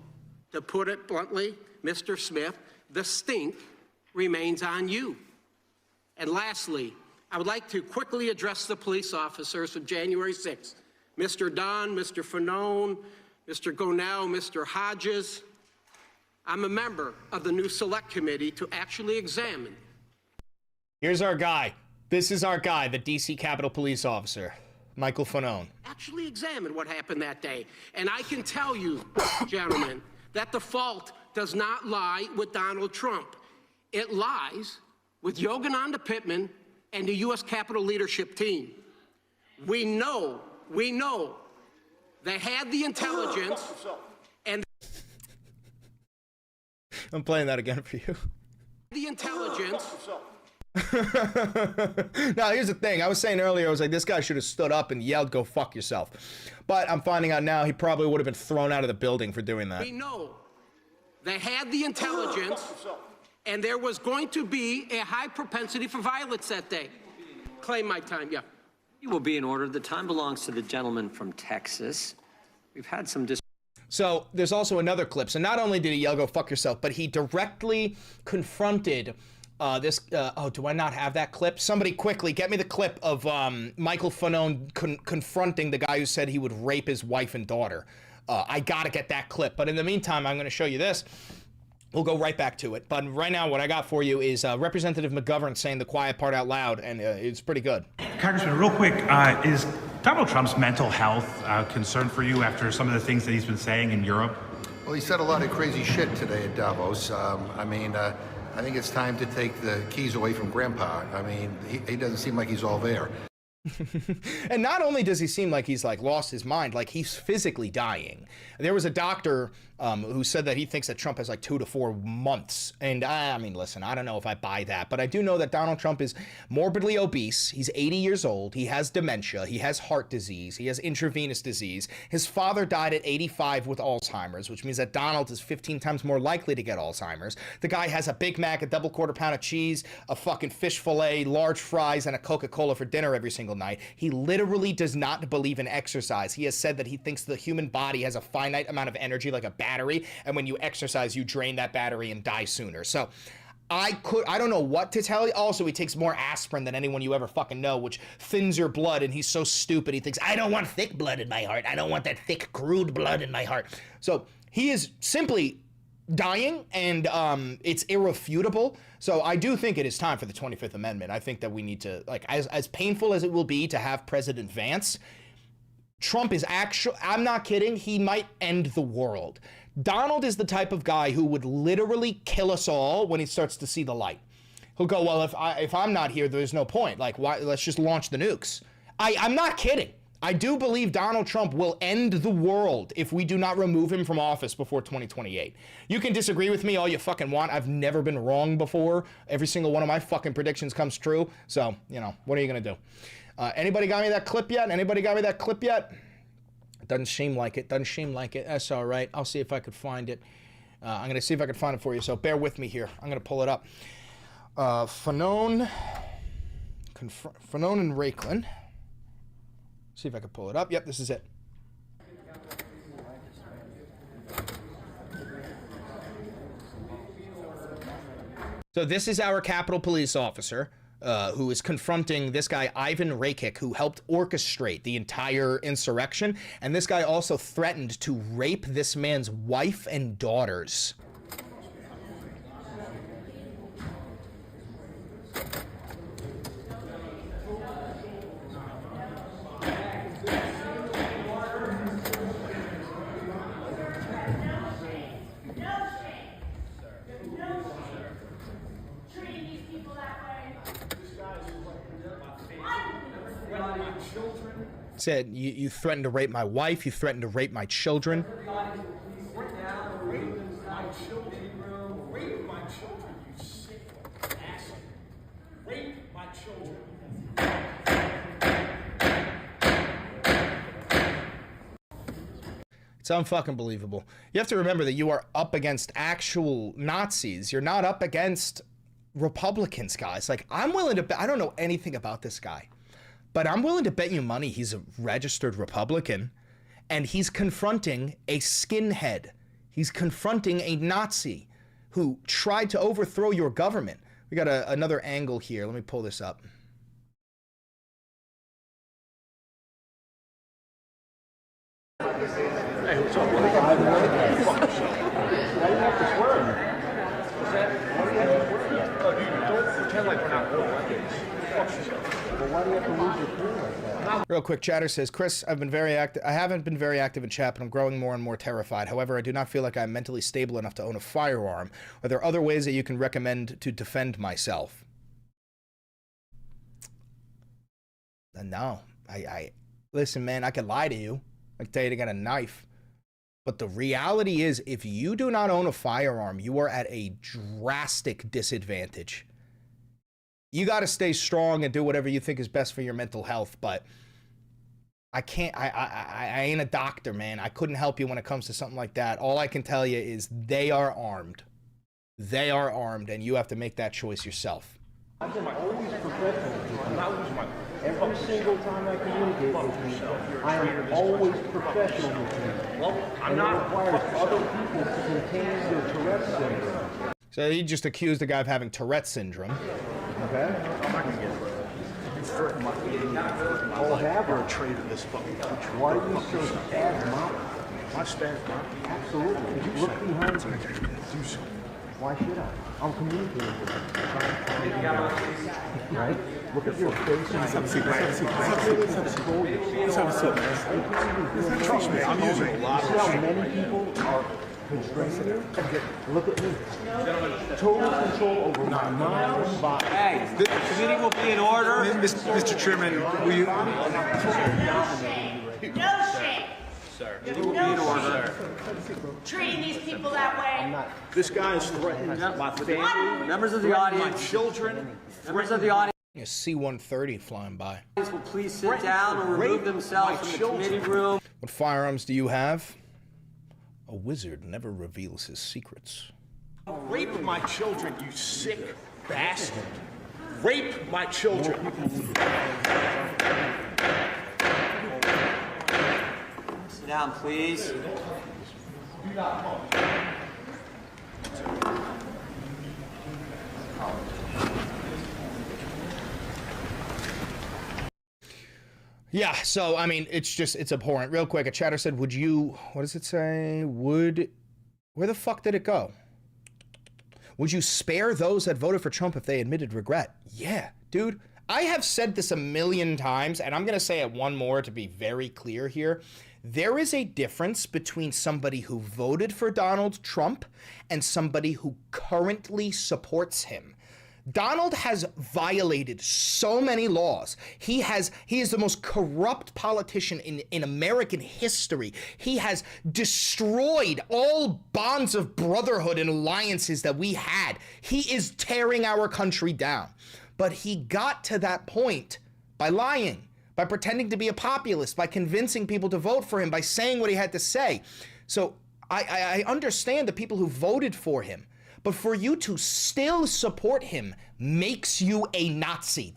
To put it bluntly, Mr. Smith, the stink remains on you. And lastly, I would like to quickly address the police officers of January 6th. Mr. Dunn, Mr. Fanone, Mr. Gonell, Mr. Hodges. I'm a member of the new select committee to actually examine. Here's our guy. This is our guy, the DC Capitol Police officer, Michael Fanone. Actually examine what happened that day. And I can tell you, gentlemen, that the fault does not lie with Donald Trump. It lies with Yogananda Pittman and the U.S. Capitol leadership team. We know they had the intelligence and I'm playing that again for you. The intelligence. Now, here's the thing. I was saying earlier, I was like, this guy should have stood up and yelled, go fuck yourself. But I'm finding out now he probably would have been thrown out of the building for doing that. We know they had the intelligence and there was going to be a high propensity for violence that day. Claim my time, yeah. You will be in order. The time belongs to the gentleman from Texas. We've had some So there's also another clip. So not only did he yell, go fuck yourself, but he directly confronted do I not have that clip? Somebody quickly get me the clip of Michael Fanone confronting the guy who said he would rape his wife and daughter. I gotta get that clip. But in the meantime, I'm gonna show you this. We'll go right back to it. But right now, what I got for you is Representative McGovern saying the quiet part out loud, and it's pretty good. Congressman, real quick, is Donald Trump's mental health a concern for you after some of the things that he's been saying in Europe? Well, he said a lot of crazy shit today at Davos. I think it's time to take the keys away from Grandpa. I mean, he doesn't seem like he's all there. And not only does he seem like he's like lost his mind, like he's physically dying. There was a doctor who said that he thinks that Trump has like 2 to 4 months. And I mean, listen, I don't know if I buy that, but I do know that Donald Trump is morbidly obese. He's 80 years old. He has dementia. He has heart disease. He has intravenous disease. His father died at 85 with Alzheimer's, which means that Donald is 15 times more likely to get Alzheimer's. The guy has a Big Mac, a double quarter pound of cheese, a fucking fish fillet, large fries, and a Coca-Cola for dinner every single single night. He literally does not believe in exercise. He has said that he thinks the human body has a finite amount of energy, like a battery, and when you exercise, you drain that battery and die sooner. So I don't know what to tell you. Also, he takes more aspirin than anyone you ever fucking know, which thins your blood, and he's so stupid. He thinks, I don't want thick blood in my heart. I don't want that thick, crude blood in my heart. So he is simply dying, and it's irrefutable. So I do think it is time for the 25th Amendment. I think that we need to, like, as painful as it will be to have President Vance, Trump is actually, I'm not kidding, he might end the world. Donald is the type of guy who would literally kill us all when he starts to see the light. He'll go, well, if I'm not here, there's no point. Like, why? Let's just launch the nukes. I'm not kidding. I do believe Donald Trump will end the world if we do not remove him from office before 2028. You can disagree with me all you fucking want. I've never been wrong before. Every single one of my fucking predictions comes true. So, you know, what are you going to do? Anybody got me that clip yet? Anybody got me that clip yet? Doesn't seem like it. Doesn't seem like it. That's all right. I'll see if I could find it. I'm going to see if I can find it for you. So bear with me here. I'm going to pull it up. Fanon and Raiklan. See if I can pull it up. Yep, this is it. So this is our Capitol Police officer who is confronting this guy, Ivan Rakic, who helped orchestrate the entire insurrection. And this guy also threatened to rape this man's wife and daughters. Said, you threatened to rape my wife, you threatened to rape my children. It's unfucking believable. You have to remember that you are up against actual Nazis. You're not up against Republicans, guys. Like, I'm willing to bet, I don't know anything about this guy, but I'm willing to bet you money he's a registered Republican, and he's confronting a skinhead. He's confronting a Nazi who tried to overthrow your government. We got another angle here. Let me pull this up. Hey, what's up? Why do you have to swear? Oh, dude, don't pretend like we're not going like this. Well, why do you have to lose your cool like that? Real quick, Chatter says, Chris, I haven't been very active in chat, but I'm growing more and more terrified. However, I do not feel like I'm mentally stable enough to own a firearm. Are there other ways that you can recommend to defend myself? No. Listen, man, I could lie to you. I can tell you to get a knife. But the reality is, if you do not own a firearm, you are at a drastic disadvantage. You got to stay strong and do whatever you think is best for your mental health, but I can't, I ain't a doctor, man. I couldn't help you when it comes to something like that. All I can tell you is they are armed. They are armed, and you have to make that choice yourself. I've been always professional. I'm not losing my every single time I communicate with you, I am always professional with you. Well, I'm not. It requires other people to contain their Tourette's syndrome. So he just accused the guy of having Tourette's syndrome. Okay? I'm not going to get it. You threaten my life. You're a traitor to this fucking country. Why are you so spasmodic? My spasmodic? Absolutely. Look behind me. Do so. Why should I? I'm communicating with you. Right? Look at your face. Let's have a seat, man. Let's have a seat, man. Trust me, I'm using a lot of shit. See how many people are constraining you? Look at me. Total control over my mind and body. Hey, the committee will be in order. Mr. Chairman, will you... No shame. Sir. No order. Treating these people that way. This guy is threatening my family, members of the audience, my children, members of the audience. A C-130 flying by. Will please sit down or remove themselves from the committee room. What firearms do you have? A wizard never reveals his secrets. Rape my children, you sick bastard. rape my children. Sit down, please. Yeah, so, I mean, it's abhorrent. Real quick, a chatter said, would you, what does it say? Where the fuck did it go? Would you spare those that voted for Trump if they admitted regret? Yeah, dude. I have said this a million times, and I'm going to say it one more to be very clear here. There is a difference between somebody who voted for Donald Trump and somebody who currently supports him. Donald has violated so many laws. He is the most corrupt politician in American history. He has destroyed all bonds of brotherhood and alliances that we had. He is tearing our country down. But he got to that point by lying, by pretending to be a populist, by convincing people to vote for him, by saying what he had to say. So I understand the people who voted for him. But for you to still support him makes you a Nazi.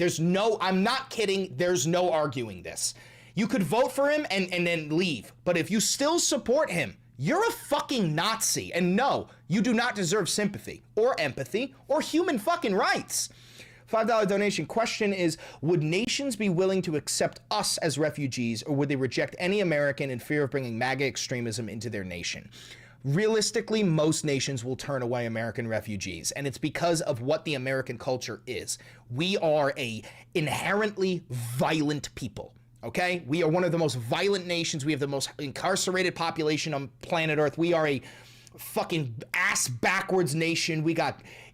I'm not kidding, there's no arguing this. You could vote for him and then leave. But if you still support him, you're a fucking Nazi. And no, you do not deserve sympathy or empathy or human fucking rights. $5 donation. Question is, would nations be willing to accept us as refugees, or would they reject any American in fear of bringing MAGA extremism into their nation? Realistically, most nations will turn away American refugees, and it's because of what the American culture is. We are a inherently violent people, okay? We are one of the most violent nations. We have the most incarcerated population on planet Earth. We are a fucking ass-backwards nation.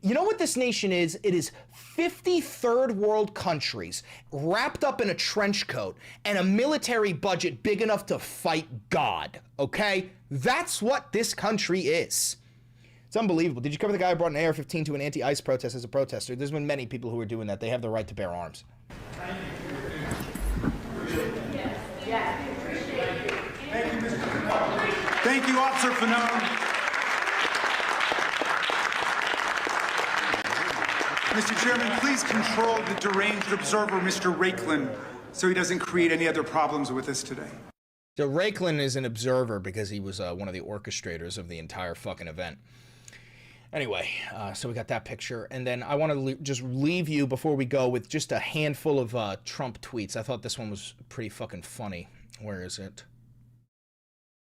You know what this nation is? It is 50 third world countries wrapped up in a trench coat and a military budget big enough to fight God, okay? That's what this country is. It's unbelievable. Did you cover the guy who brought an AR-15 to an anti-ICE protest as a protester? There's been many people who are doing that. They have the right to bear arms. Thank you, Officer Fanone. Mr. Chairman, please control the deranged observer, Mr. Rakeland, so he doesn't create any other problems with us today. So Rakeland is an observer because he was one of the orchestrators of the entire fucking event. Anyway, so we got that picture. And then I want to just leave you before we go with just a handful of Trump tweets. I thought this one was pretty fucking funny. Where is it?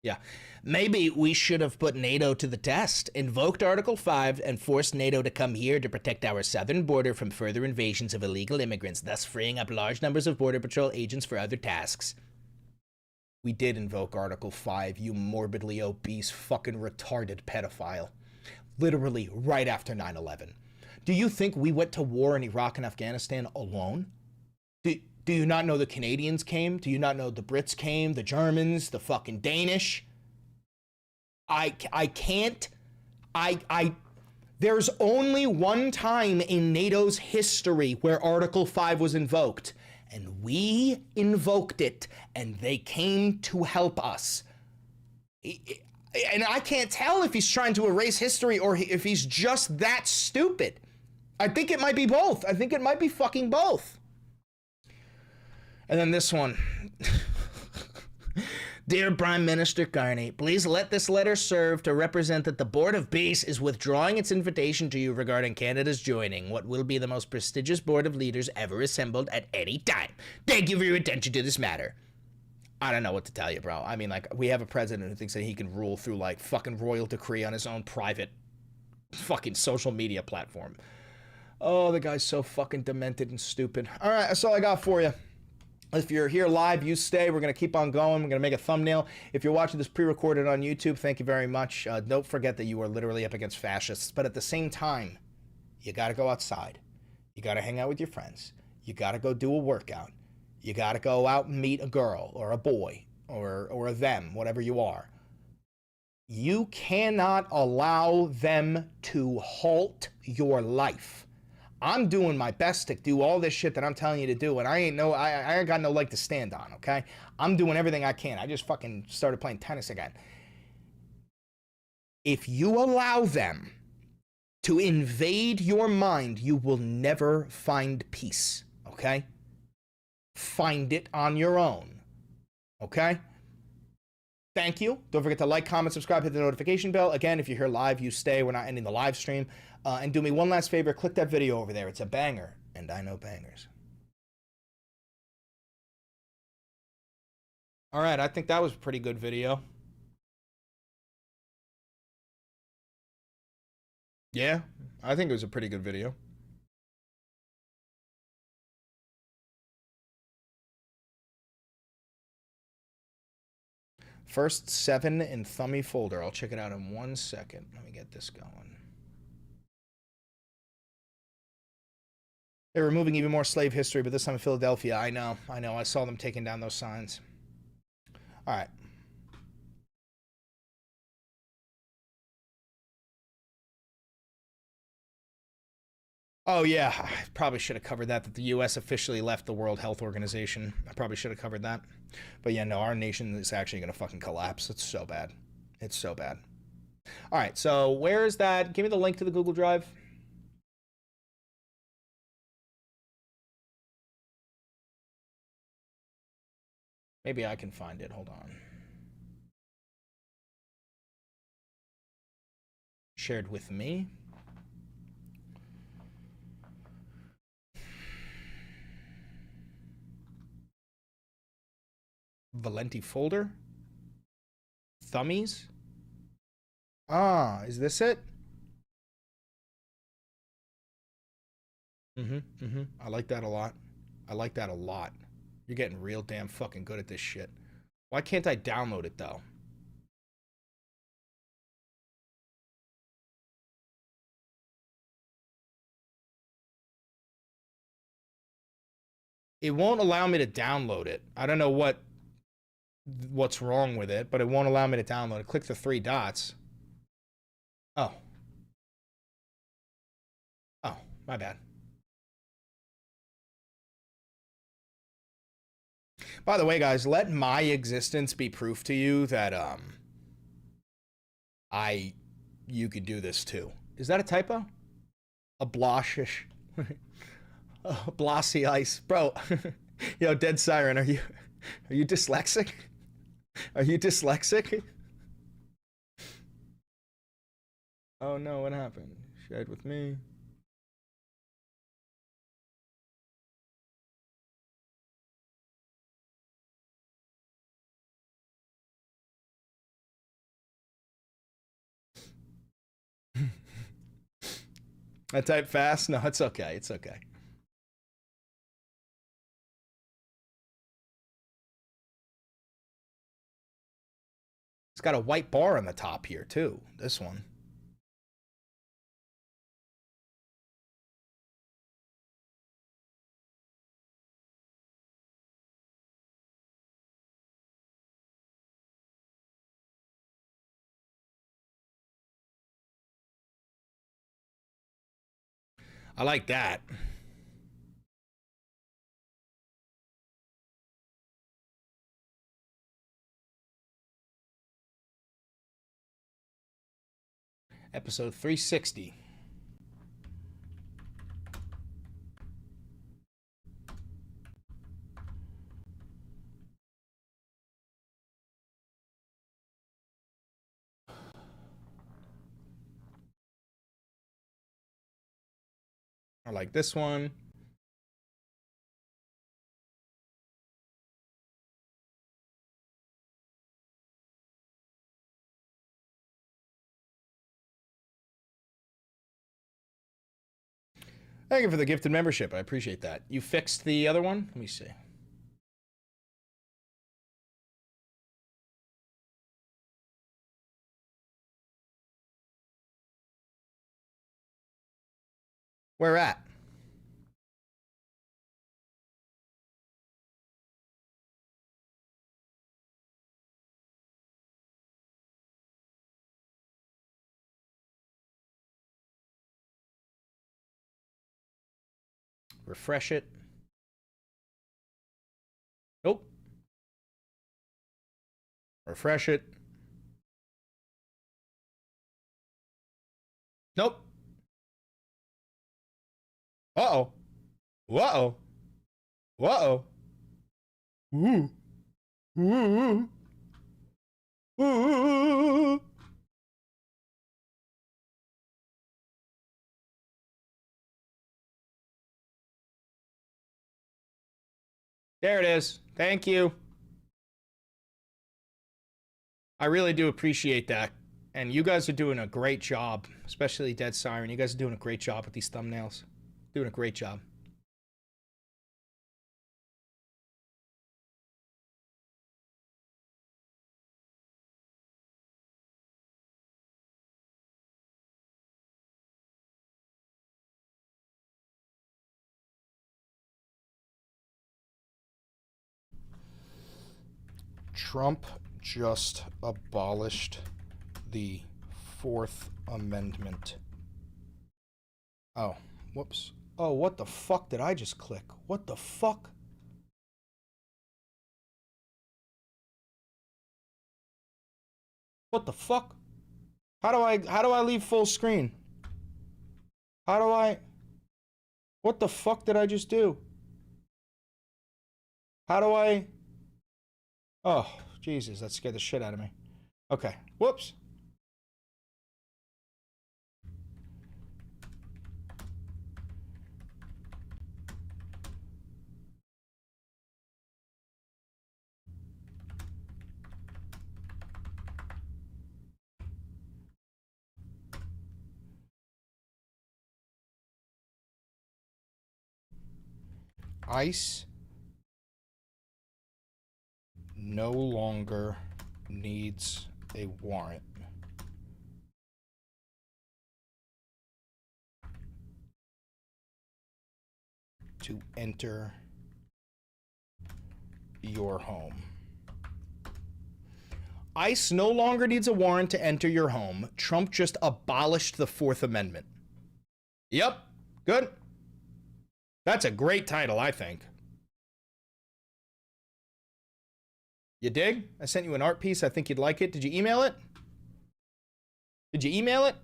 Yeah. Maybe we should have put NATO to the test, invoked Article 5, and forced NATO to come here to protect our southern border from further invasions of illegal immigrants, thus freeing up large numbers of Border Patrol agents for other tasks. We did invoke Article 5, you morbidly obese, fucking retarded pedophile. Literally right after 9/11. Do you think we went to war in Iraq and Afghanistan alone? Do you not know the Canadians came? Do you not know the Brits came? The Germans? The fucking Danish? There's only one time in NATO's history where Article 5 was invoked. And we invoked it, and they came to help us. And I can't tell if he's trying to erase history or if he's just that stupid. I think it might be both. I think it might be fucking both. And then this one. Dear Prime Minister Carney, please let this letter serve to represent that the Board of Peace is withdrawing its invitation to you regarding Canada's joining what will be the most prestigious board of leaders ever assembled at any time. Thank you for your attention to this matter. I don't know what to tell you, bro. I mean, like, we have a president who thinks that he can rule through, like, fucking royal decree on his own private fucking social media platform. Oh, the guy's so fucking demented and stupid. All right, that's all I got for you. If you're here live, you stay. We're going to keep on going. We're going to make a thumbnail. If you're watching this pre-recorded on YouTube, thank you very much. Don't forget that you are literally up against fascists. But at the same time, you got to go outside. You got to hang out with your friends. You got to go do a workout. You got to go out and meet a girl or a boy or a them, whatever you are. You cannot allow them to halt your life. I'm doing my best to do all this shit that I'm telling you to do, and I ain't got no leg to stand on, okay? I'm doing everything I can. I just fucking started playing tennis again. If you allow them to invade your mind, you will never find peace, okay? Find it on your own, okay? Thank you. Don't forget to like, comment, subscribe, hit the notification bell. Again, if you're here live, you stay. We're not ending the live stream. And do me one last favor. Click that video over there. It's a banger. And I know bangers. All right. I think that was a pretty good video. Yeah. I think it was a pretty good video. First 7 in Thummy folder. I'll check it out in 1 second. Let me get this going. They're removing even more slave history, but this time in Philadelphia. I know. I saw them taking down those signs. All right. Oh, yeah. I probably should have covered that the U.S. officially left the World Health Organization. I probably should have covered that. But yeah, no, our nation is actually going to fucking collapse. It's so bad. It's so bad. All right, so where is that? Give me the link to the Google Drive. Maybe I can find it. Hold on. Shared with me. Valenti folder. Thummies. Ah, is this it? I like that a lot. I like that a lot. You're getting real damn fucking good at this shit. Why can't I download it though? It won't allow me to download it. I don't know what's wrong with it, but it won't allow me to download it. Click the 3 dots. Oh. Oh, my bad. By the way, guys, let my existence be proof to you that you could do this too. Is that a typo? A bloshish. Blossy ice. Bro. Yo, Dead Siren, are you dyslexic? Are you dyslexic? Oh no, what happened? Shared with me. I type fast? No, it's okay. It's okay. It's got a white bar on the top here, too. This one. I like that. Episode 360. I like this one. Thank you for the gifted membership. I appreciate that. You fixed the other one? Let me see. Where at? Refresh it. Nope. Refresh it. Nope. Uh-oh. Uh-oh. Uh-oh. Ooh. Ooh. Ooh. There it is. Thank you. I really do appreciate that. And you guys are doing a great job, especially Dead Siren. You guys are doing a great job with these thumbnails. Doing a great job. Trump just abolished the Fourth Amendment. Oh, whoops. Oh, what the fuck did I just click? What the fuck? What the fuck? How do I leave full screen? How do I? What the fuck did I just do? How do I? Oh, Jesus, that scared the shit out of me. Okay, whoops. ICE no longer needs a warrant to enter your home. ICE no longer needs a warrant to enter your home. Trump just abolished the Fourth Amendment. Yep, good. That's a great title, I think. You dig? I sent you an art piece. I think you'd like it. Did you email it? Did you email it?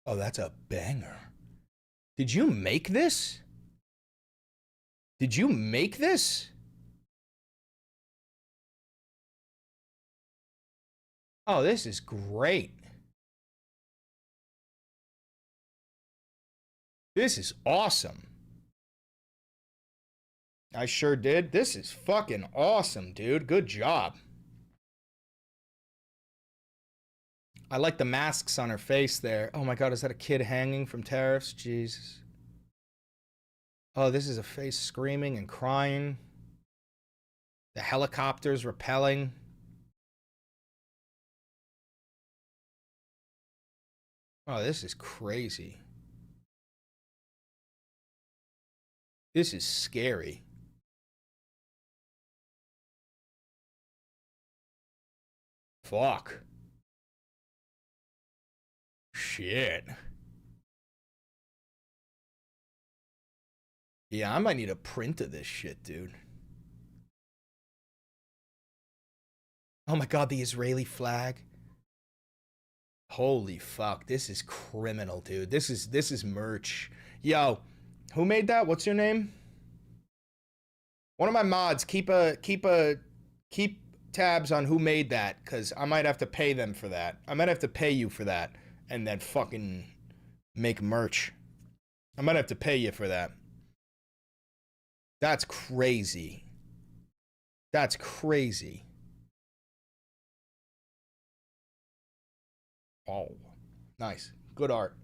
Oh, that's a banger. Did you make this? Did you make this? Oh, this is great. This is awesome. I sure did. This is fucking awesome, dude. Good job. I like the masks on her face there. Oh my God, is that a kid hanging from tariffs? Jesus. Oh, this is a face screaming and crying. The helicopters repelling. Oh, this is crazy. This is scary. Fuck. Shit. Yeah, I might need a print of this shit, dude. Oh my God, the Israeli flag. Holy fuck, this is criminal, dude. This is merch. Yo, who made that? What's your name? One of my mods, keep tabs on who made that, cause I might have to pay them for that. I might have to pay you for that, and then fucking make merch. I might have to pay you for that. That's crazy. That's crazy. Oh, nice. Good art.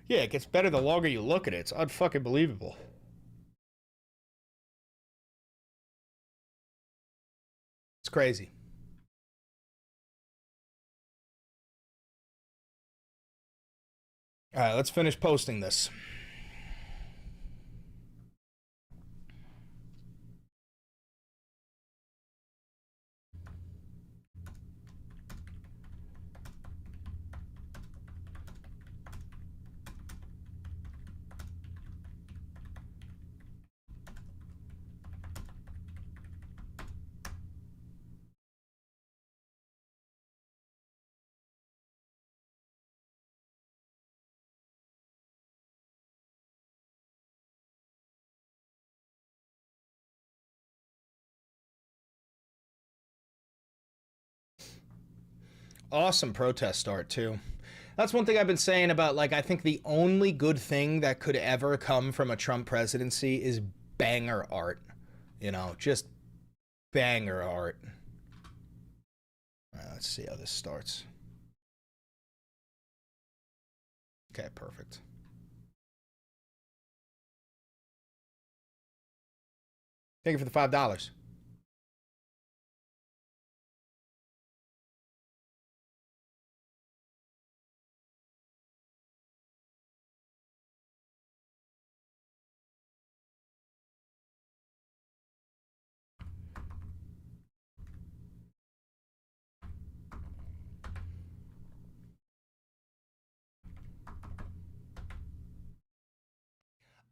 Yeah, it gets better the longer you look at it. It's unfucking believable. It's crazy. All right, let's finish posting this. Awesome protest start, too. That's one thing I've been saying about, like, I think the only good thing that could ever come from a Trump presidency is banger art. You know, just banger art. All right, let's see how this starts. Okay, perfect. Thank you for the $5.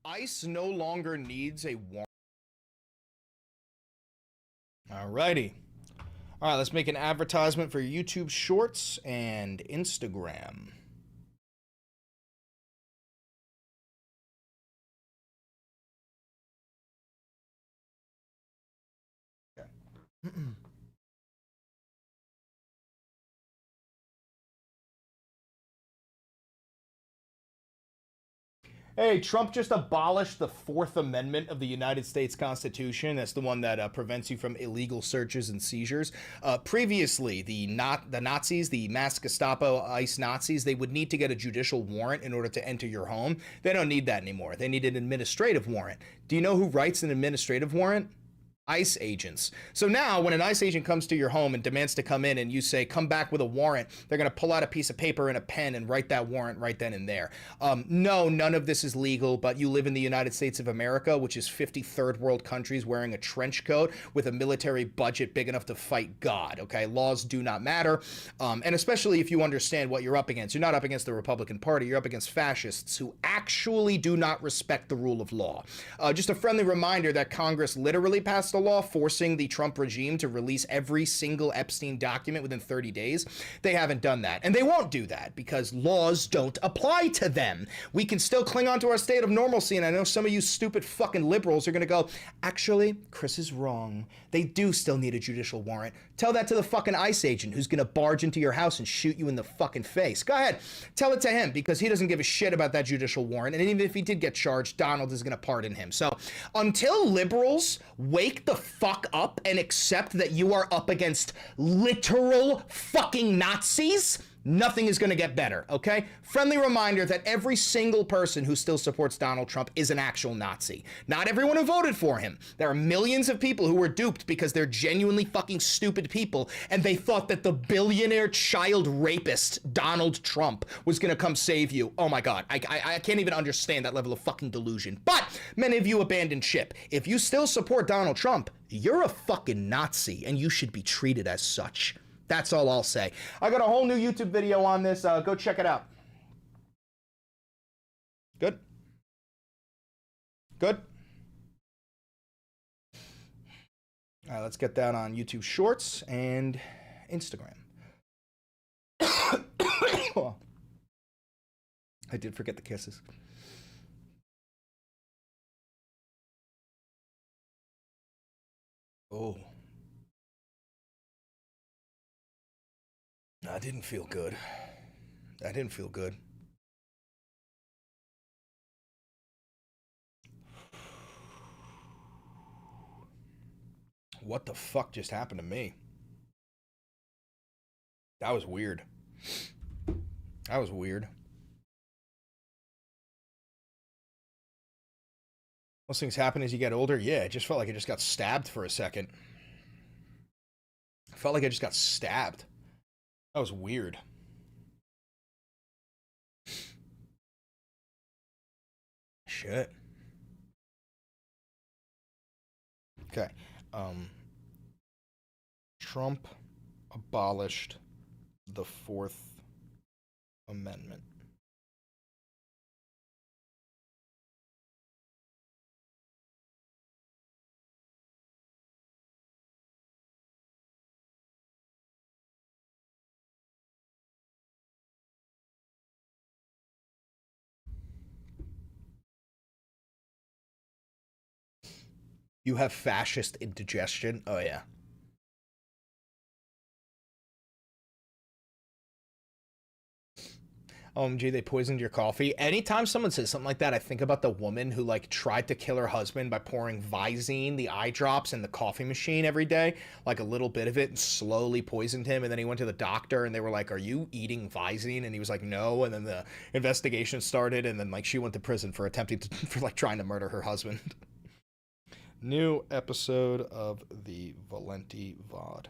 ICE no longer needs a warrant. Alrighty. All right, let's make an advertisement for YouTube Shorts and Instagram. Okay. Hey, Trump just abolished the Fourth Amendment of the United States Constitution. That's the one that prevents you from illegal searches and seizures. Previously, the Nazis, the mass Gestapo ICE Nazis, they would need to get a judicial warrant in order to enter your home. They don't need that anymore. They need an administrative warrant. Do you know who writes an administrative warrant? ICE agents. So now when an ICE agent comes to your home and demands to come in and you say, come back with a warrant, they're going to pull out a piece of paper and a pen and write that warrant right then and there. No, none of this is legal, but you live in the United States of America, which is 50 third world countries wearing a trench coat with a military budget big enough to fight God, okay? Laws do not matter. And especially if you understand what you're up against. You're not up against the Republican Party, you're up against fascists who actually do not respect the rule of law. Just a friendly reminder that Congress literally passed a law forcing the Trump regime to release every single Epstein document within 30 days. They haven't done that. And they won't do that because laws don't apply to them. We can still cling on to our state of normalcy. And I know some of you stupid fucking liberals are going to go, actually, Chris is wrong. They do still need a judicial warrant. Tell that to the fucking ICE agent who's going to barge into your house and shoot you in the fucking face. Go ahead. Tell it to him because he doesn't give a shit about that judicial warrant. And even if he did get charged, Donald is going to pardon him. So until liberals wake the fuck up and accept that you are up against literal fucking Nazis, nothing is going to get better, okay? Friendly reminder that every single person who still supports Donald Trump is an actual Nazi. Not everyone who voted for him. There are millions of people who were duped because they're genuinely fucking stupid people and they thought that the billionaire child rapist Donald Trump was going to come save you. Oh my God, I can't even understand that level of fucking delusion. But many of you abandoned ship. If you still support Donald Trump, you're a fucking Nazi and you should be treated as such. That's all I'll say. I got a whole new YouTube video on this. Go check it out. Good? Good? All right, let's get that on YouTube Shorts and Instagram. I did forget the kisses. Oh. I didn't feel good. I didn't feel good. What the fuck just happened to me? That was weird. That was weird. Those things happen as you get older. Yeah, it just felt like I just got stabbed for a second. I felt like I just got stabbed. That was weird. Shit. Okay. Trump abolished the Fourth Amendment. You have fascist indigestion? Oh, yeah. OMG, they poisoned your coffee. Anytime someone says something like that, I think about the woman who like tried to kill her husband by pouring Visine, the eye drops, in the coffee machine every day, like a little bit of it, and slowly poisoned him. And then he went to the doctor and they were like, "Are you eating Visine?" And he was like, "No." And then the investigation started, and then like she went to prison for attempting to, for like trying to murder her husband. New episode of the Valenti VOD.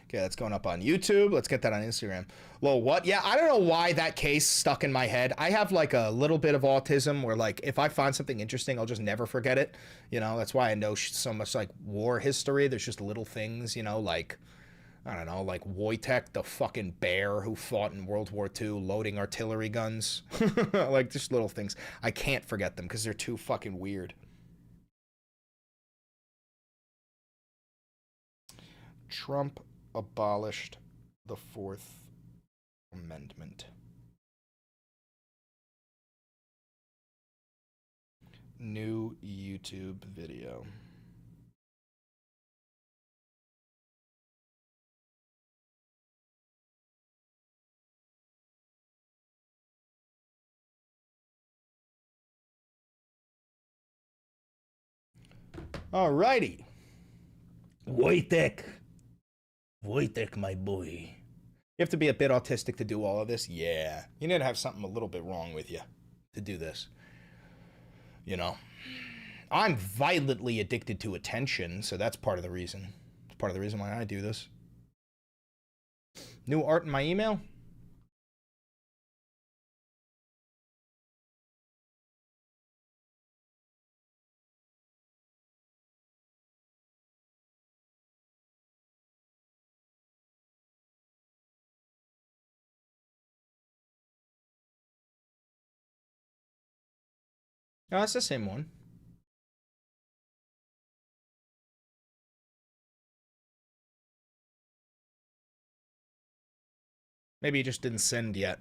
Okay, that's going up on YouTube. Let's get that on Instagram. Well, what? Yeah, I don't know why that case stuck in my head. I have like a little bit of autism where like if I find something interesting, I'll just never forget it. You know, that's why I know so much like war history. There's just little things, you know, like, I don't know, like Wojtek, the fucking bear who fought in World War II loading artillery guns. Like just little things. I can't forget them because they're too fucking weird. Trump abolished the Fourth Amendment. New YouTube video. Alrighty. Wojtek, my boy. You have to be a bit autistic to do all of this? Yeah. You need to have something a little bit wrong with you to do this. You know? I'm violently addicted to attention, so that's part of the reason. It's part of the reason why I do this. New art in my email? Oh, it's the same one. Maybe you just didn't send yet.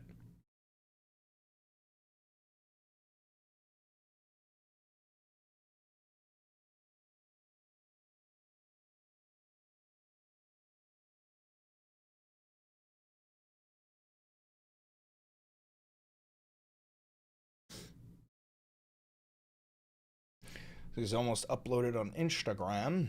This is almost uploaded on Instagram.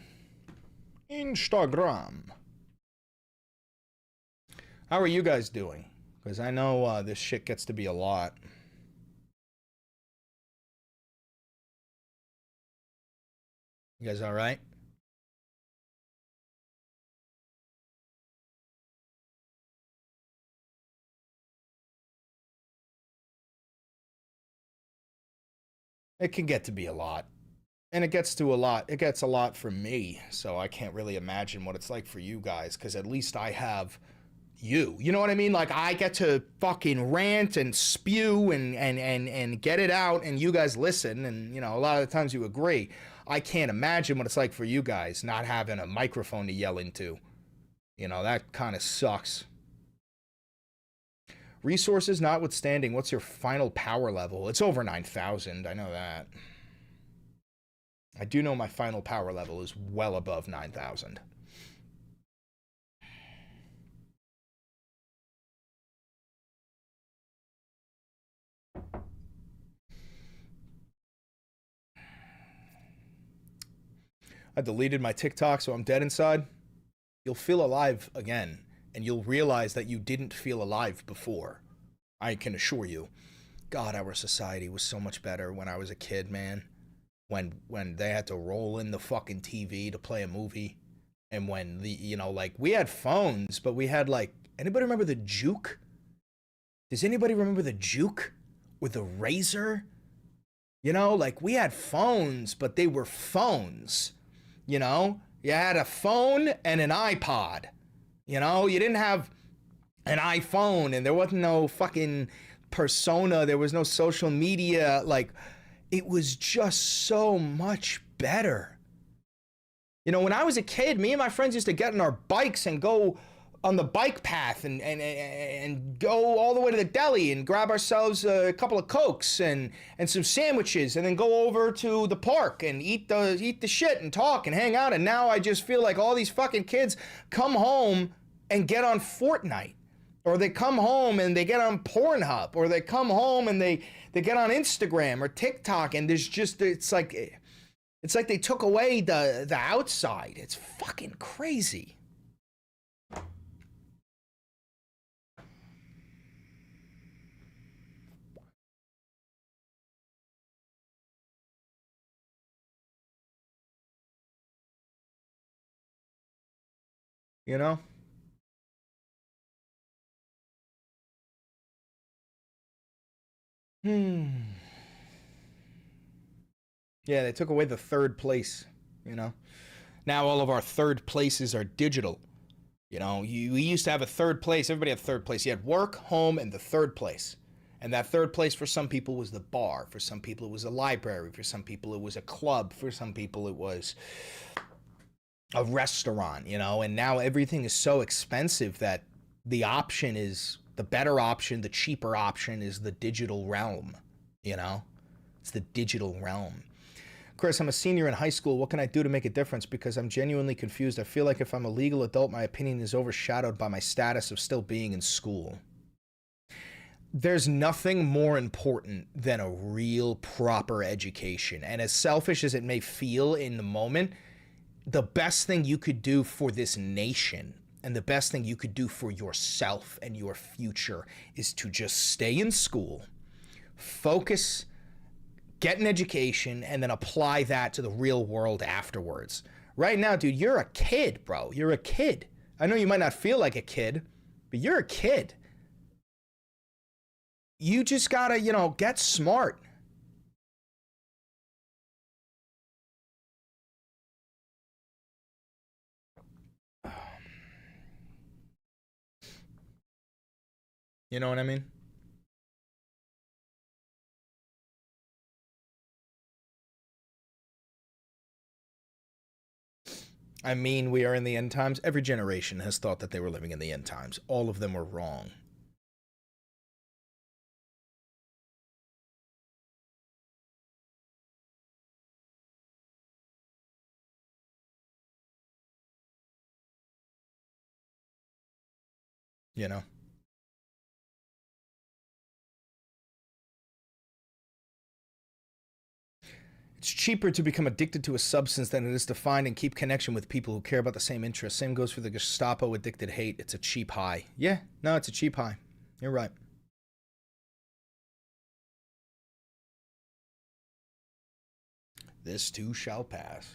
How are you guys doing? Because I know this shit gets to be a lot. You guys all right? It can get to be a lot. And it gets to a lot. It gets a lot for me. So I can't really imagine what it's like for you guys. Because at least I have you. You know what I mean? Like I get to fucking rant and spew and get it out. And you guys listen. And, you know, a lot of the times you agree. I can't imagine what it's like for you guys not having a microphone to yell into. You know, that kind of sucks. Resources notwithstanding, what's your final power level? It's over 9,000. I know that. I do know my final power level is well above 9,000. I deleted my TikTok, so I'm dead inside. You'll feel alive again, and you'll realize that you didn't feel alive before. I can assure you. God, our society was so much better when I was a kid, man. When they had to roll in the fucking TV to play a movie. And when the, you know, like, we had phones, but we had, like, anybody remember the Juke? Does anybody remember the Juke with the razor? You know, like, we had phones, but they were phones. You know? You had a phone and an iPod. You know? You didn't have an iPhone, and there wasn't no fucking persona. There was no social media. Like, it was just so much better. You know, when I was a kid, me and my friends used to get on our bikes and go on the bike path and go all the way to the deli and grab ourselves a couple of Cokes and some sandwiches and then go over to the park and eat the shit and talk and hang out. And now I just feel like all these fucking kids come home and get on Fortnite, or they come home and they get on Pornhub, or they come home and they get on Instagram or TikTok, and there's just, it's like they took away the outside. It's fucking crazy. You know? Yeah, they took away the third place, you know? Now all of our third places are digital. You know, we used to have a third place. Everybody had third place. You had work, home, and the third place. And that third place for some people was the bar. For some people it was a library. For some people it was a club. For some people it was a restaurant, you know? And now everything is so expensive that the option is, the better option, the cheaper option is the digital realm, you know? It's the digital realm. Chris, I'm a senior in high school. What can I do to make a difference? Because I'm genuinely confused. I feel like if I'm a legal adult, my opinion is overshadowed by my status of still being in school. There's nothing more important than a real proper education. And as selfish as it may feel in the moment, the best thing you could do for this nation and the best thing you could do for yourself and your future is to just stay in school, focus, get an education, and then apply that to the real world afterwards. Right now, dude, you're a kid, bro. You're a kid. I know you might not feel like a kid, but you're a kid. You just gotta, you know, get smart. You know what I mean? I mean, we are in the end times. Every generation has thought that they were living in the end times. All of them were wrong. You know? It's cheaper to become addicted to a substance than it is to find and keep connection with people who care about the same interests. Same goes for the Gestapo addicted hate. It's a cheap high. Yeah, no, it's a cheap high. You're right. This too shall pass.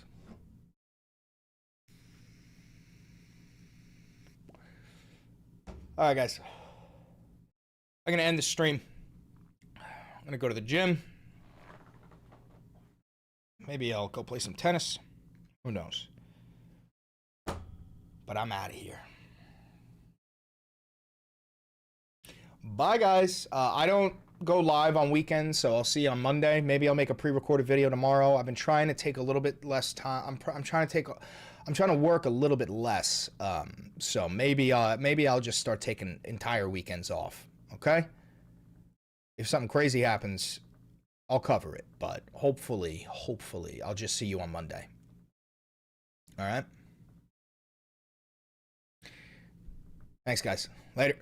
All right, guys. I'm going to end the stream. I'm going to go to the gym. Maybe I'll go play some tennis. Who knows? But I'm out of here. Bye, guys. I don't go live on weekends, so I'll see you on Monday. Maybe I'll make a pre-recorded video tomorrow. I've been trying to take a little bit less time. I'm trying to work a little bit less. So maybe I'll just start taking entire weekends off. Okay? If something crazy happens, I'll cover it, but hopefully, I'll just see you on Monday. All right? Thanks, guys. Later.